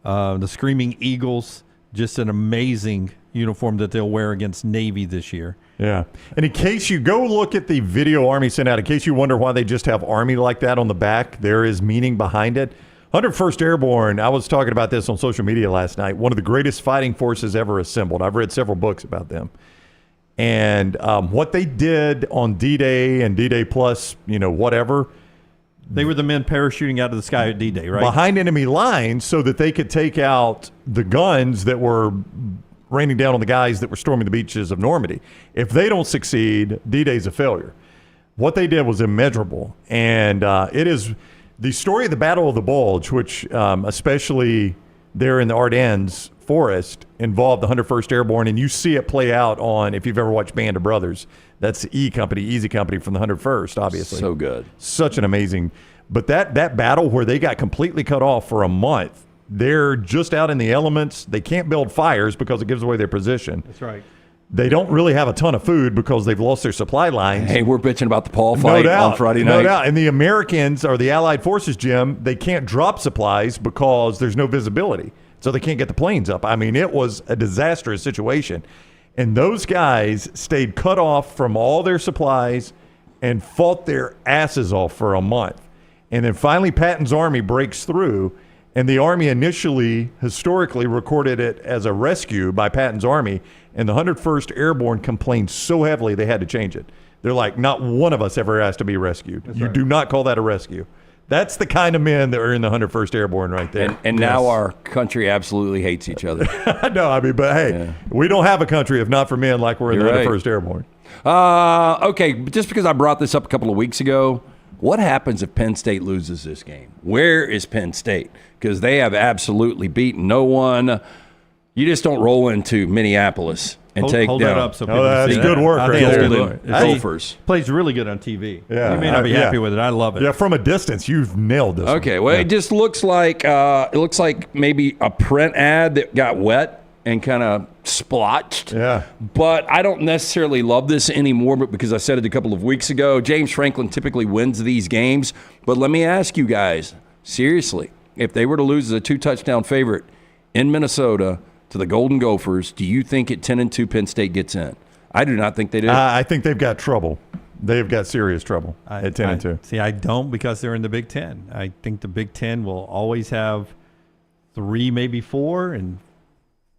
the Screaming Eagles. Just an amazing uniform that they'll wear against Navy this year. Yeah. And in case you go look at the video Army sent out, in case you wonder why they just have Army like that on the back, there is meaning behind it. 101st Airborne, I was talking about this on social media last night, one of the greatest fighting forces ever assembled. I've read several books about them. And what they did on D-Day and D-Day plus, whatever. They were the men parachuting out of the sky at D-Day, right? Behind enemy lines so that they could take out the guns that were raining down on the guys that were storming the beaches of Normandy. If they don't succeed, D-Day's a failure. What they did was immeasurable. And it is the story of the Battle of the Bulge, which especially there in the Ardennes forest involved the 101st Airborne. And you see it play out on, if you've ever watched Band of Brothers, that's the Easy Company from the 101st, obviously. So good. Such an amazing. But that battle where they got completely cut off for a month, they're just out in the elements. They can't build fires because it gives away their position. That's right. They don't really have a ton of food because they've lost their supply lines. Hey, we're bitching about the Paul fight on Friday night. No doubt. And the Americans, or the Allied Forces, Jim, they can't drop supplies because there's no visibility. So they can't get the planes up. I mean, it was a disastrous situation. And those guys stayed cut off from all their supplies and fought their asses off for a month. And then finally Patton's army breaks through. And the Army initially, historically, recorded it as a rescue by Patton's Army, and the 101st Airborne complained so heavily they had to change it. They're like, not one of us ever asked to be rescued. That's you right. do not call that a rescue. That's the kind of men that are in the 101st Airborne right there. And now our country absolutely hates each other. No, I mean, but hey, we don't have a country if not for men like we're in You're the right. 101st Airborne. Okay, just because I brought this up a couple of weeks ago, what happens if Penn State loses this game? Where is Penn State? Because they have absolutely beaten no one. You just don't roll into Minneapolis and take hold down. that up so people that's see good that. work I right think it's there. good. Golden Gophers. Plays really good on TV. Yeah, You may not be happy with it. I love it. Yeah, from a distance, you've nailed this. Okay, one. well, Yeah. it just looks like maybe a print ad that got wet and kind of splotched. Yeah. But I don't necessarily love this anymore, but because I said it a couple of weeks ago. James Franklin typically wins these games. But let me ask you guys, seriously, if they were to lose as a 2-touchdown favorite in Minnesota to the Golden Gophers, do you think at 10-2 Penn State gets in? I do not think they do. I think they've got trouble. They've got serious trouble at 10-2. See, I don't, because they're in the Big Ten. I think the Big Ten will always have 3, maybe 4, and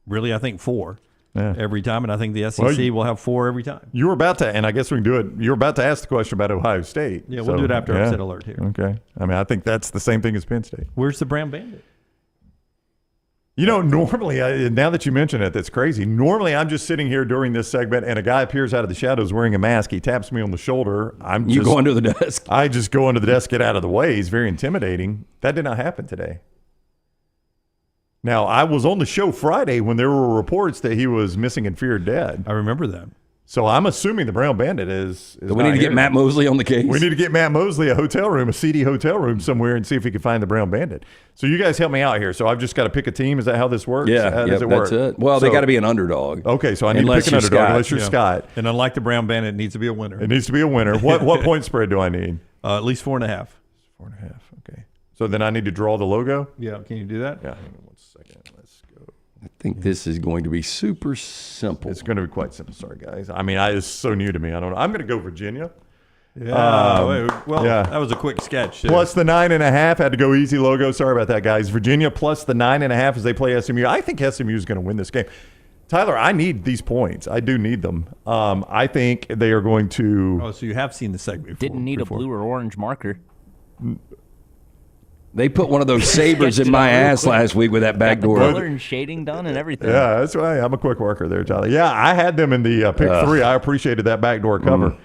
really I think 4 every time. And I think the SEC will have 4 every time. You were about to, and I guess we can do it. You were about to ask the question about Ohio State. Yeah, we'll do it after upset alert here. Okay. I mean, I think that's the same thing as Penn State. Where's the Brown Bandit? You know, normally, now that you mention it, that's crazy. Normally, I'm just sitting here during this segment, and a guy appears out of the shadows wearing a mask. He taps me on the shoulder. You go under the desk. I just go under the desk, get out of the way. He's very intimidating. That did not happen today. Now, I was on the show Friday when there were reports that he was missing and feared dead. I remember that. So I'm assuming the Brown Bandit is we need to get Matt Mosley on the case. We need to get Matt Mosley a seedy hotel room somewhere, and see if we can find the Brown Bandit. So you guys help me out here. So I've just got to pick a team. Is that how this works? Yeah, how does it work? that's it. Well, they got to be an underdog. Okay, so I need to pick an underdog unless you're Scott. And unlike the Brown Bandit, it needs to be a winner. It needs to be a winner. What point spread do I need? At least 4.5. 4.5. Okay. So then I need to draw the logo? Yeah, can you do that? Yeah, hang on 1 second. Let's go. I think this is going to be super simple. It's going to be quite simple. Sorry, guys. I mean, it's so new to me. I don't know. I'm going to go Virginia. Yeah. That was a quick sketch. Too. Plus the 9.5. Had to go easy logo. Sorry about that, guys. Virginia plus the 9.5 as they play SMU. I think SMU is going to win this game. Tyler, I need these points. I do need them. I think they are going to. Oh, so you have seen the segment before. Didn't need a blue or orange marker. They put one of those sabers in my ass last week with that back door. Color and shading done and everything. Yeah, that's why I'm a quick worker there, Tyler. Yeah, I had them in the pick 3. I appreciated that backdoor cover.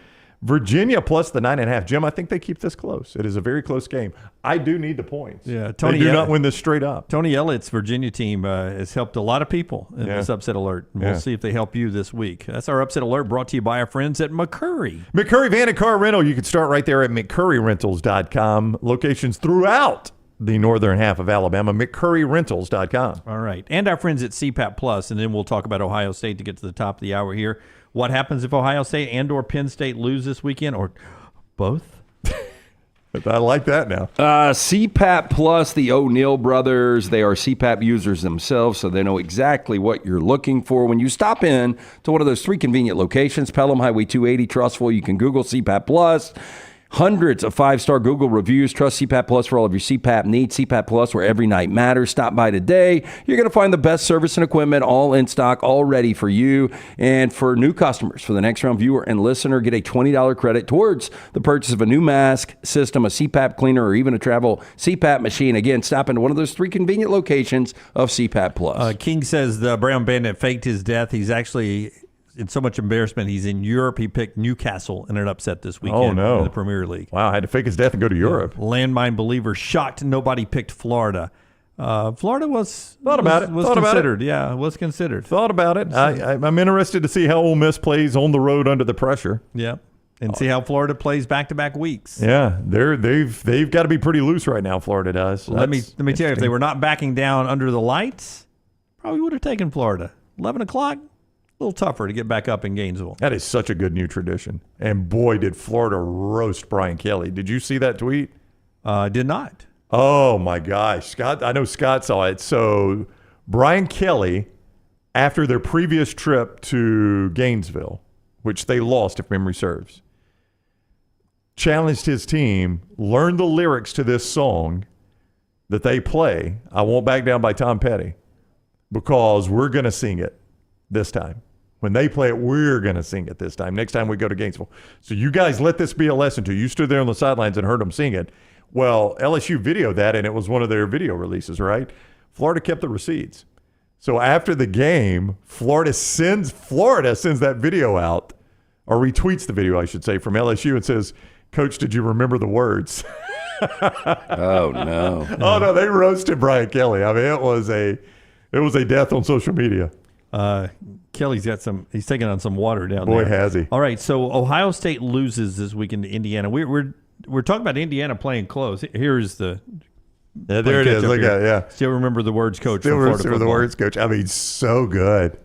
Virginia plus the 9.5. Jim, I think they keep this close. It is a very close game. I do need the points. Yeah, Tony do not win this straight up. Tony Elliott's Virginia team has helped a lot of people in this upset alert. And we'll see if they help you this week. That's our upset alert brought to you by our friends at McCurry. McCurry Van and Car Rental. You can start right there at McCurryRentals.com. Locations throughout the northern half of Alabama. McCurryRentals.com. All right. And our friends at CPAP Plus, and then we'll talk about Ohio State to get to the top of the hour here. What happens if Ohio State and or Penn State lose this weekend, or both? I like that now. CPAP Plus, the O'Neill brothers, they are CPAP users themselves, so they know exactly what you're looking for. When you stop in to one of those 3 convenient locations, Pelham Highway 280, Trustful, you can Google CPAP Plus. Hundreds of 5-star Google reviews. Trust CPAP Plus for all of your CPAP needs. CPAP Plus, where every night matters. Stop by today. You're going to find the best service and equipment all in stock, all ready for you. And for new customers, for the Next Round viewer and listener, get a $20 credit towards the purchase of a new mask system, a CPAP cleaner, or even a travel CPAP machine. Again, stop into one of those 3 convenient locations of CPAP Plus. King says the Brown Bandit faked his death. He's actually in so much embarrassment, he's in Europe. He picked Newcastle in an upset this weekend in the Premier League. Wow, had to fake his death and go to Europe. Landmine believer shocked nobody picked Florida. Florida was considered. Yeah, was considered. Thought about it. I'm interested to see how Ole Miss plays on the road under the pressure. Yeah, and see how Florida plays back-to-back weeks. Yeah, they've got to be pretty loose right now. Florida does. Let me tell you, if they were not backing down under the lights, probably would have taken Florida. 11 o'clock, a little tougher to get back up in Gainesville. That is such a good new tradition. And boy, did Florida roast Brian Kelly. Did you see that tweet? Did not. Oh, my gosh. Scott, I know Scott saw it. So Brian Kelly, after their previous trip to Gainesville, which they lost if memory serves, challenged his team, learned the lyrics to this song that they play, I Won't Back Down by Tom Petty, because we're going to sing it this time. When they play it, we're going to sing it this time, next time we go to Gainesville. So you guys let this be a lesson to you. You stood there on the sidelines and heard them sing it. Well, LSU videoed that, and it was one of their video releases, right? Florida kept the receipts. So after the game, Florida sends that video out, or retweets the video, I should say, from LSU and says, "Coach, did you remember the words?" Oh, no. Oh, no, they roasted Brian Kelly. I mean, it was a death on social media. Kelly's got he's taking on some water down there. Boy, has he. All right, so Ohio State loses this weekend to Indiana. We're talking about Indiana playing close. Here's the there it is. Look at it, yeah. Still remember the words, Coach. Still remember the words, Coach. I mean, so good.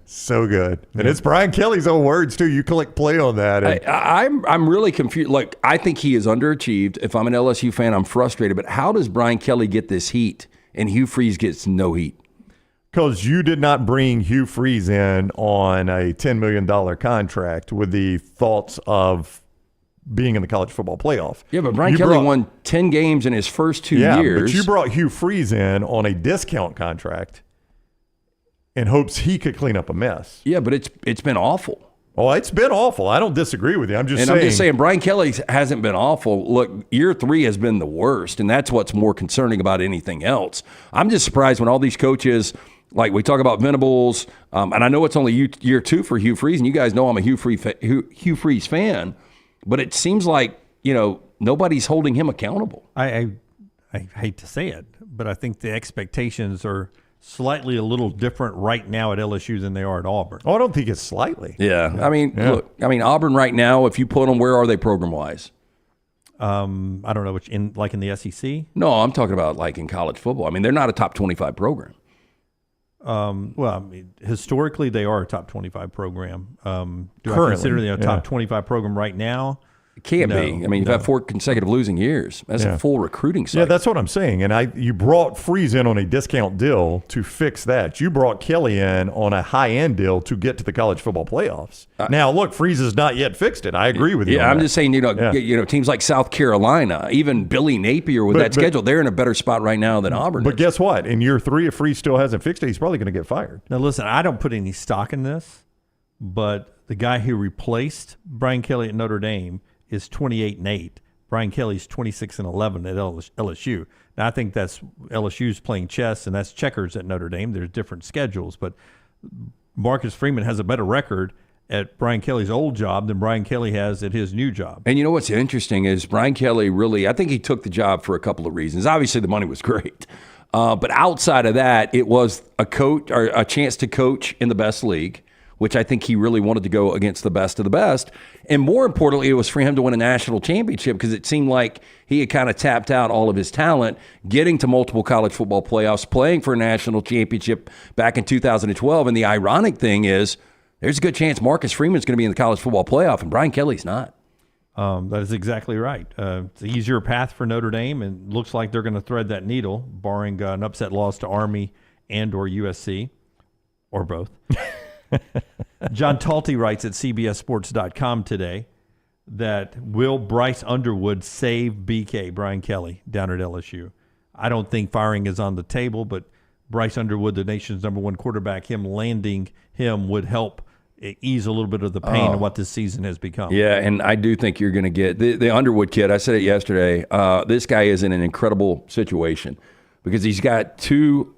And it's Brian Kelly's own words too. You click play on that. I'm really confused. Like, I think he is underachieved. If I'm an LSU fan, I'm frustrated. But how does Brian Kelly get this heat and Hugh Freeze gets no heat? Because you did not bring Hugh Freeze in on a $10 million contract with the thoughts of being in the college football playoff. Yeah, but Brian Kelly won 10 games in his first 2 years. But you brought Hugh Freeze in on a discount contract in hopes he could clean up a mess. Yeah, but it's been awful. Oh, it's been awful. I don't disagree with you. I'm just saying Brian Kelly hasn't been awful. Look, year 3 has been the worst, and that's what's more concerning about anything else. I'm just surprised when all these coaches, like we talk about Venables, and I know it's only year 2 for Hugh Freeze, and you guys know I'm a Hugh Freeze fan, but it seems like, nobody's holding him accountable. I hate to say it, but I think the expectations are slightly a little different right now at LSU than they are at Auburn. Oh, I don't think it's slightly. Yeah. Look, Auburn right now, if you put them, where are they program-wise? I don't know, in the SEC? No, I'm talking about like in college football. I mean, they're not a top 25 program. Historically, they are a top 25 program. Do Currently, I consider them a top 25 program right now? It can't be. I mean, you've had 4 consecutive losing years. That's a full recruiting cycle. Yeah, that's what I'm saying. And you brought Freeze in on a discount deal to fix that. You brought Kelly in on a high-end deal to get to the college football playoffs. Now, look, Freeze has not yet fixed it. I agree with you. Yeah, I'm just saying, teams like South Carolina, even Billy Napier with that schedule, they're in a better spot right now than Auburn. But guess what? In year 3, if Freeze still hasn't fixed it, he's probably going to get fired. Now, listen, I don't put any stock in this, but the guy who replaced Brian Kelly at Notre Dame is 28-8. Brian Kelly's 26-11 at LSU. Now, I think that's LSU's playing chess, and that's checkers at Notre Dame. There's different schedules, but Marcus Freeman has a better record at Brian Kelly's old job than Brian Kelly has at his new job. And you know what's interesting is Brian Kelly I think he took the job for a couple of reasons. Obviously, the money was great. But outside of that, it was a chance to coach in the best league, which I think he really wanted to go against the best of the best. And more importantly, it was for him to win a national championship because it seemed like he had kind of tapped out all of his talent, getting to multiple college football playoffs, playing for a national championship back in 2012. And the ironic thing is there's a good chance Marcus Freeman's going to be in the college football playoff and Brian Kelly's not. That is exactly right. It's an easier path for Notre Dame, and looks like they're going to thread that needle, barring an upset loss to Army and or USC, or both. John Talty writes at CBSSports.com today that will Bryce Underwood save BK, Brian Kelly, down at LSU? I don't think firing is on the table, but Bryce Underwood, the nation's #1 quarterback, him landing him would help ease a little bit of the pain of what this season has become. Yeah, and I do think you're going to get the Underwood kid. I said it yesterday. This guy is in an incredible situation because he's got 2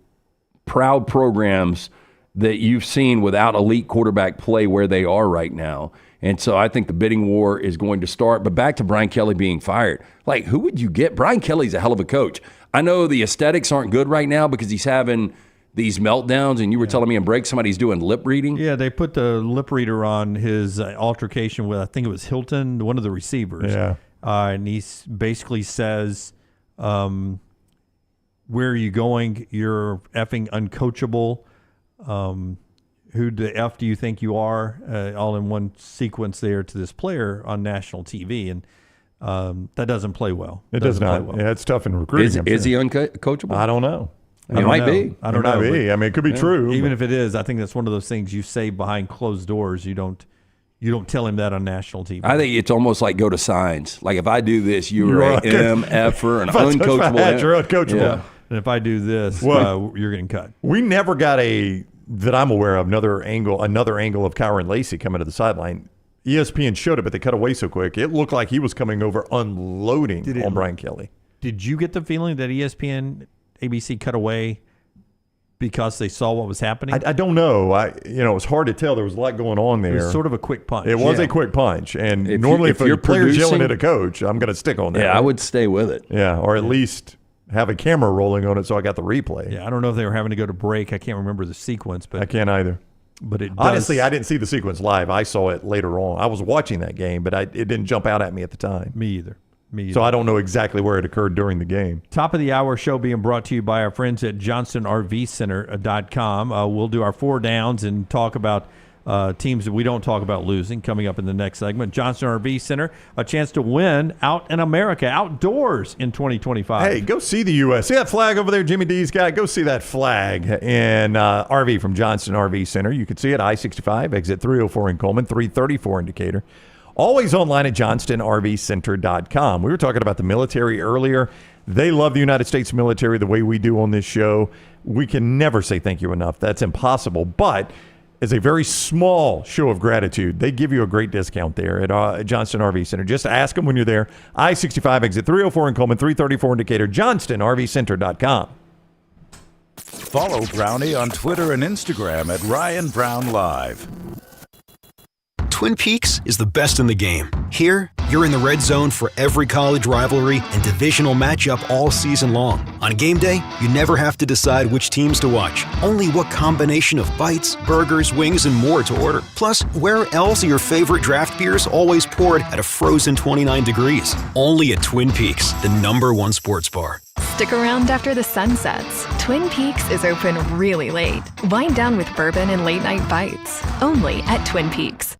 proud programs that you've seen without elite quarterback play where they are right now. And so I think the bidding war is going to start. But back to Brian Kelly being fired. Like, who would you get? Brian Kelly's a hell of a coach. I know the aesthetics aren't good right now because he's having these meltdowns, and you were telling me in break somebody's doing lip reading. Yeah, they put the lip reader on his altercation with, I think it was Hilton, one of the receivers. Yeah. And he basically says, where are you going? You're effing uncoachable. Who the F do you think you are? All in one sequence there to this player on national TV. And that doesn't play well. It does not. Well. Yeah, it's tough in recruiting. Is he uncoachable? I don't know. It might be. I don't know. Might be. I mean, it could be true. Even if it is, I think that's one of those things you say behind closed doors. You don't tell him that on national TV. I think it's almost like go to signs. Like if I do this, you're a MF-er, an uncoachable. You're uncoachable. Yeah. And if I do this, you're getting cut. We never got that I'm aware of, another angle of Kyron Lacey coming to the sideline. ESPN showed it, but they cut away so quick. It looked like he was coming over unloading on Brian Kelly. Did you get the feeling that ESPN, ABC cut away because they saw what was happening? I don't know. It was hard to tell. There was a lot going on there. It was sort of a quick punch. It was a quick punch. And normally if a player's yelling at a coach, I'm going to stick on that. Yeah, I would stay with it. Yeah, or at least have a camera rolling on it so I got the replay. Yeah, I don't know if they were having to go to break. I can't remember the sequence. But I can't either. But it honestly, I didn't see the sequence live. I saw it later on. I was watching that game, but it didn't jump out at me at the time. Me either. So I don't know exactly where it occurred during the game. Top of the hour show being brought to you by our friends at JohnstonRVCenter.com. We'll do our 4 downs and talk about teams that we don't talk about losing coming up in the next segment. Johnston RV Center, a chance to win out in America, outdoors in 2025. Hey, go see the U.S. See that flag over there Jimmy D's got? Go see that flag in RV from Johnston RV Center. You can see it, I-65, exit 304 in Coleman, 334 in Decatur. Always online at JohnstonRVCenter.com. We were talking about the military earlier. They love the United States military the way we do on this show. We can never say thank you enough. That's impossible. But as a very small show of gratitude, they give you a great discount there at Johnston RV Center. Just ask them when you're there. I-65, exit 304 in Coleman, 334 in Decatur. JohnstonRVCenter.com. Follow Brownie on Twitter and Instagram at ryanbrownlive. Twin Peaks is the best in the game. Here, you're in the red zone for every college rivalry and divisional matchup all season long. On game day, you never have to decide which teams to watch, only what combination of bites, burgers, wings, and more to order. Plus, where else are your favorite draft beers always poured at a frozen 29 degrees? Only at Twin Peaks, the #1 sports bar. Stick around after the sun sets. Twin Peaks is open really late. Wind down with bourbon and late-night bites. Only at Twin Peaks.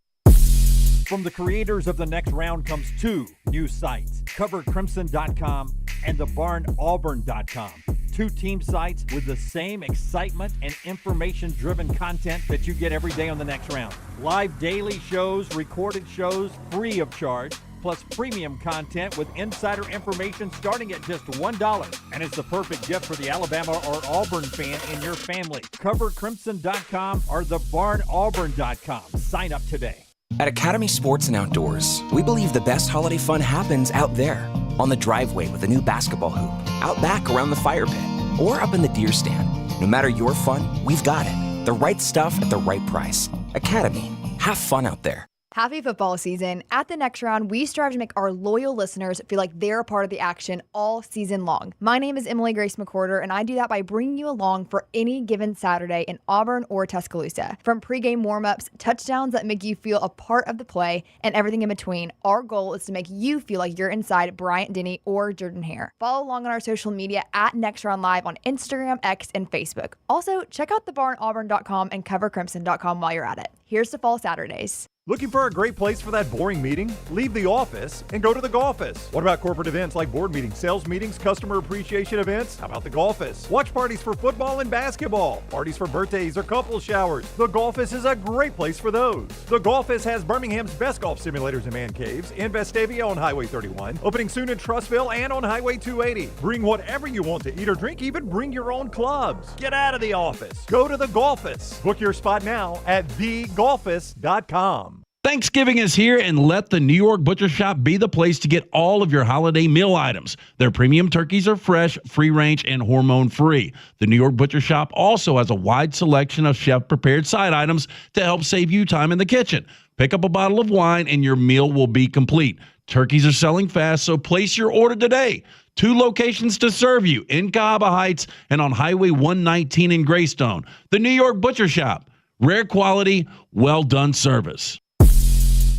From the creators of The Next Round comes 2 new sites, covercrimson.com and thebarnauburn.com. 2 team sites with the same excitement and information-driven content that you get every day on The Next Round. Live daily shows, recorded shows, free of charge, plus premium content with insider information starting at just $1. And it's the perfect gift for the Alabama or Auburn fan in your family. Covercrimson.com or thebarnauburn.com. Sign up today. At Academy Sports and Outdoors, we believe the best holiday fun happens out there. On the driveway with a new basketball hoop, out back around the fire pit, or up in the deer stand. No matter your fun, we've got it. The right stuff at the right price. Academy. Have fun out there. Happy football season. At the Next Round, we strive to make our loyal listeners feel like they're a part of the action all season long. My name is Emily Grace McWhorter, and I do that by bringing you along for any given Saturday in Auburn or Tuscaloosa. From pregame warm-ups, touchdowns that make you feel a part of the play, and everything in between, our goal is to make you feel like you're inside Bryant Denny or Jordan Hare. Follow along on our social media at Next Round Live on Instagram, X, and Facebook. Also, check out thebarnauburn.com and covercrimson.com while you're at it. Here's to fall Saturdays. Looking for a great place for that boring meeting? Leave the office and go to the golffice. What about corporate events like board meetings, sales meetings, customer appreciation events? How about the golffice? Watch parties for football and basketball, parties for birthdays or couple showers. The golffice is a great place for those. The golffice has Birmingham's best golf simulators and man caves in Vestavia on Highway 31, opening soon in Trussville and on Highway 280. Bring whatever you want to eat or drink, even bring your own clubs. Get out of the office. Go to the golffice. Book your spot now at thegolffice.com. Thanksgiving is here, and let the New York Butcher Shop be the place to get all of your holiday meal items. Their premium turkeys are fresh, free-range, and hormone-free. The New York Butcher Shop also has a wide selection of chef-prepared side items to help save you time in the kitchen. Pick up a bottle of wine, and your meal will be complete. Turkeys are selling fast, so place your order today. 2 locations to serve you, in Cahaba Heights and on Highway 119 in Greystone. The New York Butcher Shop. Rare quality, well-done service.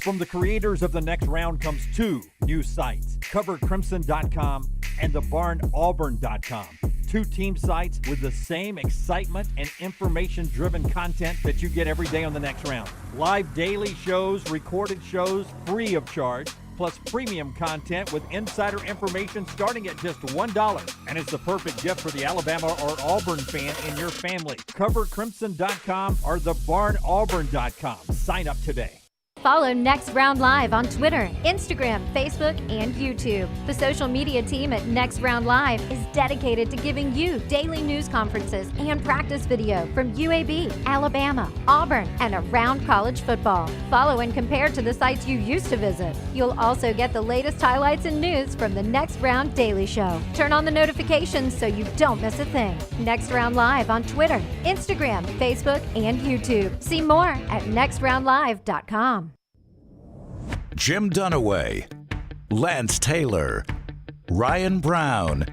From the creators of The Next Round comes 2 new sites, covercrimson.com and thebarnauburn.com. 2 team sites with the same excitement and information-driven content that you get every day on The Next Round. Live daily shows, recorded shows, free of charge, plus premium content with insider information starting at just $1. And it's the perfect gift for the Alabama or Auburn fan in your family. Covercrimson.com or thebarnauburn.com. Sign up today. Follow Next Round Live on Twitter, Instagram, Facebook, and YouTube. The social media team at Next Round Live is dedicated to giving you daily news conferences and practice video from UAB, Alabama, Auburn, and around college football. Follow and compare to the sites you used to visit. You'll also get the latest highlights and news from the Next Round Daily Show. Turn on the notifications so you don't miss a thing. Next Round Live on Twitter, Instagram, Facebook, and YouTube. See more at nextroundlive.com. Jim Dunaway, Lance Taylor, Ryan Brown.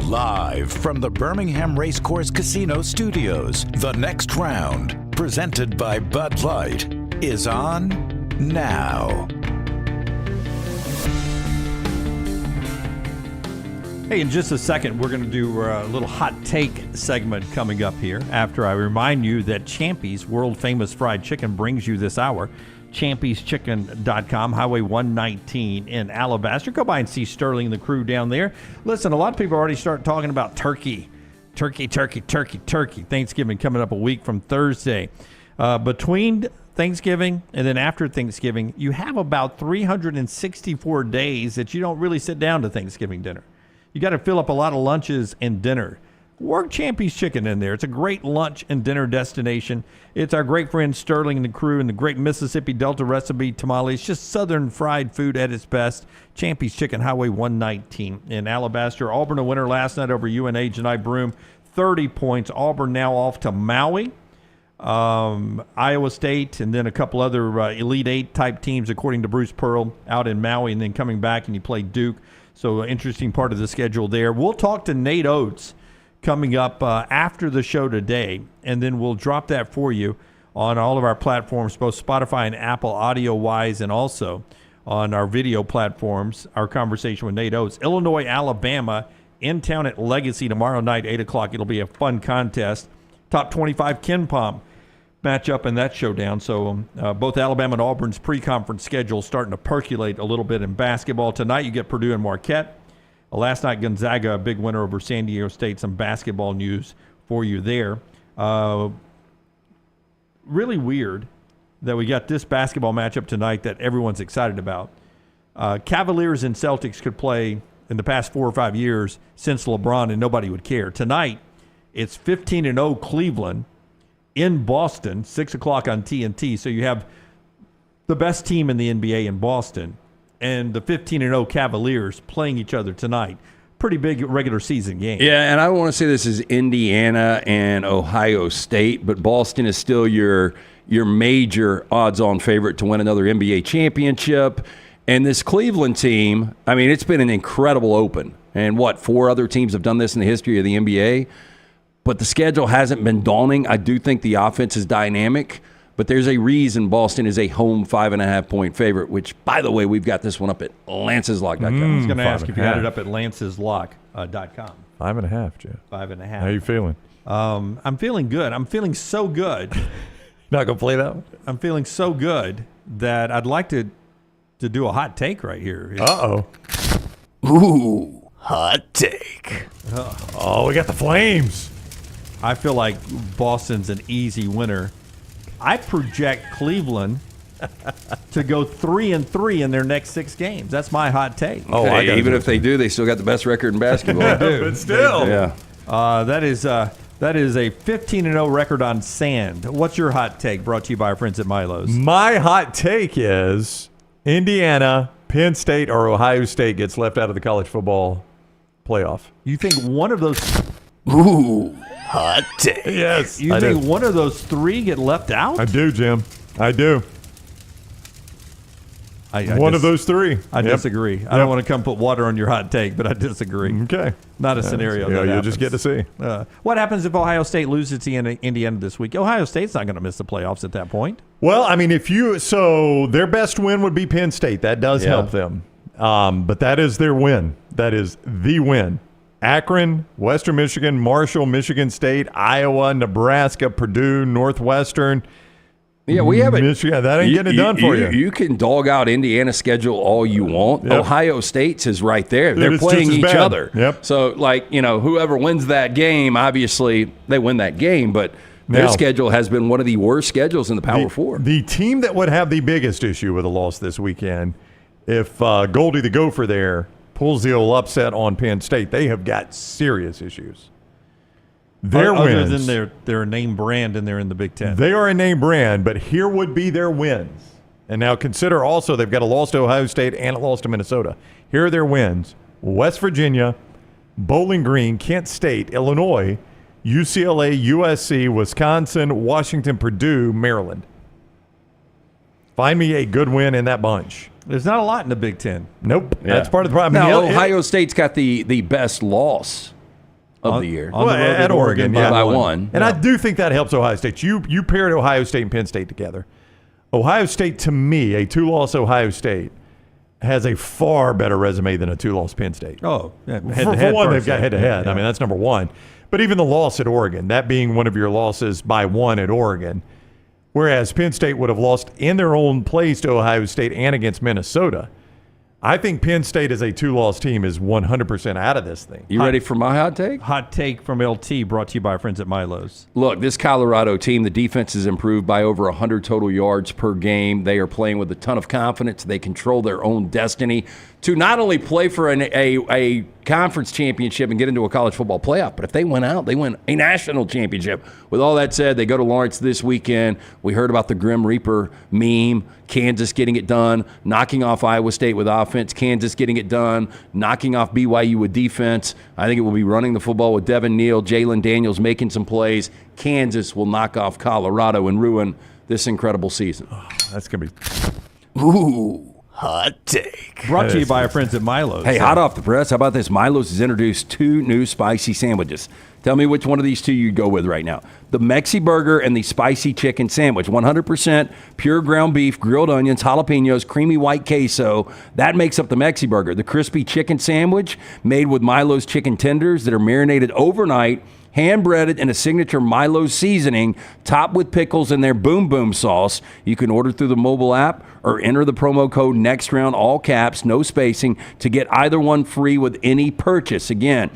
Live from the Birmingham Racecourse Casino Studios, The Next Round, presented by Bud Light, is on now. Hey, in just a second, we're going to do a little hot take segment coming up here after I remind you that Champy's world-famous fried chicken brings you this hour. Champy'sChicken.com, Highway 119 in Alabaster. Go by and see Sterling and the crew down there. Listen, a lot of people already start talking about turkey. Thanksgiving coming up a week from Thursday. Between Thanksgiving and then after Thanksgiving, you have about 364 days that you don't really sit down to Thanksgiving dinner. You got to fill up a lot of lunches and dinner. Work Champy's Chicken in there. It's a great lunch and dinner destination. It's our great friend Sterling and the crew and the great Mississippi Delta recipe tamales. Just southern fried food at its best. Champy's Chicken, Highway 119 in Alabaster. Auburn a winner last night over UNH. Janai Broome, 30 points. Auburn now off to Maui, Iowa State, and then a couple other Elite Eight type teams, according to Bruce Pearl, out in Maui, and then coming back and you play Duke. So interesting part of the schedule there. We'll talk to Nate Oates coming up after the show today, and then we'll drop that for you on all of our platforms, both Spotify and Apple audio-wise, and also on our video platforms, our conversation with Nate Oates. Illinois, Alabama, in town at Legacy tomorrow night, 8 o'clock. It'll be a fun contest. Top 25 Ken Pom match up in that showdown. So both Alabama and Auburn's pre-conference schedule starting to percolate a little bit in basketball. Tonight you get Purdue and Marquette. Last night, Gonzaga, a big winner over San Diego State. Some basketball news for you there. Really weird that we got this basketball matchup tonight that everyone's excited about. Cavaliers and Celtics could play in the past 4 or 5 years since LeBron, and nobody would care. Tonight, it's 15-0 Cleveland in Boston, 6 o'clock on TNT. So you have the best team in the NBA in Boston and the 15-0 Cavaliers playing each other tonight. Pretty big regular season game. Yeah, and I want to say this is Indiana and Ohio State, but Boston is still your major odds-on favorite to win another NBA championship. And this Cleveland team, I mean, it's been an incredible open. And 4 other teams have done this in the history of the NBA. But the schedule hasn't been daunting. I do think the offense is dynamic. But there's a reason Boston is a home 5.5-point favorite, which, by the way, we've got this one up at lanceslock.com. I was going to ask if you had it up at lanceslock.com. 5.5, Jeff. 5.5. How you feeling? I'm feeling good. I'm feeling so good. Not going to play that one? I'm feeling so good that I'd like to do a hot take right here. Uh-oh. Ooh, hot take. Oh, we got the Flames. I feel like Boston's an easy winner. I project Cleveland to go 3-3 in their next 6 games. That's my hot take. Oh, even if they do, they still got the best record in basketball. They do. But still. Yeah. That is That is a 15-0 record on sand. What's your hot take? Brought to you by our friends at Milo's. My hot take is Indiana, Penn State, or Ohio State gets left out of the college football playoff. You think one of those... Ooh, hot take. Yes, You think one of those three get left out? I do, Jim. I do. One of those three. I disagree. I don't want to come put water on your hot take, but I disagree. Okay. Not a scenario. Yeah, that you'll just happens. get to see. What happens if Ohio State loses to Indiana this week? Ohio State's not going to miss the playoffs at that point. Well, I mean, so their best win would be Penn State. That does help them. But that is their win. That is the win. Akron, Western Michigan, Marshall, Michigan State, Iowa, Nebraska, Purdue, Northwestern. Yeah, we have it. Michigan, that ain't getting it done for you. You can dog out Indiana's schedule all you want. Yep. Ohio State's is right there. They're It's playing just as each bad. other. Yep. So, whoever wins that game, obviously they win that game, but their Now, schedule has been one of the worst schedules in the Power Four. The team that would have the biggest issue with a loss this weekend, if Goldie the Gopher there pulls the old upset on Penn State, they have got serious issues. Their Other wins, than their name brand, and they're in the Big Ten. they are a name brand, but here would be their wins. And now consider also they've got a loss to Ohio State and a loss to Minnesota. Here are their wins: West Virginia, Bowling Green, Kent State, Illinois, UCLA, USC, Wisconsin, Washington, Purdue, Maryland. Find me a good win in that bunch. There's not a lot in the Big Ten. Nope. Yeah. That's part of the problem. Now, I mean, Ohio State's got the best loss of the year. Well, at Oregon, by one. And I do think that helps Ohio State. You paired Ohio State and Penn State together. Ohio State, to me, a two-loss Ohio State has a far better resume than a two-loss Penn State. Oh, yeah, For head-to-head one, they've first, got head-to-head. yeah. I mean, that's number one. But even the loss at Oregon, that being one of your losses by one at Oregon, whereas Penn State would have lost in their own place to Ohio State and against Minnesota. I think Penn State as a two-loss team is 100% out of this thing. You ready for my hot take? Hot take from LT, brought to you by our friends at Milo's. Look, this Colorado team, the defense has improved by over 100 total yards per game. They are playing with a ton of confidence. They control their own destiny to not only play for a conference championship and get into a college football playoff, but if they win out, they win a national championship. With all that said, they go to Lawrence this weekend. We heard about the Grim Reaper meme. Kansas getting it done, knocking off Iowa State with offense. Kansas getting it done, knocking off BYU with defense. I think it will be running the football with Devin Neal, Jalen Daniels making some plays. Kansas will knock off Colorado and ruin this incredible season. Oh, that's going to be... Ooh. Hot take. Brought to you by our friends at Milo's. Hey, hot off the press. How about this? Milo's has introduced 2 new spicy sandwiches. Tell me which one of these 2 you'd go with right now. The Mexi Burger and the Spicy Chicken Sandwich. 100% pure ground beef, grilled onions, jalapenos, creamy white queso. That makes up the Mexi Burger. The crispy chicken sandwich made with Milo's chicken tenders that are marinated overnight, hand-breaded in a signature Milo's seasoning, topped with pickles and their Boom Boom sauce. You can order through the mobile app or enter the promo code NEXTROUND, all caps, no spacing, to get either one free with any purchase. Again,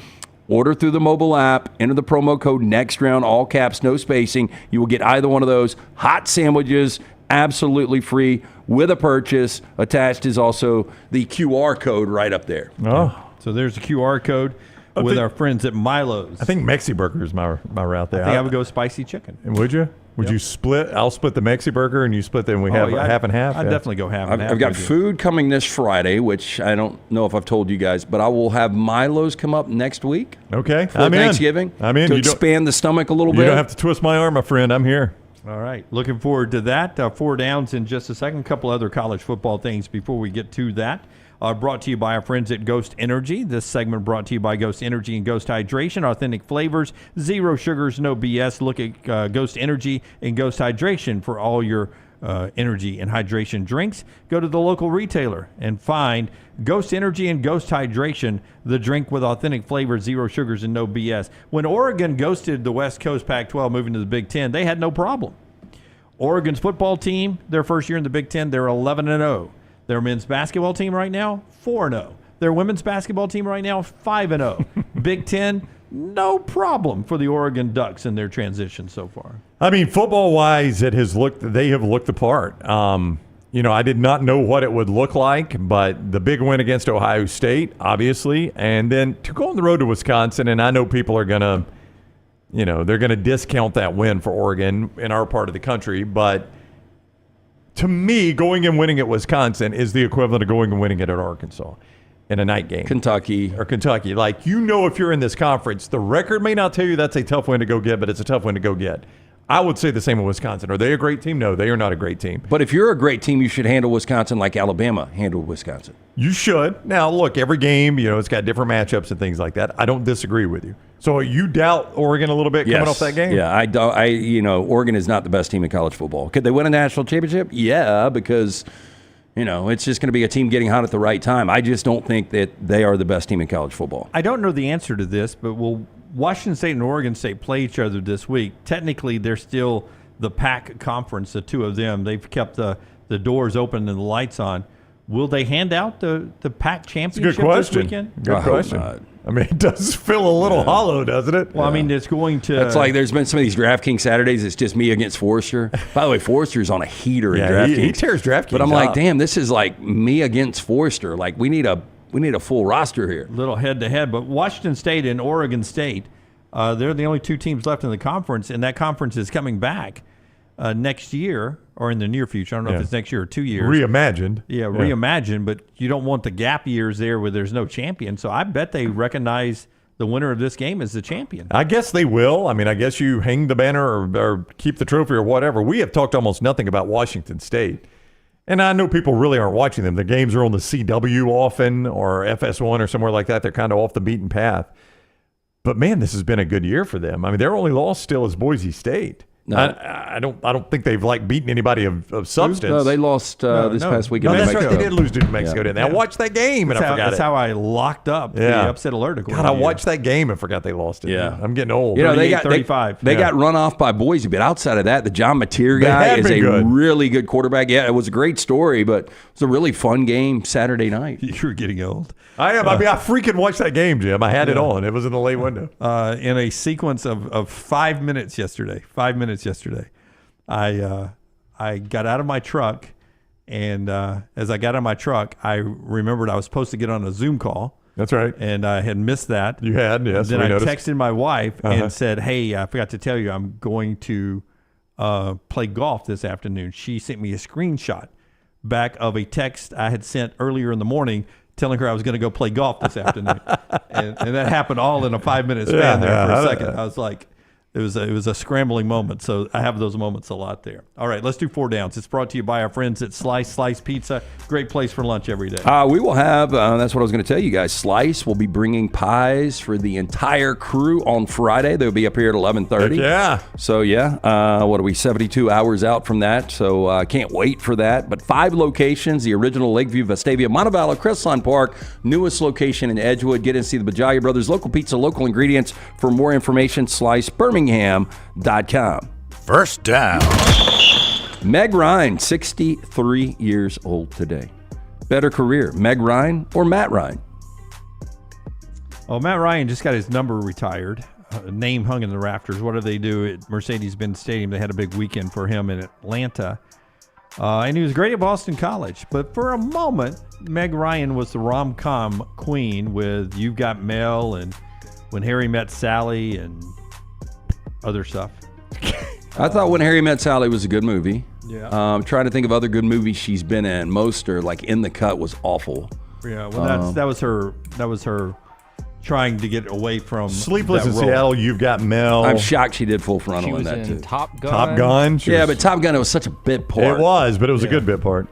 order through the mobile app, enter the promo code NEXTROUND, all caps, no spacing. You will get either one of those hot sandwiches absolutely free with a purchase. Attached is also the QR code right up there. Oh. So there's a QR code with our friends at Milo's. I think Mexi Burger is my route there. I think I would go spicy chicken. And would you? Would you split? I'll split the Mexi Burger, and you split them. We have half and half. I'd definitely go half and half. I've got food coming this Friday, which I don't know if I've told you guys, but I will have Milo's come up next week. Okay. For I'm Thanksgiving. I'm in. To You don't- expand the stomach a little bit. You don't have to twist my arm, my friend. I'm here. All right. Looking forward to that. 4 downs in just a second. A couple other college football things before we get to that. Brought to you by our friends at Ghost Energy. This segment brought to you by Ghost Energy and Ghost Hydration. Authentic flavors, zero sugars, no BS. Look at Ghost Energy and Ghost Hydration for all your energy and hydration drinks. Go to the local retailer and find Ghost Energy and Ghost Hydration, the drink with authentic flavors, zero sugars, and no BS. When Oregon ghosted the West Coast Pac-12 moving to the Big Ten, they had no problem. Oregon's football team, their first year in the Big Ten, they're 11-0. Their men's basketball team right now, 4-0. Their women's basketball team right now, 5-0. Big Ten, no problem for the Oregon Ducks in their transition so far. I mean, football-wise, they have looked the part. I did not know what it would look like, but the big win against Ohio State, obviously, and then to go on the road to Wisconsin, and I know people are going to they're going to discount that win for Oregon in our part of the country. But to me, going and winning at Wisconsin is the equivalent of going and winning it at Arkansas in a night game. Kentucky. Like, if you're in this conference, the record may not tell you that's a tough win to go get, but it's a tough win to go get. I would say the same with Wisconsin. Are they a great team? No, they are not a great team. But if you're a great team, you should handle Wisconsin like Alabama handled Wisconsin. You should. Now, look, every game, it's got different matchups and things like that. I don't disagree with you. So you doubt Oregon a little bit coming off that game? Yeah, Oregon is not the best team in college football. Could they win a national championship? Yeah, because it's just going to be a team getting hot at the right time. I just don't think that they are the best team in college football. I don't know the answer to this, but Washington State and Oregon State play each other this week. Technically, they're still the PAC conference, the two of them. They've kept the doors open and the lights on. Will they hand out the PAC championship this weekend? Good question. I mean, it does feel a little hollow, doesn't it? Well, I mean, it's going to... It's like there's been some of these DraftKings Saturdays. It's just me against Forrester. By the way, Forrester's on a heater in DraftKings. He tears DraftKings But I'm like, damn, this is like me against Forrester. Like, we need a full roster here. Little head-to-head. But Washington State and Oregon State, they're the only two teams left in the conference, and that conference is coming back next year or in the near future. I don't know if it's next year or 2 years. Reimagined. Yeah, reimagined, but you don't want the gap years there where there's no champion. So I bet they recognize the winner of this game as the champion. I guess they will. I mean, I guess you hang the banner or keep the trophy or whatever. We have talked almost nothing about Washington State. And I know people really aren't watching them. The games are on the CW often or FS1 or somewhere like that. They're kind of off the beaten path. But, man, this has been a good year for them. I mean, their only loss still is Boise State. No. I don't think they've beaten anybody of substance. No, they lost this past weekend. No, that's right. They did lose to New Mexico, didn't they? I watched that game and I forgot That's how I locked up the upset alert. God, I watched that game and forgot they lost it. Yeah. I'm getting old. They got 35. They got run off by Boise, but outside of that, the John Mateer guy is a really good quarterback. Yeah, it was a great story, but it was a really fun game Saturday night. You're getting old. I am. I freaking watched that game, Jim. I had it on. It was in the late window. In a sequence of 5 minutes yesterday. I got out of my truck, and as I got out of my truck, I remembered I was supposed to get on a Zoom call. That's right. And I had missed that. You had, yes. Then I texted my wife and said, hey, I forgot to tell you I'm going to play golf this afternoon. She sent me a screenshot back of a text I had sent earlier in the morning telling her I was going to go play golf this afternoon. and that happened all in a 5-minute span there for a second. I was like... It was a scrambling moment, so I have those moments a lot there. All right, let's do 4 downs. It's brought to you by our friends at Slice Pizza. Great place for lunch every day. We will have, that's what I was going to tell you guys, Slice will be bringing pies for the entire crew on Friday. They'll be up here at 11:30. Yeah. So, what are we, 72 hours out from that? So, I can't wait for that. But 5 locations, the original Lakeview, Vestavia, Montevallo, Crestline Park, newest location in Edgewood. Get in and see the Bajalia Brothers. Local pizza, local ingredients. For more information, Slice Birmingham.com. First down. Meg Ryan, 63 years old today. Better career, Meg Ryan or Matt Ryan? Oh, Matt Ryan just got his number retired. Name hung in the rafters. What do they do at Mercedes-Benz Stadium? They had a big weekend for him in Atlanta. And he was great at Boston College. But for a moment, Meg Ryan was the rom-com queen with You've Got Mail and When Harry Met Sally and other stuff. I thought When Harry Met Sally was a good movie. Yeah. I'm trying to think of other good movies she's been in. Most are like In the Cut was awful. Yeah, well, that was her trying to get away from Sleepless in Seattle. You've Got Mail. I'm shocked she did full frontal in that too. Top Gun. Top Gun. But Top Gun, it was such a bit part. It was, but it was a good bit part.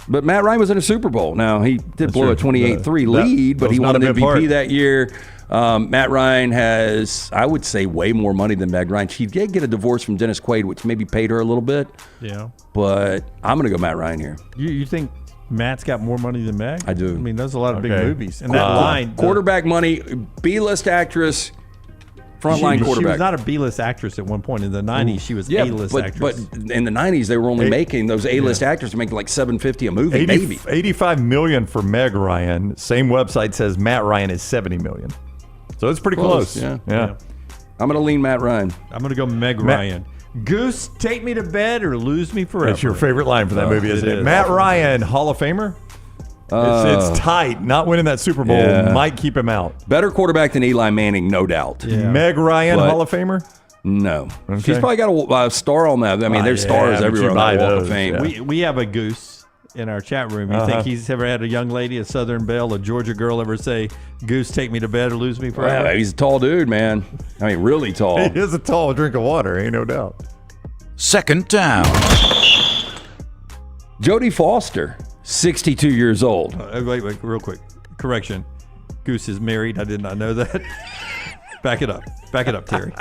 But Matt Ryan was in a Super Bowl. Now he did blow a 28-3 lead, but he won an MVP that year. Matt Ryan has, I would say, way more money than Meg Ryan. She did get a divorce from Dennis Quaid, which maybe paid her a little bit. Yeah. But I'm going to go Matt Ryan here. You think Matt's got more money than Meg? I do. I mean, there's a lot of big movies. And that line. Quarterback money, B-list actress, frontline quarterback. She was not a B-list actress at one point. In the 90s, she was A-list actress. But in the 90s, they were only making, those A-list actors making like $750 a movie, maybe. $85 million for Meg Ryan. Same website says Matt Ryan is $70 million. So it's pretty close. Yeah. I'm going to lean Matt Ryan. I'm going to go Meg Ryan. Goose, take me to bed or lose me forever. That's your favorite line for that movie, isn't it? Matt Ryan, Hall of Famer? It's tight. Not winning that Super Bowl might keep him out. Better quarterback than Eli Manning, no doubt. Meg Ryan, But- Hall of Famer? No. Okay. She's probably got a star on that. I mean, there's stars everywhere on that Walk of Fame. We have a Goose in our chat room. You think he's ever had a young lady, a Southern Belle, a Georgia girl ever say, Goose, take me to bed or lose me forever? Well, he's a tall dude, man. I mean, really tall. He is a tall drink of water, ain't no doubt. Second down. Jodie Foster, 62 years old. Wait, real quick. Correction. Goose is married. I did not know that. Back it up, Terry.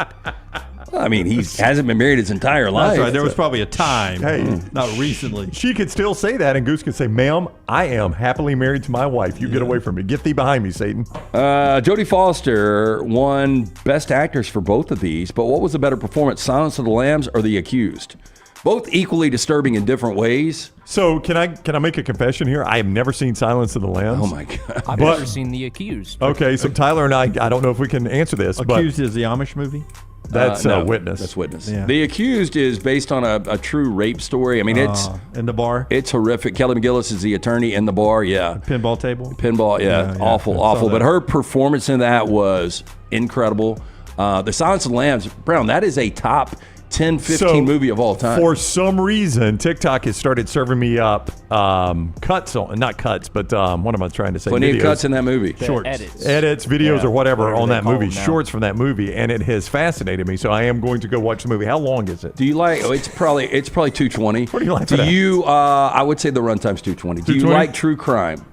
I mean, he hasn't been married his entire life. That's right. There was probably a time, Hey. not recently. She could still say that, and Goose could say, ma'am, I am happily married to my wife. You get away from me. Get thee behind me, Satan. Jodie Foster won Best Actress for both of these, but what was the better performance, Silence of the Lambs or The Accused? Both equally disturbing in different ways. So can I make a confession here? I have never seen Silence of the Lambs. Oh, my God. I've never seen The Accused. Okay, so Tyler and I don't know if we can answer this. Accused is the Amish movie? That's No, Witness. That's Witness. Yeah. The Accused is based on a true rape story. I mean, it's in the bar. It's horrific. Kelly McGillis is the attorney in the bar. Yeah. Pinball table. Pinball. Yeah. Awful. I saw But that. her performance in that was incredible. The Silence of the Lambs, Brown, that is a top 10, 15 movie of all time. For some reason, TikTok has started serving me up cuts on, not cuts, but what am I trying to say? Plenty of Videos. cuts in that movie. Shorts. Edits, videos, or whatever on they that call movie, them now. shorts from that movie, and it has fascinated me. So I am going to go watch the movie. How long is it? Do you like? Oh, it's probably 220. What do you like Do for that? you? I would say the runtime's 220. Do you 220? like true crime?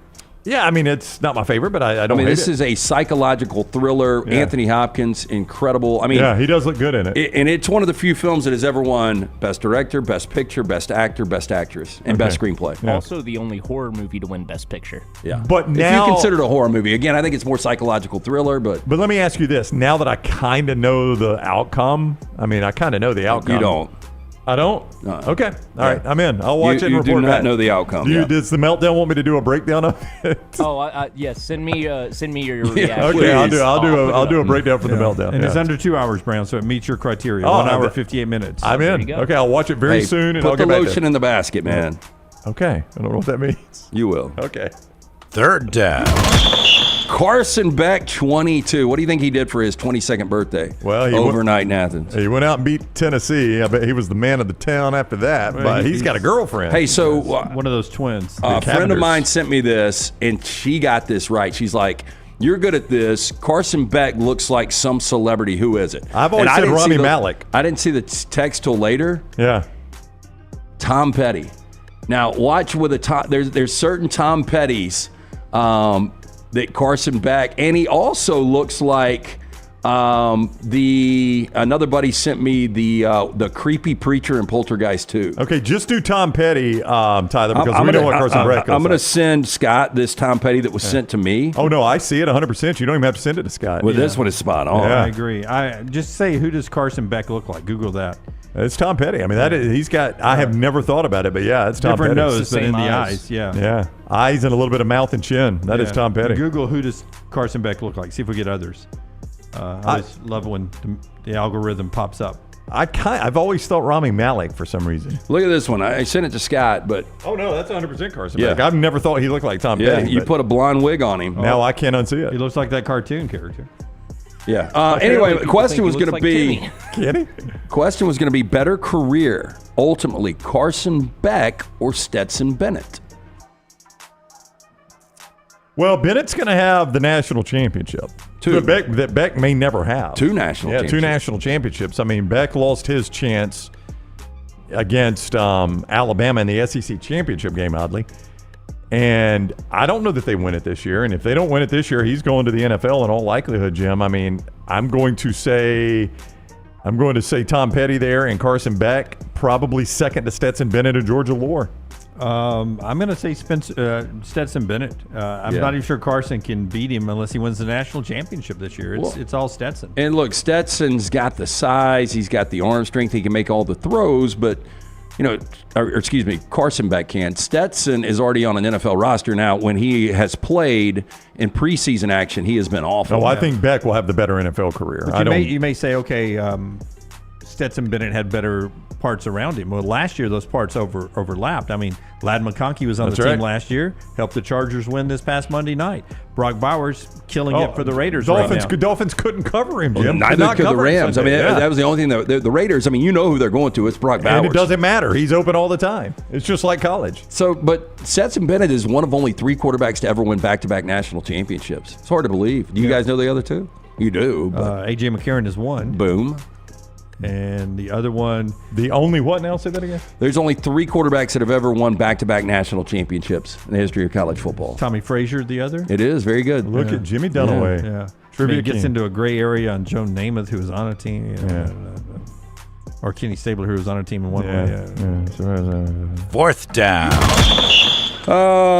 Yeah, I mean, it's not my favorite, but I don't hate this it. is a psychological thriller. Yeah. Anthony Hopkins, incredible. I mean, yeah, he does look good in it. And it's one of the few films that has ever won Best Director, Best Picture, Best Actor, Best Actress, and Best Screenplay. Also, the only horror movie to win Best Picture. Yeah. But if now- you consider it a horror movie, again, I think it's more psychological thriller, but But let me ask you this. Now that I kind of know the outcome, I mean, I kind of know the outcome. you don't. I don't? Okay. All right. I'm in. I'll watch it and You report do not back. know the outcome. Do you, yeah. Does the Meltdown want me to do a breakdown of it? Oh, yes. Send me your reaction. Okay, I'll do a Mm. breakdown for the Meltdown. And it's Yeah. under 2 hours, Brown, so it meets your criteria. Oh, 1 hour, I'm- 58 minutes. I'm in. go. Okay, I'll watch it very Hey, soon, and put I'll the get back lotion there. in the basket, man. Okay. I don't know what that means. You will. Okay. Third down. Carson Beck, 22. What do you think he did for his 22nd birthday? Well, he overnight in Athens. He went out and beat Tennessee. I bet he was the man of the town after that. But he's got a girlfriend. Hey, so one of those twins. a friend of Cavenders. mine sent me this, and she got this right. She's like, "You're good at this. Carson Beck looks like some celebrity. Who is it?" I've always And I said didn't see Rami the- Malek. I didn't see the text till later. Yeah. Tom Petty. Now watch with a Tom. There's certain Tom Pettys that Carson Beck, and he also looks like another buddy sent me the creepy preacher in Poltergeist 2. Okay, just do Tom Petty, Tyler, because we know what Carson Beck looks I'm going to like. send Scott this Tom Petty that was sent to me. Oh, no, I see it 100%. You don't even have to send it to Scott. Well, this one is spot on. Yeah. I agree. I just say, who does Carson Beck look like? Google that. It's Tom Petty. I mean, he's got, I have never thought about it, but yeah, it's Tom Different Petty. nose, but in the eyes. Yeah. Yeah. Eyes and a little bit of mouth and chin. That is Yeah. Tom Petty. Google who does Carson Beck look like. See if we get others. I always love when the algorithm pops up. I've always thought Rami Malek for some reason. Look at this one. I sent it to Scott, but Oh, no, that's 100% Carson Yeah. Beck. I've never thought he looked like Tom yeah, Petty. you but put a blonde wig on him. now I can't unsee it. He looks like that cartoon character. Yeah. Anyway, the question was going to like be Timmy. question was going to be better career ultimately Carson Beck or Stetson Bennett. Well, Bennett's going to have the national championship. Two. That Beck may never have. Two national Yeah, two championships. national championships. I mean, Beck lost his chance against Alabama in the SEC championship game, oddly. And I don't know that they win it this year. And if they don't win it this year, he's going to the NFL in all likelihood, Jim. I mean, I'm going to say Tom Petty there and Carson Beck, probably second to Stetson Bennett or Georgia Lore. I'm going to say Stetson Bennett. I'm Yeah. not even sure Carson can beat him unless he wins the national championship this year. It's all Stetson. And look, Stetson's got the size, he's got the arm strength, he can make all the throws, but Carson Beck can. Stetson is already on an NFL roster now. When he has played in preseason action, he has been awful. No, I think Beck will have the better NFL career. But you may say, okay, Stetson Bennett had better parts around him. Well, last year those parts overlapped. I mean, Ladd McConkey was on That's the team right. last year, helped the Chargers win this past Monday night. Brock Bowers killing it for the Raiders Dolphins, right now. Dolphins couldn't cover him, Jim. Neither could the Rams. I mean, that was the only thing that the Raiders. I mean, you know who they're going to. It's Brock Bowers. And it doesn't matter. He's open all the time. It's just like college. So, but Stetson Bennett is one of only 3 quarterbacks to ever win back-to-back national championships. It's hard to believe. Do you guys know the other 2? You do. A.J. McCarron is one. Boom. And the other one. The only what now? Say that again. There's only 3 quarterbacks that have ever won back-to-back national championships in the history of college football. Tommy Frazier, the other. It is very good. Look at Jimmy Dunaway. Yeah. Trivia He gets king. into a gray area on Joe Namath, who was on a team. Or Kenny Stabler, who was on a team in one way. 4th down.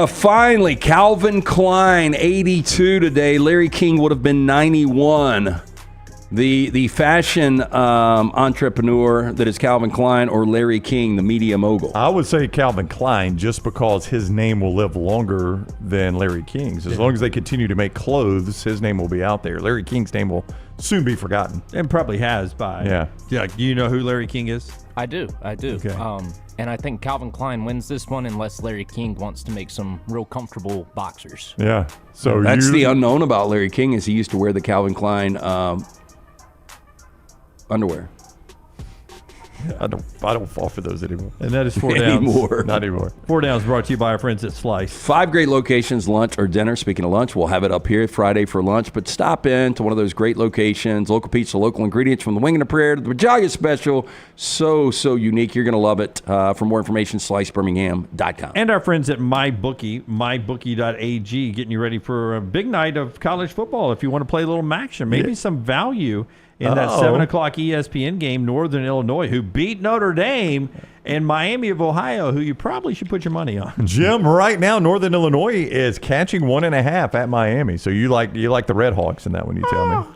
Finally, Calvin Klein, 82 today. Larry King would have been 91. The fashion entrepreneur that is Calvin Klein, or Larry King, the media mogul? I would say Calvin Klein, just because his name will live longer than Larry King's. As long as they continue to make clothes, his name will be out there. Larry King's name will soon be forgotten. And probably has by. Yeah. Do you know who Larry King is? I do. Okay. And I think Calvin Klein wins this one unless Larry King wants to make some real comfortable boxers. Yeah. So that's the unknown about Larry King, is he used to wear the Calvin Klein underwear. I don't fall for those anymore. And that is 4 downs. Not anymore. 4 downs brought to you by our friends at Slice. 5 great locations, lunch or dinner. Speaking of lunch, we'll have it up here Friday for lunch. But stop in to one of those great locations. Local pizza, local ingredients, from the Wing and the Prayer to the Bajaga Special. So unique. You're going to love it. For more information, slicebirmingham.com. And our friends at MyBookie, mybookie.ag, getting you ready for a big night of college football. If you want to play a little action, maybe some value in that 7 o'clock ESPN game, Northern Illinois, who beat Notre Dame, and Miami of Ohio, who you probably should put your money on. Jim, right now, Northern Illinois is catching 1.5 at Miami. So you like the Red Hawks in that one, you tell me.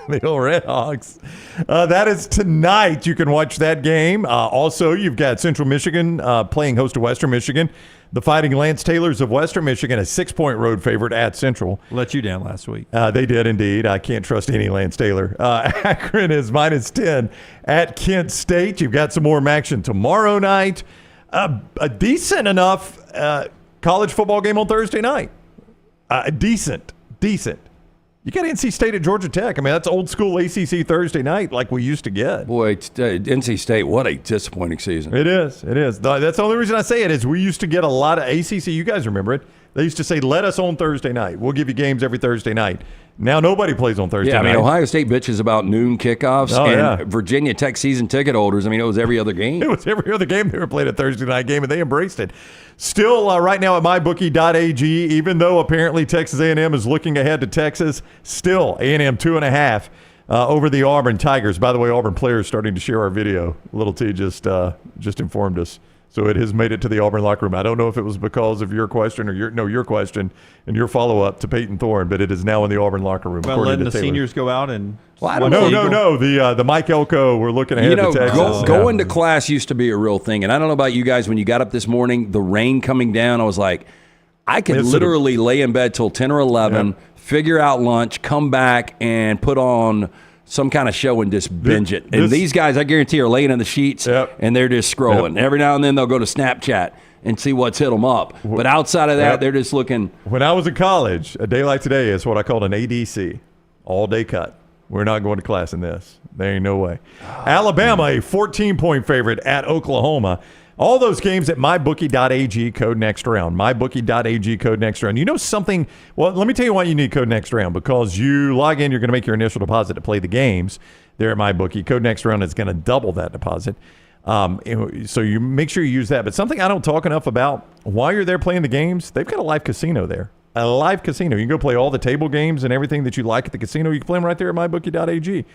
The old Red Hawks. That is tonight. You can watch that game. Also, you've got Central Michigan playing host to Western Michigan. The Fighting Lance Taylors of Western Michigan, a 6-point road favorite at Central. Let you down last week. They did indeed. I can't trust any Lance Taylor. Akron is -10 at Kent State. You've got some more action tomorrow night. A decent enough college football game on Thursday night. Decent. You got NC State at Georgia Tech. I mean, that's old school ACC Thursday night like we used to get. Boy, NC State, what a disappointing season. It is. That's the only reason I say it is we used to get a lot of ACC. You guys remember it. They used to say, let us on Thursday night. We'll give you games every Thursday night. Now nobody plays on Thursday night. Yeah, I mean, Ohio State bitches about noon kickoffs. Virginia Tech season ticket holders, I mean, it was every other game. It was every other game they were playing a Thursday night game, and they embraced it. Still, right now at mybookie.ag, even though apparently Texas A&M is looking ahead to Texas, still A&M 2.5 over the Auburn Tigers. By the way, Auburn players starting to share our video. Little T just informed us. So it has made it to the Auburn locker room. I don't know if it was because of your question or your question and your follow-up to Payton Thorne, but it is now in the Auburn locker room. Well, letting the seniors go out and... No. The Mike Elko, we're looking ahead to Texas. Going to class used to be a real thing. And I don't know about you guys, when you got up this morning, the rain coming down, I was like, I could literally lay in bed till 10 or 11, figure out lunch, come back, and put on some kind of show and just binge it. And these guys, I guarantee, are laying in the sheets and they're just scrolling. Every now and then they'll go to Snapchat and see what's hit them up. But outside of that, they're just looking. When I was in college, a day like today is what I called an ADC, all-day cut. We're not going to class in this. There ain't no way. Alabama, a 14-point favorite at Oklahoma. All those games at mybookie.ag, code next round. Mybookie.ag, code next round. You know something? Well, let me tell you why you need code next round. Because you log in, you're going to make your initial deposit to play the games there at MyBookie. Code next round is going to double that deposit. So you make sure you use that. But something I don't talk enough about, while you're there playing the games, they've got a live casino there. A live casino. You can go play all the table games and everything that you like at the casino. You can play them right there at mybookie.ag.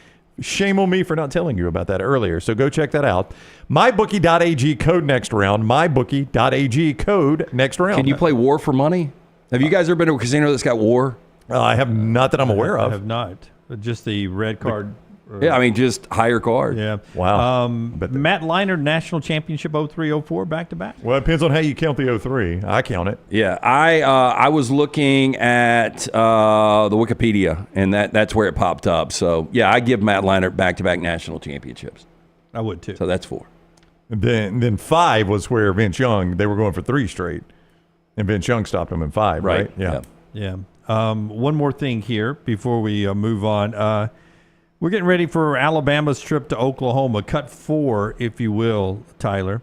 Shame on me for not telling you about that earlier. So go check that out. MyBookie.ag, code next round. MyBookie.ag, code next round. Can you play War for money? Have you guys ever been to a casino that's got War? I have not that I'm aware of. I have not. Just the red card. Yeah, I mean, just higher card. Yeah. Wow. Matt Leinart, national championship 03-04 back-to-back. Well, it depends on how you count the 03. I count it. Yeah, I was looking at the Wikipedia, and that's where it popped up. So, yeah, I give Matt Leinart back-to-back national championships. I would too. So that's 4. And then 5 was where Vince Young, they were going for 3 straight. And Vince Young stopped them in 5, right? Yeah. One more thing here before we move on. We're getting ready for Alabama's trip to Oklahoma. Cut 4, if you will, Tyler.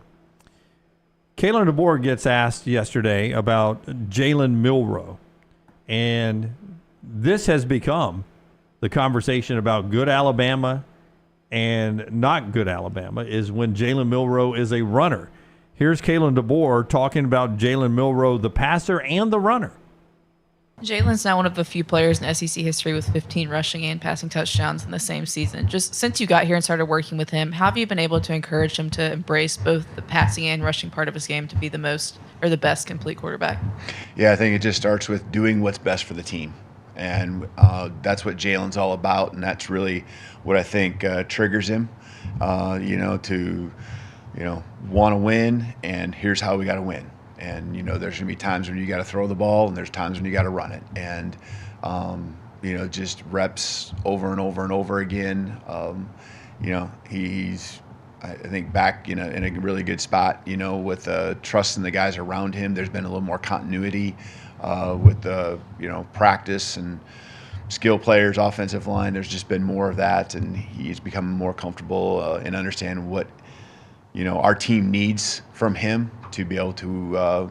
Kalen DeBoer gets asked yesterday about Jalen Milroe. And this has become the conversation about good Alabama and not good Alabama is when Jalen Milroe is a runner. Here's Kalen DeBoer talking about Jalen Milroe, the passer and the runner. Jalen's now one of the few players in SEC history with 15 rushing and passing touchdowns in the same season. Just since you got here and started working with him, how have you been able to encourage him to embrace both the passing and rushing part of his game to be the best complete quarterback? Yeah, I think it just starts with doing what's best for the team. And that's what Jalen's all about, and that's really what I think triggers him, to want to win, and here's how we got to win. And, there's going to be times when you got to throw the ball, and there's times when you got to run it. And, just reps over and over and over again. He's, I think, back in a really good spot, with trusting the guys around him. There's been a little more continuity with the, practice and skill players, offensive line. There's just been more of that, and he's become more comfortable and understand what, our team needs from him to be able to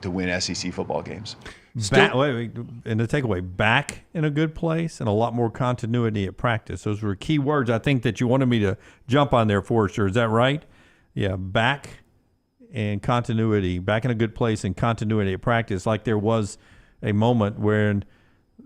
win SEC football games. And the takeaway, back in a good place and a lot more continuity at practice. Those were key words I think that you wanted me to jump on there, Forrester. Is that right? Yeah, back and continuity, back in a good place and continuity at practice, like there was a moment where it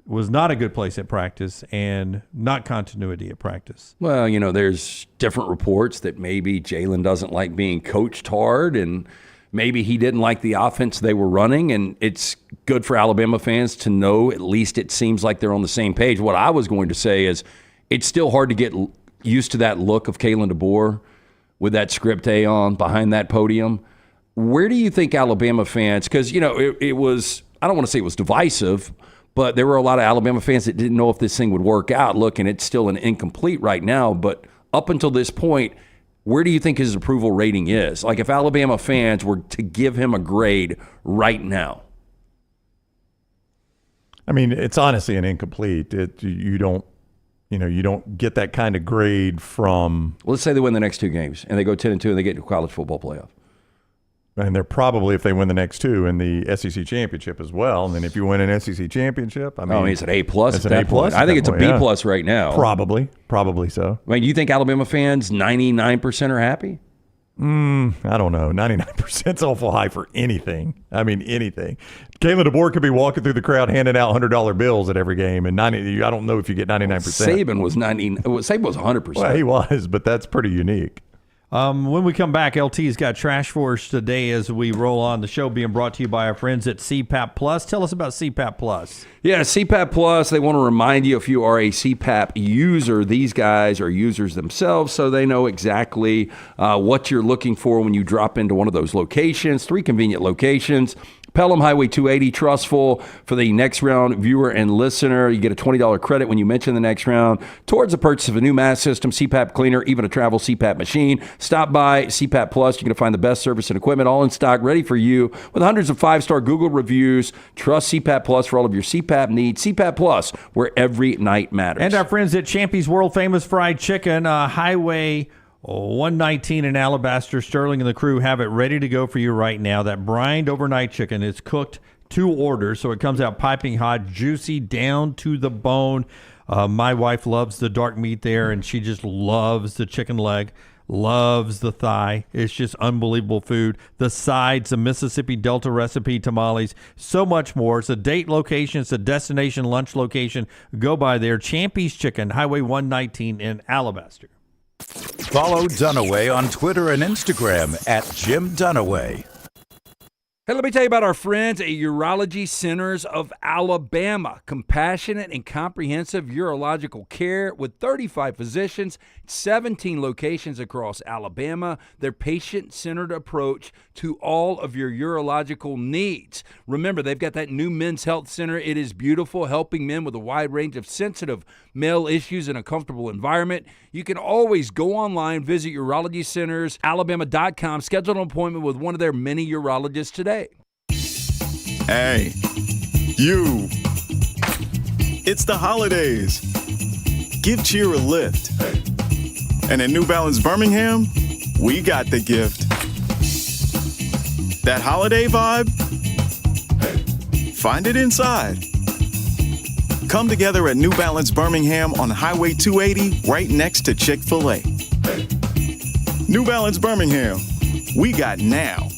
was not a good place at practice and not continuity at practice. Well, there's different reports that maybe Jalen doesn't like being coached hard, and maybe he didn't like the offense they were running, and it's good for Alabama fans to know at least it seems like they're on the same page. What I was going to say is it's still hard to get used to that look of Kalen DeBoer with that script A on behind that podium. Where do you think Alabama fans, because, it was, I don't want to say it was divisive, but there were a lot of Alabama fans that didn't know if this thing would work out. Look, and it's still an incomplete right now, but up until this point, where do you think his approval rating is? Like if Alabama fans were to give him a grade right now. I mean, it's honestly an incomplete. You don't get that kind of grade from. Well, let's say they win the next 2 games and they go 10-2 and they get to college football playoff. And they're probably, if they win the next 2, in the SEC championship as well. And then if you win an SEC championship, it's an A+. It's an A+. I think it's a B+ right now. Probably so. I mean, do you think Alabama fans 99% are happy? I don't know. 99% is awful high for anything. I mean, anything. Kalen DeBoer could be walking through the crowd handing out $100 bills at every game, and I don't know if you get 99%. Saban was 100%. Well, he was, but that's pretty unique. When we come back, LT's got trash for us today as we roll on. The show being brought to you by our friends at CPAP Plus. Tell us about CPAP Plus. Yeah, CPAP Plus, they want to remind you if you are a CPAP user, these guys are users themselves, so they know exactly what you're looking for when you drop into one of those locations. 3 convenient locations. Pelham Highway 280, Trustful. For the next round viewer and listener, you get a $20 credit when you mention the next round towards the purchase of a new mask system, CPAP cleaner, even a travel CPAP machine. Stop by CPAP Plus. You're going to find the best service and equipment all in stock, ready for you with hundreds of 5-star Google reviews. Trust CPAP Plus for all of your CPAP needs. CPAP Plus, where every night matters. And our friends at Champy's World Famous Fried Chicken, Highway 119 in Alabaster. Sterling and the crew have it ready to go for you right now. That brined overnight chicken is cooked to order, so it comes out piping hot, juicy, down to the bone. My wife loves the dark meat there, and she just loves the chicken leg, loves the thigh. It's just unbelievable food. The sides, the Mississippi Delta recipe tamales, so much more. It's a date location. It's a destination lunch location. Go by there. Champy's Chicken, Highway 119 in Alabaster. Follow Dunaway on Twitter and Instagram at jimdunaway. Hey, let me tell you about our friends at Urology Centers of Alabama. Compassionate and comprehensive urological care with 35 physicians, 17 locations across Alabama. Their patient-centered approach to all of your urological needs. Remember, they've got that new men's health center. It is beautiful, helping men with a wide range of sensitive male issues in a comfortable environment, you can always go online, visit Urology Centers, Alabama.com, schedule an appointment with one of their many urologists today. Hey, you. It's the holidays. Give cheer a lift. And at New Balance Birmingham, we got the gift. That holiday vibe? Find it inside. Come together at New Balance Birmingham on Highway 280, right next to Chick-fil-A. New Balance Birmingham, we got now.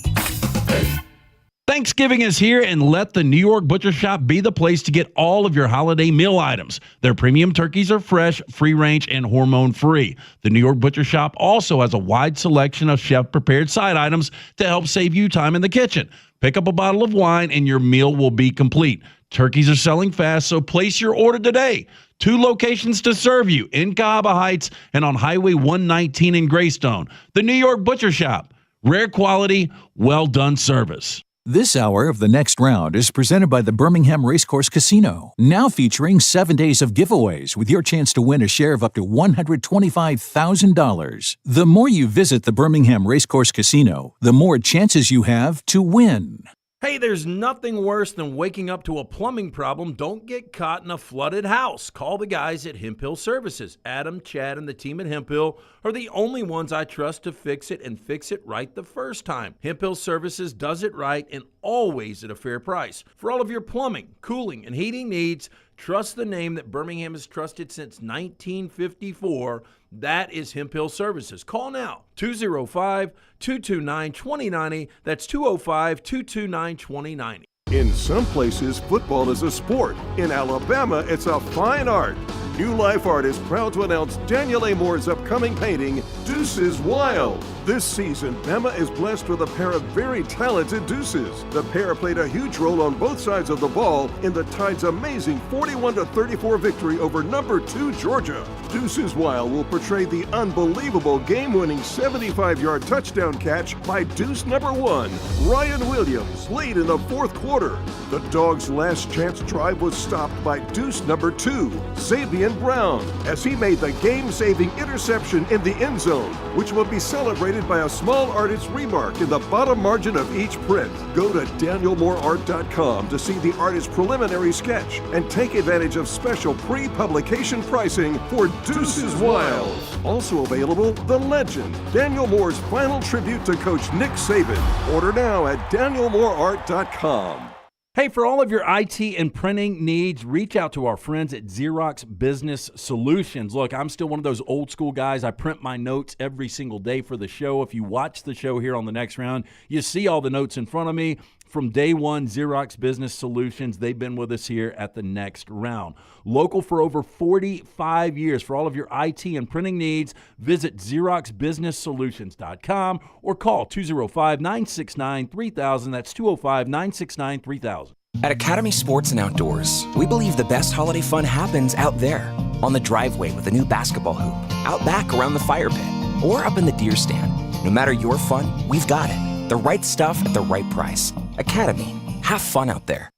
Thanksgiving is here, and let the New York Butcher Shop be the place to get all of your holiday meal items. Their premium turkeys are fresh, free-range, and hormone-free. The New York Butcher Shop also has a wide selection of chef-prepared side items to help save you time in the kitchen. Pick up a bottle of wine, and your meal will be complete. Turkeys are selling fast, so place your order today. 2 locations to serve you, in Cahaba Heights and on Highway 119 in Greystone. The New York Butcher Shop. Rare quality, well-done service. This hour of The Next Round is presented by the Birmingham Racecourse Casino, now featuring 7 days of giveaways with your chance to win a share of up to $125,000. The more you visit the Birmingham Racecourse Casino, the more chances you have to win. Hey, there's nothing worse than waking up to a plumbing problem. Don't get caught in a flooded house. Call the guys at Hemp Hill Services. Adam, Chad, and the team at Hemp Hill are the only ones I trust to fix it and fix it right the first time. Hemp Hill Services does it right and always at a fair price. For all of your plumbing, cooling, and heating needs, trust the name that Birmingham has trusted since 1954. That is Hemp Hill Services. Call now, 205-229-2090. That's 205-229-2090. In some places, football is a sport. In Alabama, it's a fine art. New Life Art is proud to announce Daniel A. Moore's upcoming painting, Deuces Wild. This season, Bama is blessed with a pair of very talented deuces. The pair played a huge role on both sides of the ball in the Tide's amazing 41-34 victory over number 2 Georgia. Deuces Wild will portray the unbelievable game-winning 75-yard touchdown catch by deuce number 1, Ryan Williams, late in the fourth quarter. The Dogs' last chance drive was stopped by deuce number 2, Sabian Brown, as he made the game-saving interception in the end zone, which will be celebrated by a small artist's remark in the bottom margin of each print. Go to danielmooreart.com to see the artist's preliminary sketch and take advantage of special pre-publication pricing for Deuces Wild. Also available, The Legend, Daniel Moore's final tribute to Coach Nick Saban. Order now at danielmooreart.com. Hey, for all of your IT and printing needs, reach out to our friends at Xerox Business Solutions. Look, I'm still one of those old school guys. I print my notes every single day for the show. If you watch the show here on The Next Round, you see all the notes in front of me. From day one, Xerox Business Solutions, they've been with us here at The Next Round. Local for over 45 years. For all of your IT and printing needs, visit XeroxBusinessSolutions.com or call 205-969-3000. That's 205-969-3000. At Academy Sports and Outdoors, we believe the best holiday fun happens out there. On the driveway with a new basketball hoop, out back around the fire pit, or up in the deer stand. No matter your fun, we've got it. The right stuff at the right price. Academy. Have fun out there.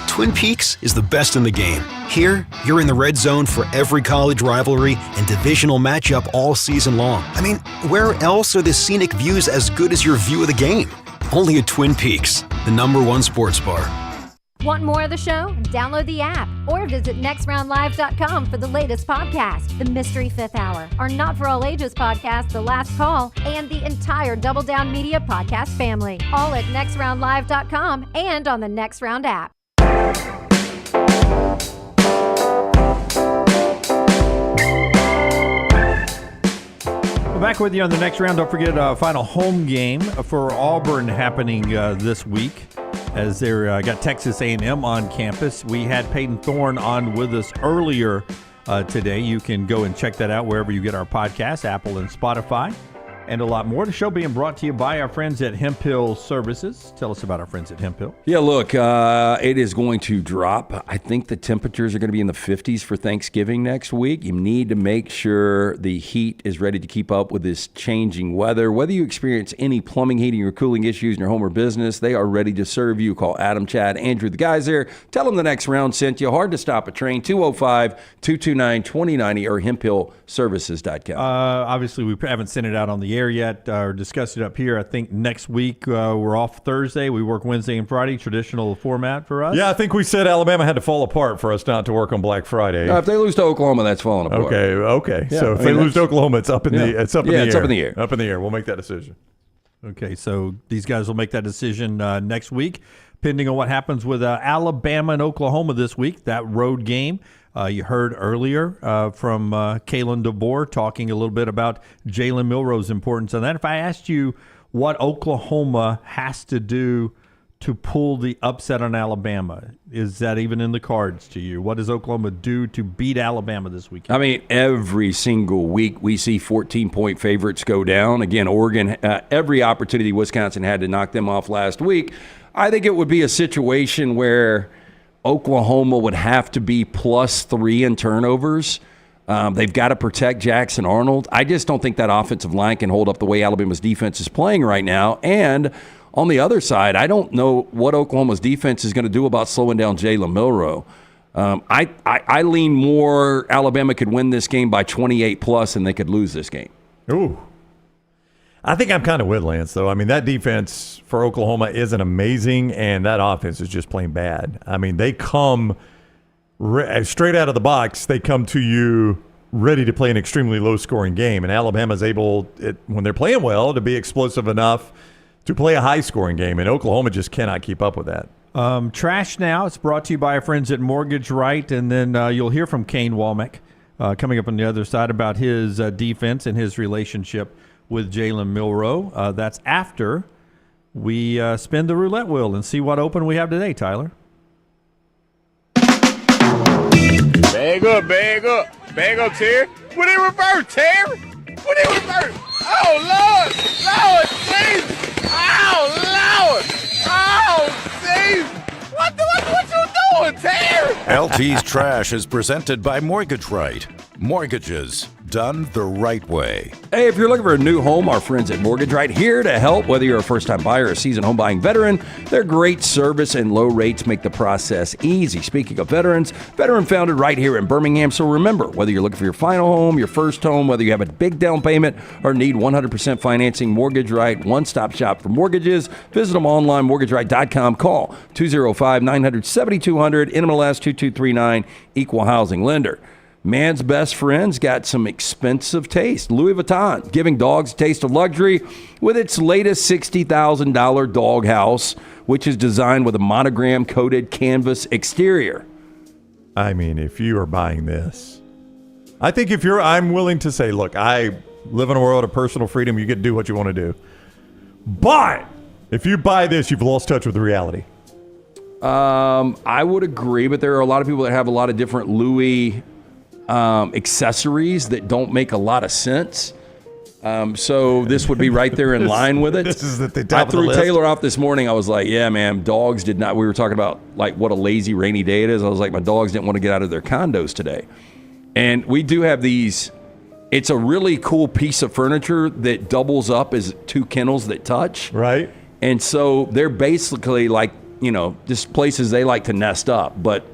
Twin Peaks is the best in the game. Here, you're in the red zone for every college rivalry and divisional matchup all season long. I mean, where else are the scenic views as good as your view of the game? Only at Twin Peaks, the #1 sports bar. Want more of the show? Download the app or visit nextroundlive.com for the latest podcast, The Mystery Fifth Hour, our Not For All Ages podcast, The Last Call, and the entire Double Down Media podcast family. All at nextroundlive.com and on the Next Round app. We're back with you on The Next Round. Don't forget a final home game for Auburn happening this week, as they're got Texas A&M on campus. We had Payton Thorne on with us earlier today. You can go and check that out wherever you get our podcast, Apple and Spotify. and a lot more. The show being brought to you by our friends at Hemp Hill Services. Tell us about our friends at Hemp Hill. Yeah, look, it is going to drop. I think the temperatures are going to be in the 50s for Thanksgiving next week. You need to make sure the heat is ready to keep up with this changing weather. Whether you experience any plumbing, heating, or cooling issues in your home or business, they are ready to serve you. Call Adam, Chad, Andrew, the guys there. Tell them the next round sent you. Hard to stop a train, 205-229-2090 or hemphillservices.com. Obviously, we haven't sent it out on the air yet or discussed it up here. I think next week we're off Thursday. We work Wednesday and Friday, traditional format for us. Yeah, I think we said Alabama had to fall apart for us not to work on Black Friday. If they lose to Oklahoma, that's falling apart. Okay. Yeah, So if they lose to Oklahoma, it's up in the air. It's up in the air. Up in the air. We'll make that decision. Okay, so these guys will make that decision next week, depending on what happens with Alabama and Oklahoma this week, that road game. You heard earlier from Kalen DeBoer talking a little bit about Jalen Milroe's importance on that. If I asked you what Oklahoma has to do to pull the upset on Alabama, is that even in the cards to you? What does Oklahoma do to beat Alabama this weekend? I mean, every single week we see 14-point favorites go down. Again, Oregon, every opportunity Wisconsin had to knock them off last week. I think it would be a situation where Oklahoma would have to be +3 in turnovers. They've got to protect Jackson Arnold. I just don't think that offensive line can hold up the way Alabama's defense is playing right now. And on the other side, I don't know what Oklahoma's defense is going to do about slowing down Jalen Milroe. I lean more Alabama could win this game by 28+ and they could lose this game. Ooh. I think I'm kind of with Lance, though. I mean, that defense for Oklahoma isn't amazing, and that offense is just plain bad. I mean, they come straight out of the box. They come to you ready to play an extremely low-scoring game, and Alabama's able, when they're playing well, to be explosive enough to play a high-scoring game, and Oklahoma just cannot keep up with that. Trash Now. It's brought to you by our friends at Mortgage Right, and then you'll hear from Kane Womack coming up on the other side about his defense and his relationship with Jalen Milroe. That's after we spin the roulette wheel and see what open we have today, Tyler. Bag up, Terry. What in reverse, Terry? What in reverse? Oh, Lord, Jesus. Oh, Lord. Oh, Jesus. What you doing, Terry? LT's Trash is presented by Mortgage Right. Mortgages done the right way. Hey, if you're looking for a new home, our friends at Mortgage Right here to help. Whether you're a first-time buyer or a seasoned home buying veteran, their great service and low rates make the process easy. Speaking of veterans, veteran founded right here in Birmingham. So remember, whether you're looking for your final home, your first home, whether you have a big down payment or need 100% financing, Mortgage Right, one-stop shop for mortgages. Visit them online, mortgageright.com. Call 205-900-7200, NMLS 2239, Equal Housing Lender. Man's best friend's got some expensive taste. Louis Vuitton, giving dogs a taste of luxury with its latest $60,000 dog house, which is designed with a monogram-coated canvas exterior. I mean, if you are buying this, I think I'm willing to say, look, I live in a world of personal freedom. You get to do what you want to do. But if you buy this, you've lost touch with reality. I would agree, but there are a lot of people that have a lot of different Louis accessories that don't make a lot of sense. So this would be right there in line with it. This is at the top of the list. I threw Taylor off this morning. I was like, yeah, man, dogs did not. We were talking about like what a lazy rainy day it is. I was like, my dogs didn't want to get out of their condos today. And we do have these. It's a really cool piece of furniture that doubles up as two kennels that touch. Right. And so they're basically like, just places they like to nest up. But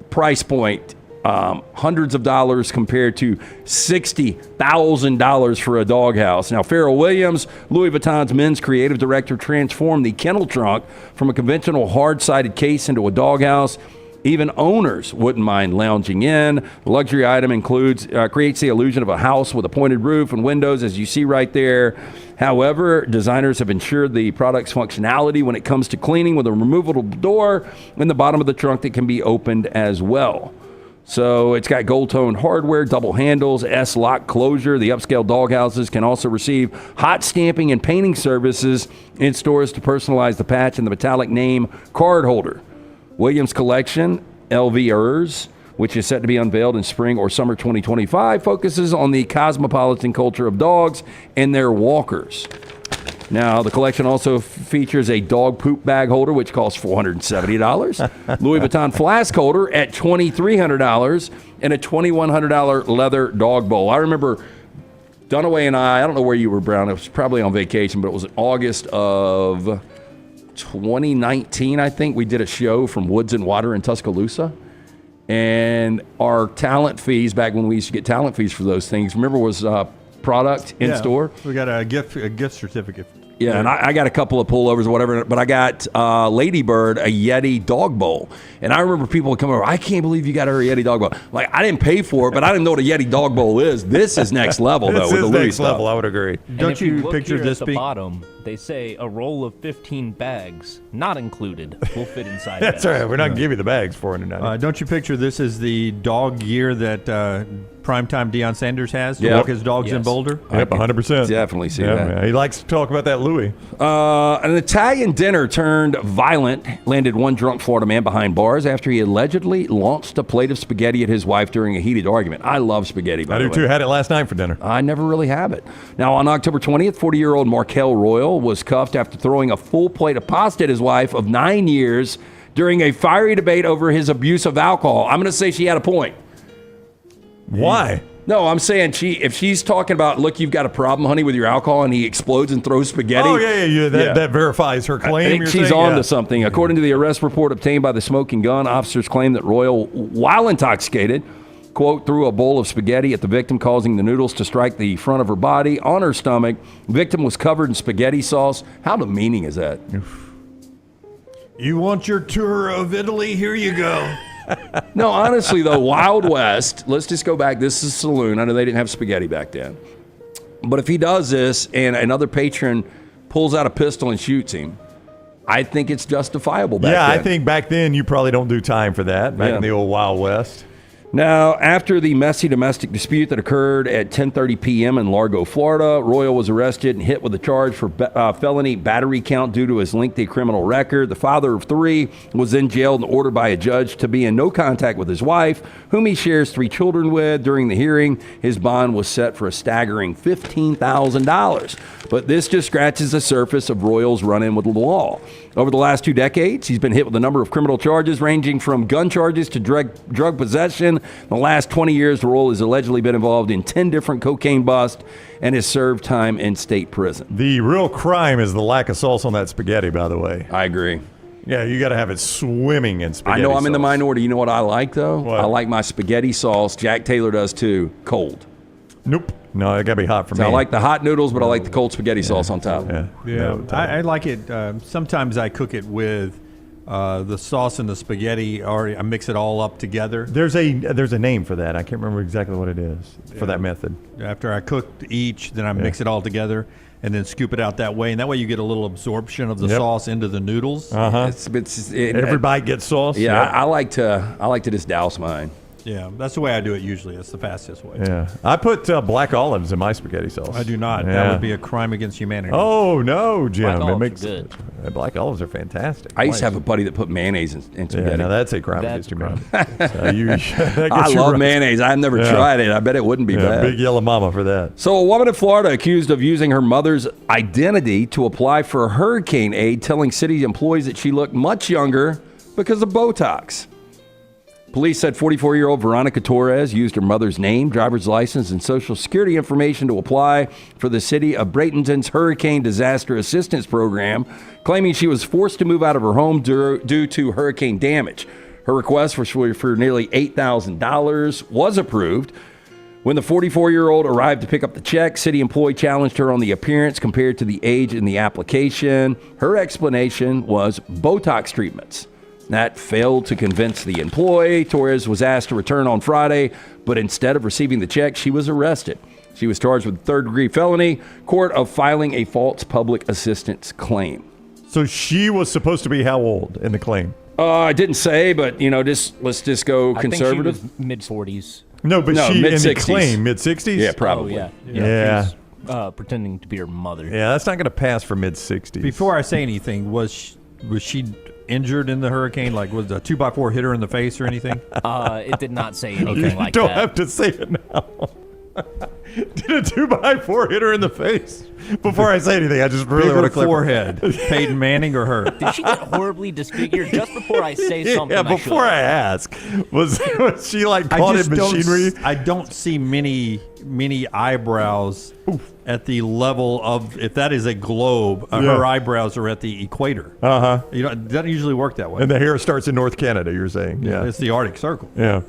price point, hundreds of dollars compared to $60,000 for a doghouse. Now, Pharrell Williams, Louis Vuitton's men's creative director, transformed the kennel trunk from a conventional hard-sided case into a doghouse. Even owners wouldn't mind lounging in. The luxury item creates the illusion of a house with a pointed roof and windows, as you see right there. However, designers have ensured the product's functionality when it comes to cleaning with a removable door in the bottom of the trunk that can be opened as well. So it's got gold-toned hardware, double handles, S-lock closure. The upscale doghouses can also receive hot stamping and painting services in stores to personalize the patch and the metallic name card holder. Williams Collection, LVers, which is set to be unveiled in spring or summer 2025, focuses on the cosmopolitan culture of dogs and their walkers. Now, the collection also features a dog poop bag holder, which costs $470, Louis Vuitton flask holder at $2,300, and a $2,100 leather dog bowl. I remember Dunaway and I don't know where you were, Brown. It was probably on vacation, but it was in August of 2019, I think. We did a show from Woods and Water in Tuscaloosa. And our talent fees, back when we used to get talent fees for those things, remember, was product in store. We got a gift certificate. Yeah, and I got a couple of pullovers or whatever, but I got Ladybird a Yeti dog bowl. And I remember people would come over, I can't believe you got her a Yeti dog bowl. Like, I didn't pay for it, but I didn't know what a Yeti dog bowl is. This is next level, though, this with is the Louis next stuff. level, I would agree. Don't you picture this at the bottom? They say a roll of 15 bags, not included, will fit inside. That's right. We're not going to give you the bags for $490. Don't you picture this as the dog gear that primetime Deion Sanders has to Yep. walk his dogs in Boulder? Yep, 100%. Definitely see Yeah, that. man. He likes to talk about that Louis. An Italian dinner turned violent landed one drunk Florida man behind bars after he allegedly launched a plate of spaghetti at his wife during a heated argument. I love spaghetti, by I the do way. too. Had it last night for dinner. I never really have it. Now, on October 20th, 40-year-old Markel Royal was cuffed after throwing a full plate of pasta at his wife of 9 years during a fiery debate over his abuse of alcohol. I'm going to say she had a point. Why? No, I'm saying if she's talking about, look, you've got a problem, honey, with your alcohol, and he explodes and throws spaghetti. Oh, yeah. That verifies her claim. I think you're she's saying? on Yeah. to something. According to the arrest report obtained by the Smoking Gun, officers claim that Royal, while intoxicated, quote, threw a bowl of spaghetti at the victim, causing the noodles to strike the front of her body on her stomach. The victim was covered in spaghetti sauce. How demeaning is that? You want your tour of Italy? Here you go. No, honestly, though, Wild West, let's just go back. This is a saloon. I know they didn't have spaghetti back then. But if he does this and another patron pulls out a pistol and shoots him, I think it's justifiable back then. I think back then you probably don't do time for that, back in the old Wild West. Now, after the messy domestic dispute that occurred at 10:30 p.m. in Largo, Florida, Royal was arrested and hit with a charge for felony battery count due to his lengthy criminal record. The father of three was then jailed and ordered by a judge to be in no contact with his wife, whom he shares 3 children with. During the hearing, his bond was set for a staggering $15,000. But this just scratches the surface of Royal's run-in with the law. Over the last 2 decades, he's been hit with a number of criminal charges ranging from gun charges to drug possession. In the last 20 years, Royal has allegedly been involved in 10 different cocaine busts and has served time in state prison. The real crime is the lack of sauce on that spaghetti, by the way. I agree. Yeah, you got to have it swimming in spaghetti I know I'm in the sauce. minority. You know what I like, though? What? I like my spaghetti sauce. Jack Taylor does, too. Cold. Nope. No, it got to be hot for So me. I like the hot noodles, but I like the cold spaghetti sauce on top. Yeah, I like it. Sometimes I cook it with the sauce and the spaghetti. Already, I mix it all up together. There's a name for that. I can't remember exactly what it is for that method. After I cook each, then I mix it all together and then scoop it out that way. And that way you get a little absorption of the sauce into the noodles. Every bite gets sauce. Yeah, I like to just douse mine. Yeah, that's the way I do it usually. That's the fastest way. Yeah, I put black olives in my spaghetti sauce. I do not. Yeah. That would be a crime against humanity. Oh no, Jim! Black olives it makes are good. Black olives are fantastic. I used to have a buddy that put mayonnaise in spaghetti. Yeah, now that's a crime against humanity. So I love mayonnaise. I've never tried it. I bet it wouldn't be bad. Big yellow mama for that. So a woman in Florida accused of using her mother's identity to apply for hurricane aid, telling city employees that she looked much younger because of Botox. Police said 44-year-old Veronica Torres used her mother's name, driver's license, and social security information to apply for the city of Bradenton's Hurricane Disaster Assistance Program, claiming she was forced to move out of her home due to hurricane damage. Her request for nearly $8,000 was approved. When the 44-year-old arrived to pick up the check, city employee challenged her on the appearance compared to the age in the application. Her explanation was Botox treatments. That failed to convince the employee. Torres was asked to return on Friday, but instead of receiving the check, she was arrested. She was charged with third-degree felony, court of filing a false public assistance claim. So she was supposed to be how old in the claim? I didn't say, but let's just go conservative. I think she was mid-40s. No, but she mid-60s. in the claim mid-60s. Yeah, probably. Oh, Yeah. She was, pretending to be her mother. Yeah, that's not going to pass for mid-60s. Before I say anything, was she injured in the hurricane? Like, was a 2x4 hit her in the face or anything? It did not say anything like Don't that. have to say it now. Did a 2x4 hit her in the face? Before I say anything, I just really want to clarify. Forehead. Peyton Manning or her? Did she get horribly disfigured just before I say something? Yeah, before I ask, was she like caught in machinery? I don't see many eyebrows at the level of, if that is a globe, her eyebrows are at the equator. You know, it doesn't usually work that way. And the hair starts in North Canada, you're saying? Yeah, it's the Arctic Circle. Yeah.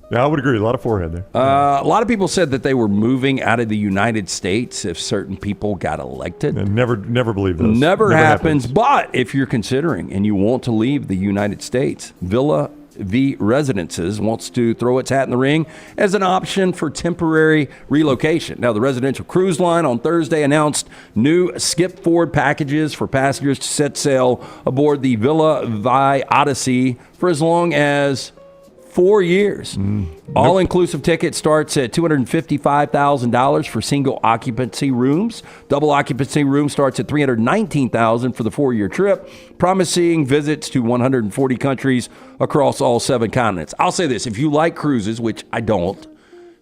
Yeah, I would agree. A lot of forehead there. A lot of people said that they were moving out of the United States if certain people got elected. And never believe those. Never happens. But if you're considering and you want to leave the United States, Villa V Residences wants to throw its hat in the ring as an option for temporary relocation. Now, the residential cruise line on Thursday announced new skip forward packages for passengers to set sail aboard the Villa Vi Odyssey for as long as 4 years. All-inclusive ticket starts at $255,000 for single occupancy rooms. Double occupancy room starts at $319,000 for the 4-year trip, promising visits to 140 countries across all 7 continents. I'll say this, if you like cruises, which I don't,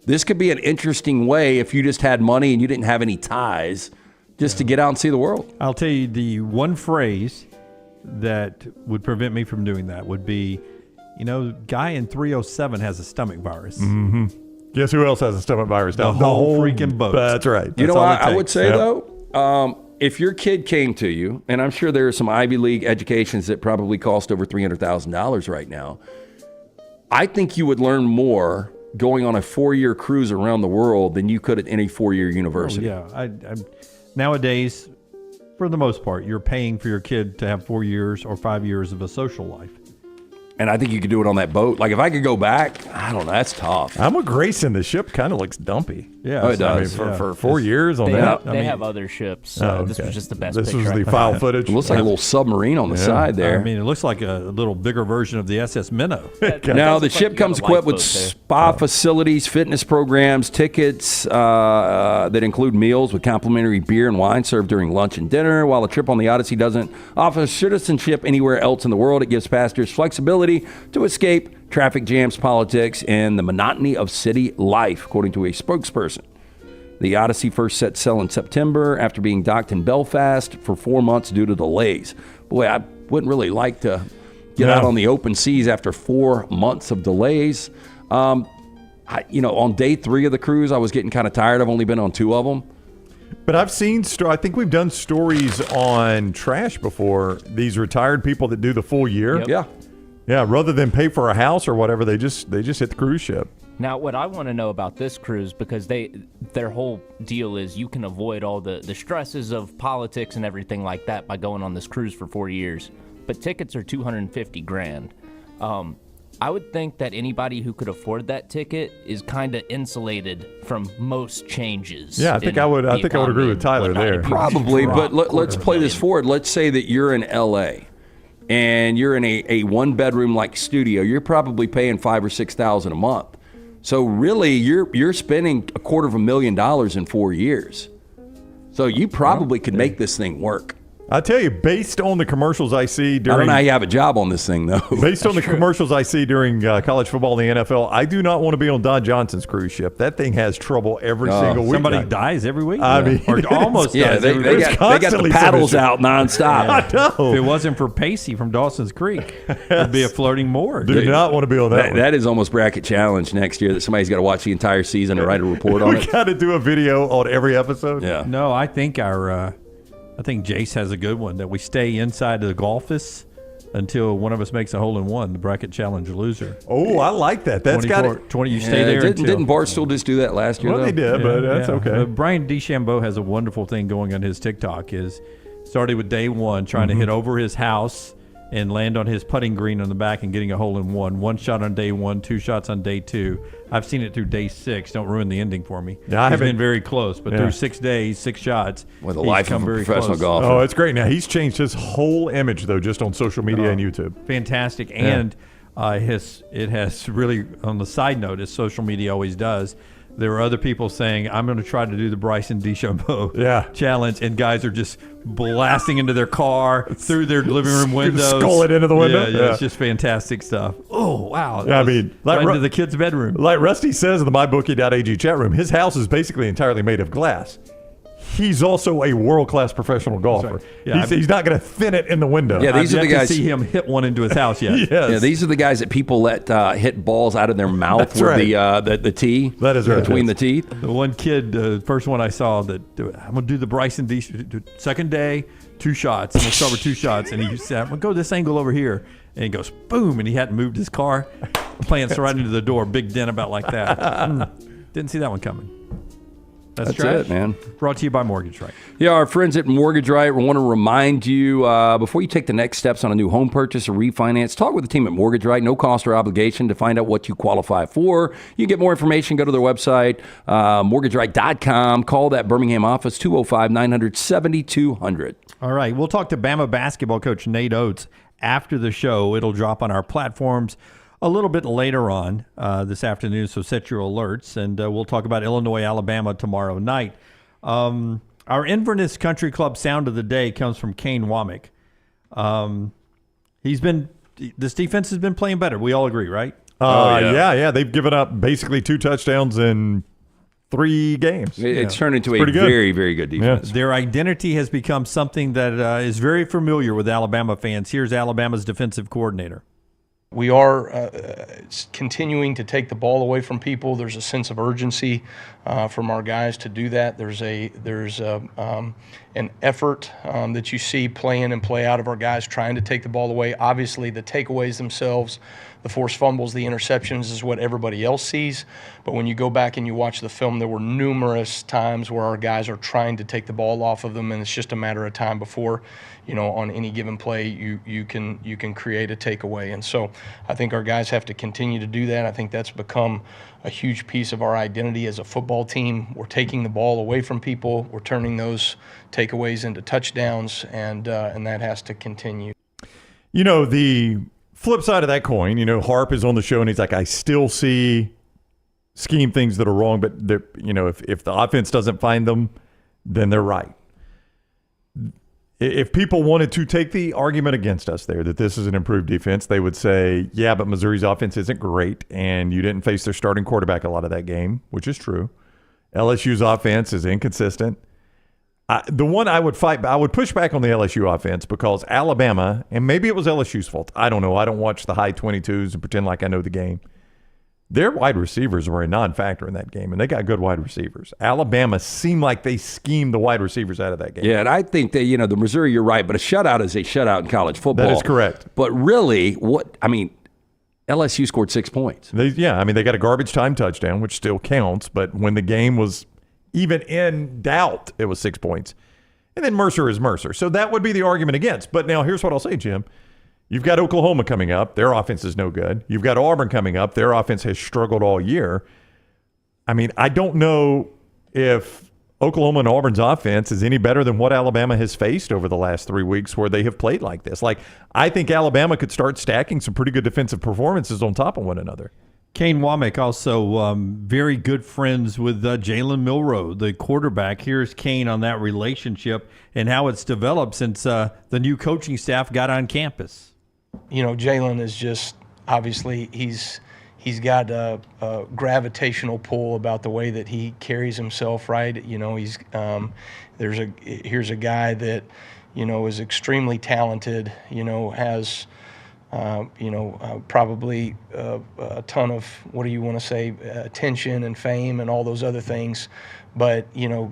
this could be an interesting way if you just had money and you didn't have any ties just to get out and see the world. I'll tell you the one phrase that would prevent me from doing that would be, you know, guy in 307 has a stomach virus. Mm-hmm. Guess who else has a stomach virus? The whole freaking boat. That's right. You know what I would say, though? If your kid came to you, and I'm sure there are some Ivy League educations that probably cost over $300,000 right now, I think you would learn more going on a 4-year cruise around the world than you could at any 4-year university. I nowadays, for the most part, you're paying for your kid to have 4 years or 5 years of a social life. And I think you could do it on that boat. Like, if I could go back, I don't know, that's tough. I'm with Grayson. The ship kind of looks dumpy. Yeah, it does. I mean, for 4 years on that. They have other ships. So this was just the best This picture was the file footage. It looks like a little submarine on the side there. I mean, it looks like a little bigger version of the SS Minnow. Now, the ship comes equipped with spa facilities, fitness programs, tickets that include meals with complimentary beer and wine served during lunch and dinner. While a trip on the Odyssey doesn't offer citizenship anywhere else in the world, it gives passengers flexibility to escape traffic jams, politics, and the monotony of city life, according to a spokesperson. The Odyssey first set sail in September after being docked in Belfast for 4 months due to delays. Boy, I wouldn't really like to get out on the open seas after 4 months of delays. On day 3 of the cruise, I was getting kind of tired. I've only been on 2 of them. But I've seen, I think we've done stories on Trash before, these retired people that do the full year. Yeah. Yeah, rather than pay for a house or whatever, they just hit the cruise ship. Now, what I want to know about this cruise, because their whole deal is you can avoid all the stresses of politics and everything like that by going on this cruise for 4 years. But tickets are $250,000. I would think that anybody who could afford that ticket is kind of insulated from most changes. Yeah, I think I would agree with Tyler there. Probably, but let's play this forward. Let's say that you're in L.A. and you're in a 1-bedroom like studio. You're probably paying $5,000 or $6,000 a month. So really, you're spending $250,000 in 4 years. So you probably could make this thing work. I tell you, based on the commercials I see during... I don't know how you have a job on this thing, though. Based on the commercials I see during college football in the NFL, I do not want to be on Don Johnson's cruise ship. That thing has trouble every single week. Somebody dies every week? I mean, or almost dies every week. They got the paddles out nonstop. I know. If it wasn't for Pacey from Dawson's Creek, it'd be a floating morgue. Do not want to be on that one. That is almost bracket challenge next year that somebody's got to watch the entire season and write a report on it. We got to do a video on every episode. Yeah. No, I think I think Jace has a good one, that we stay inside the golfus until one of us makes a hole-in-one, the bracket challenge loser. Oh, I like that. That's got it. 20, you stay there Didn't Barstool just do that last year? Well, they did, but that's okay. Brian DeChambeau has a wonderful thing going on his TikTok. Is started with day 1, trying to hit over his house and land on his putting green on the back and getting a hole-in-one. 1 shot on day 1, 2 shots on day 2. I've seen it through day 6. Don't ruin the ending for me. Yeah, He's been very close, but through 6 days, 6 shots, with a life of a professional golfer. Oh, it's great. Now he's changed his whole image though, just on social media and YouTube. Fantastic, and it has really, on the side note, as social media always does, There were other people saying, I'm going to try to do the Bryson DeChambeau challenge, and guys are just blasting into their car, through their living room windows. Skull it into the window. Yeah, it's just fantastic stuff. Oh, wow. I mean, right into the kid's bedroom. Like Rusty says in the MyBookie.ag chat room, his house is basically entirely made of glass. He's also a world-class professional golfer. Right. Yeah, he's not going to thin it in the window. Yeah, these are the guys. To see him hit one into his house yet. Yes. Yeah, these are the guys that people let hit balls out of their mouth That's with right. the tee. That is right. Between the teeth. The one kid, first one I saw, that I'm going to do the Bryson D. Second day, 2 shots. I'm going to start with 2 shots. And he said, I'm going to go this angle over here. And he goes, boom, and he hadn't moved his car. Plants right into the door, big dent about like that. Didn't see that one coming. That's it, man. Brought to you by Mortgage Right. Yeah, our friends at Mortgage Right, we want to remind you, before you take the next steps on a new home purchase or refinance, talk with the team at Mortgage Right. No cost or obligation to find out what you qualify for. You can get more information, go to their website, mortgageright.com. Call that Birmingham office, 205-900-7200. All right, we'll talk to Bama basketball coach Nate Oates after the show. It'll drop on our platforms a little bit later on this afternoon, so set your alerts. And we'll talk about Illinois, Alabama tomorrow night. Our Inverness Country Club sound of the day comes from Kane Womack. This defense has been playing better. We all agree, right? Yeah. They've given up basically 2 touchdowns in 3 games. It's turned into a very, very good defense. Yeah. Their identity has become something that is very familiar with Alabama fans. Here's Alabama's defensive coordinator. We are continuing to take the ball away from people. There's a sense of urgency from our guys to do that. There's an effort that you see play in and play out of our guys trying to take the ball away. Obviously, the takeaways themselves, the forced fumbles, the interceptions is what everybody else sees. But when you go back and you watch the film, there were numerous times where our guys are trying to take the ball off of them, and it's just a matter of time before, on any given play, you can create a takeaway. And so I think our guys have to continue to do that. I think that's become a huge piece of our identity as a football team. We're taking the ball away from people. We're turning those takeaways into touchdowns, and that has to continue. The flip side of that coin, Harp is on the show and he's like, I still see scheme things that are wrong, but if the offense doesn't find them, then they're right. If people wanted to take the argument against us there that this is an improved defense, they would say, yeah, but Missouri's offense isn't great, and you didn't face their starting quarterback a lot of that game, which is true. LSU's offense is inconsistent. The one I would push back on the LSU offense because Alabama, and maybe it was LSU's fault. I don't know. I don't watch the high 22s and pretend like I know the game. Their wide receivers were a non-factor in that game, and they got good wide receivers. Alabama seemed like they schemed the wide receivers out of that game. Yeah, and I think that, the Missouri, you're right, but a shutout is a shutout in college football. That is correct. But really, LSU scored 6 points. They got a garbage time touchdown, which still counts, but when the game was even in doubt, it was 6 points. And then Mercer is Mercer. So that would be the argument against. But now here's what I'll say, Jim. You've got Oklahoma coming up. Their offense is no good. You've got Auburn coming up. Their offense has struggled all year. I don't know if Oklahoma and Auburn's offense is any better than what Alabama has faced over the last 3 weeks where they have played like this. I think Alabama could start stacking some pretty good defensive performances on top of one another. Kane Womack also very good friends with Jalen Milroe, the quarterback. Here's Kane on that relationship and how it's developed since the new coaching staff got on campus. Jalen is just obviously he's got a gravitational pull about the way that he carries himself. Right, he's here's a guy that is extremely talented. Has. Probably a ton of, attention and fame and all those other things, but,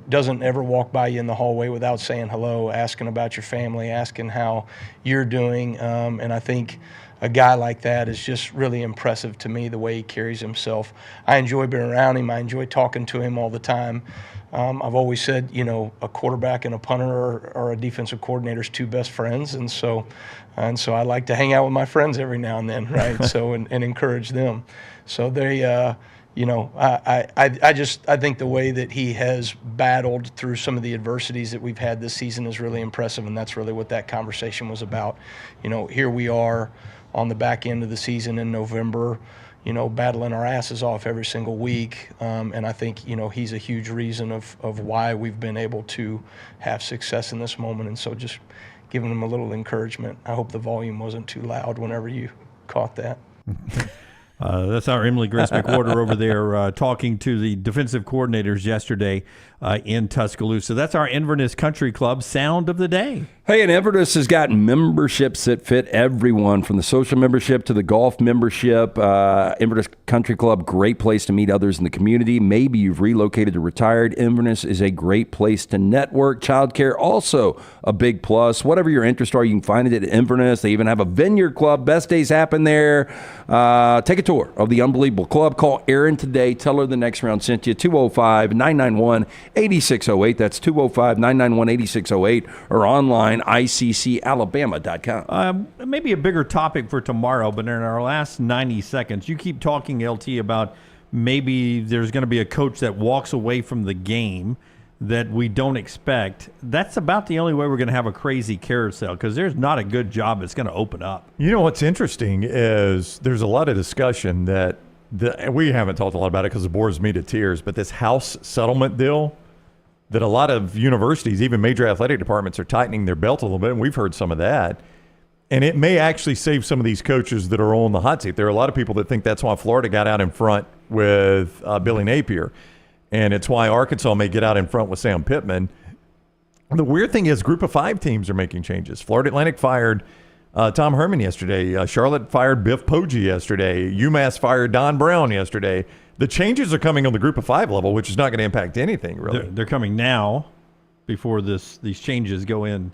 doesn't ever walk by you in the hallway without saying hello, asking about your family, asking how you're doing. And I think a guy like that is just really impressive to me, the way he carries himself. I enjoy being around him. I enjoy talking to him all the time. I've always said, a quarterback and a punter are a defensive coordinator's 2 best friends. And so I like to hang out with my friends every now and then, right? and encourage them. So they, I think the way that he has battled through some of the adversities that we've had this season is really impressive. And that's really what that conversation was about. Here we are on the back end of the season in November. battling our asses off every single week. And I think, he's a huge reason of why we've been able to have success in this moment. And so just giving him a little encouragement. I hope the volume wasn't too loud whenever you caught that. That's our Emily Grace McWhorter over there talking to the defensive coordinators yesterday in Tuscaloosa. That's our Inverness Country Club sound of the day. Hey, and Inverness has got memberships that fit everyone, from the social membership to the golf membership. Inverness Country Club, great place to meet others in the community. Maybe you've relocated or retired. Inverness is a great place to network. Childcare, also a big plus. Whatever your interests are, you can find it at Inverness. They even have a vineyard club. Best days happen there. Take a tour of the unbelievable club. Call Erin today. Tell her the next round sent you. 205-991-8608. That's 205-991-8608, or online, iccalabama.com. Maybe a bigger topic for tomorrow, but in our last 90 seconds, you keep talking, LT, about maybe there's going to be a coach that walks away from the game that we don't expect. That's about the only way we're going to have a crazy carousel, because there's not a good job that's going to open up. You know what's interesting is there's a lot of discussion that we haven't talked a lot about it because it bores me to tears, but this house settlement deal that a lot of universities, even major athletic departments, are tightening their belt a little bit, and we've heard some of that. And it may actually save some of these coaches that are on the hot seat. There are a lot of people that think that's why Florida got out in front with Billy Napier, and it's why Arkansas may get out in front with Sam Pittman. The weird thing is Group of 5 teams are making changes. Florida Atlantic fired Tom Herman yesterday. Charlotte fired Biff Poggi yesterday. UMass fired Don Brown yesterday. The changes are coming on the Group of 5 level, which is not going to impact anything, really. They're coming now before these changes go in,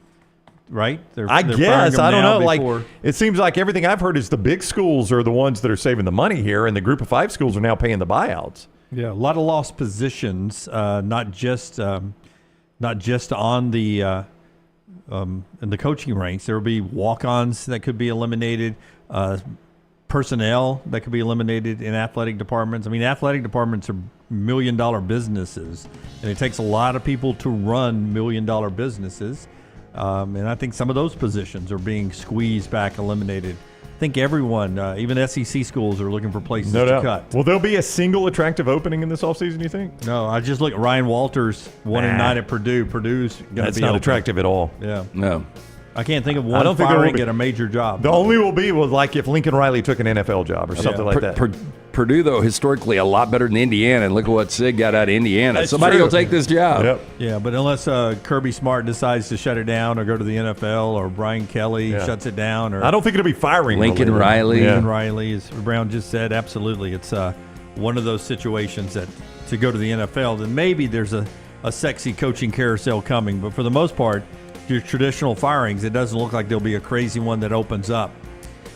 right? I guess. I don't know. Like, it seems like everything I've heard is the big schools are the ones that are saving the money here, and the Group of 5 schools are now paying the buyouts. Yeah, a lot of lost positions, not just on the in the coaching ranks. There will be walk-ons that could be eliminated, personnel that could be eliminated in athletic departments. I mean, athletic departments are million-dollar businesses, and it takes a lot of people to run million-dollar businesses. And I think some of those positions are being squeezed back, eliminated. I think everyone, even SEC schools, are looking for places to cut. Will there be a single attractive opening in this offseason, you think? No, I just look at Ryan Walters, 1-9 at Purdue. Purdue's going to be That's not attractive at all. Yeah. No. I can't think of one firing at a major job. The only will be like if Lincoln Riley took an NFL job or something like that. Purdue, though, historically a lot better than Indiana, and look at what Sid got out of Indiana. Somebody will take this job. Yep. Yeah, but unless Kirby Smart decides to shut it down or go to the NFL, or Brian Kelly shuts it down, or I don't think it'll be firing Lincoln Riley. Lincoln Riley, as Brown just said, absolutely. It's one of those situations that to go to the NFL, then maybe there's a sexy coaching carousel coming. But for the most part, your traditional firings, it doesn't look like there'll be a crazy one that opens up.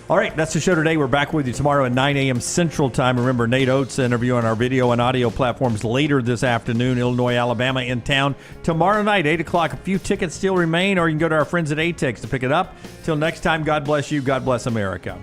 All right, that's the show today. We're back with you tomorrow at 9 a.m. Central Time. Remember, Nate Oates' interview on our video and audio platforms later this afternoon. Illinois, Alabama in town tomorrow night, 8 o'clock. A few tickets still remain, or you can go to our friends at ATEX to pick it up. Till next time, God bless you. God bless America.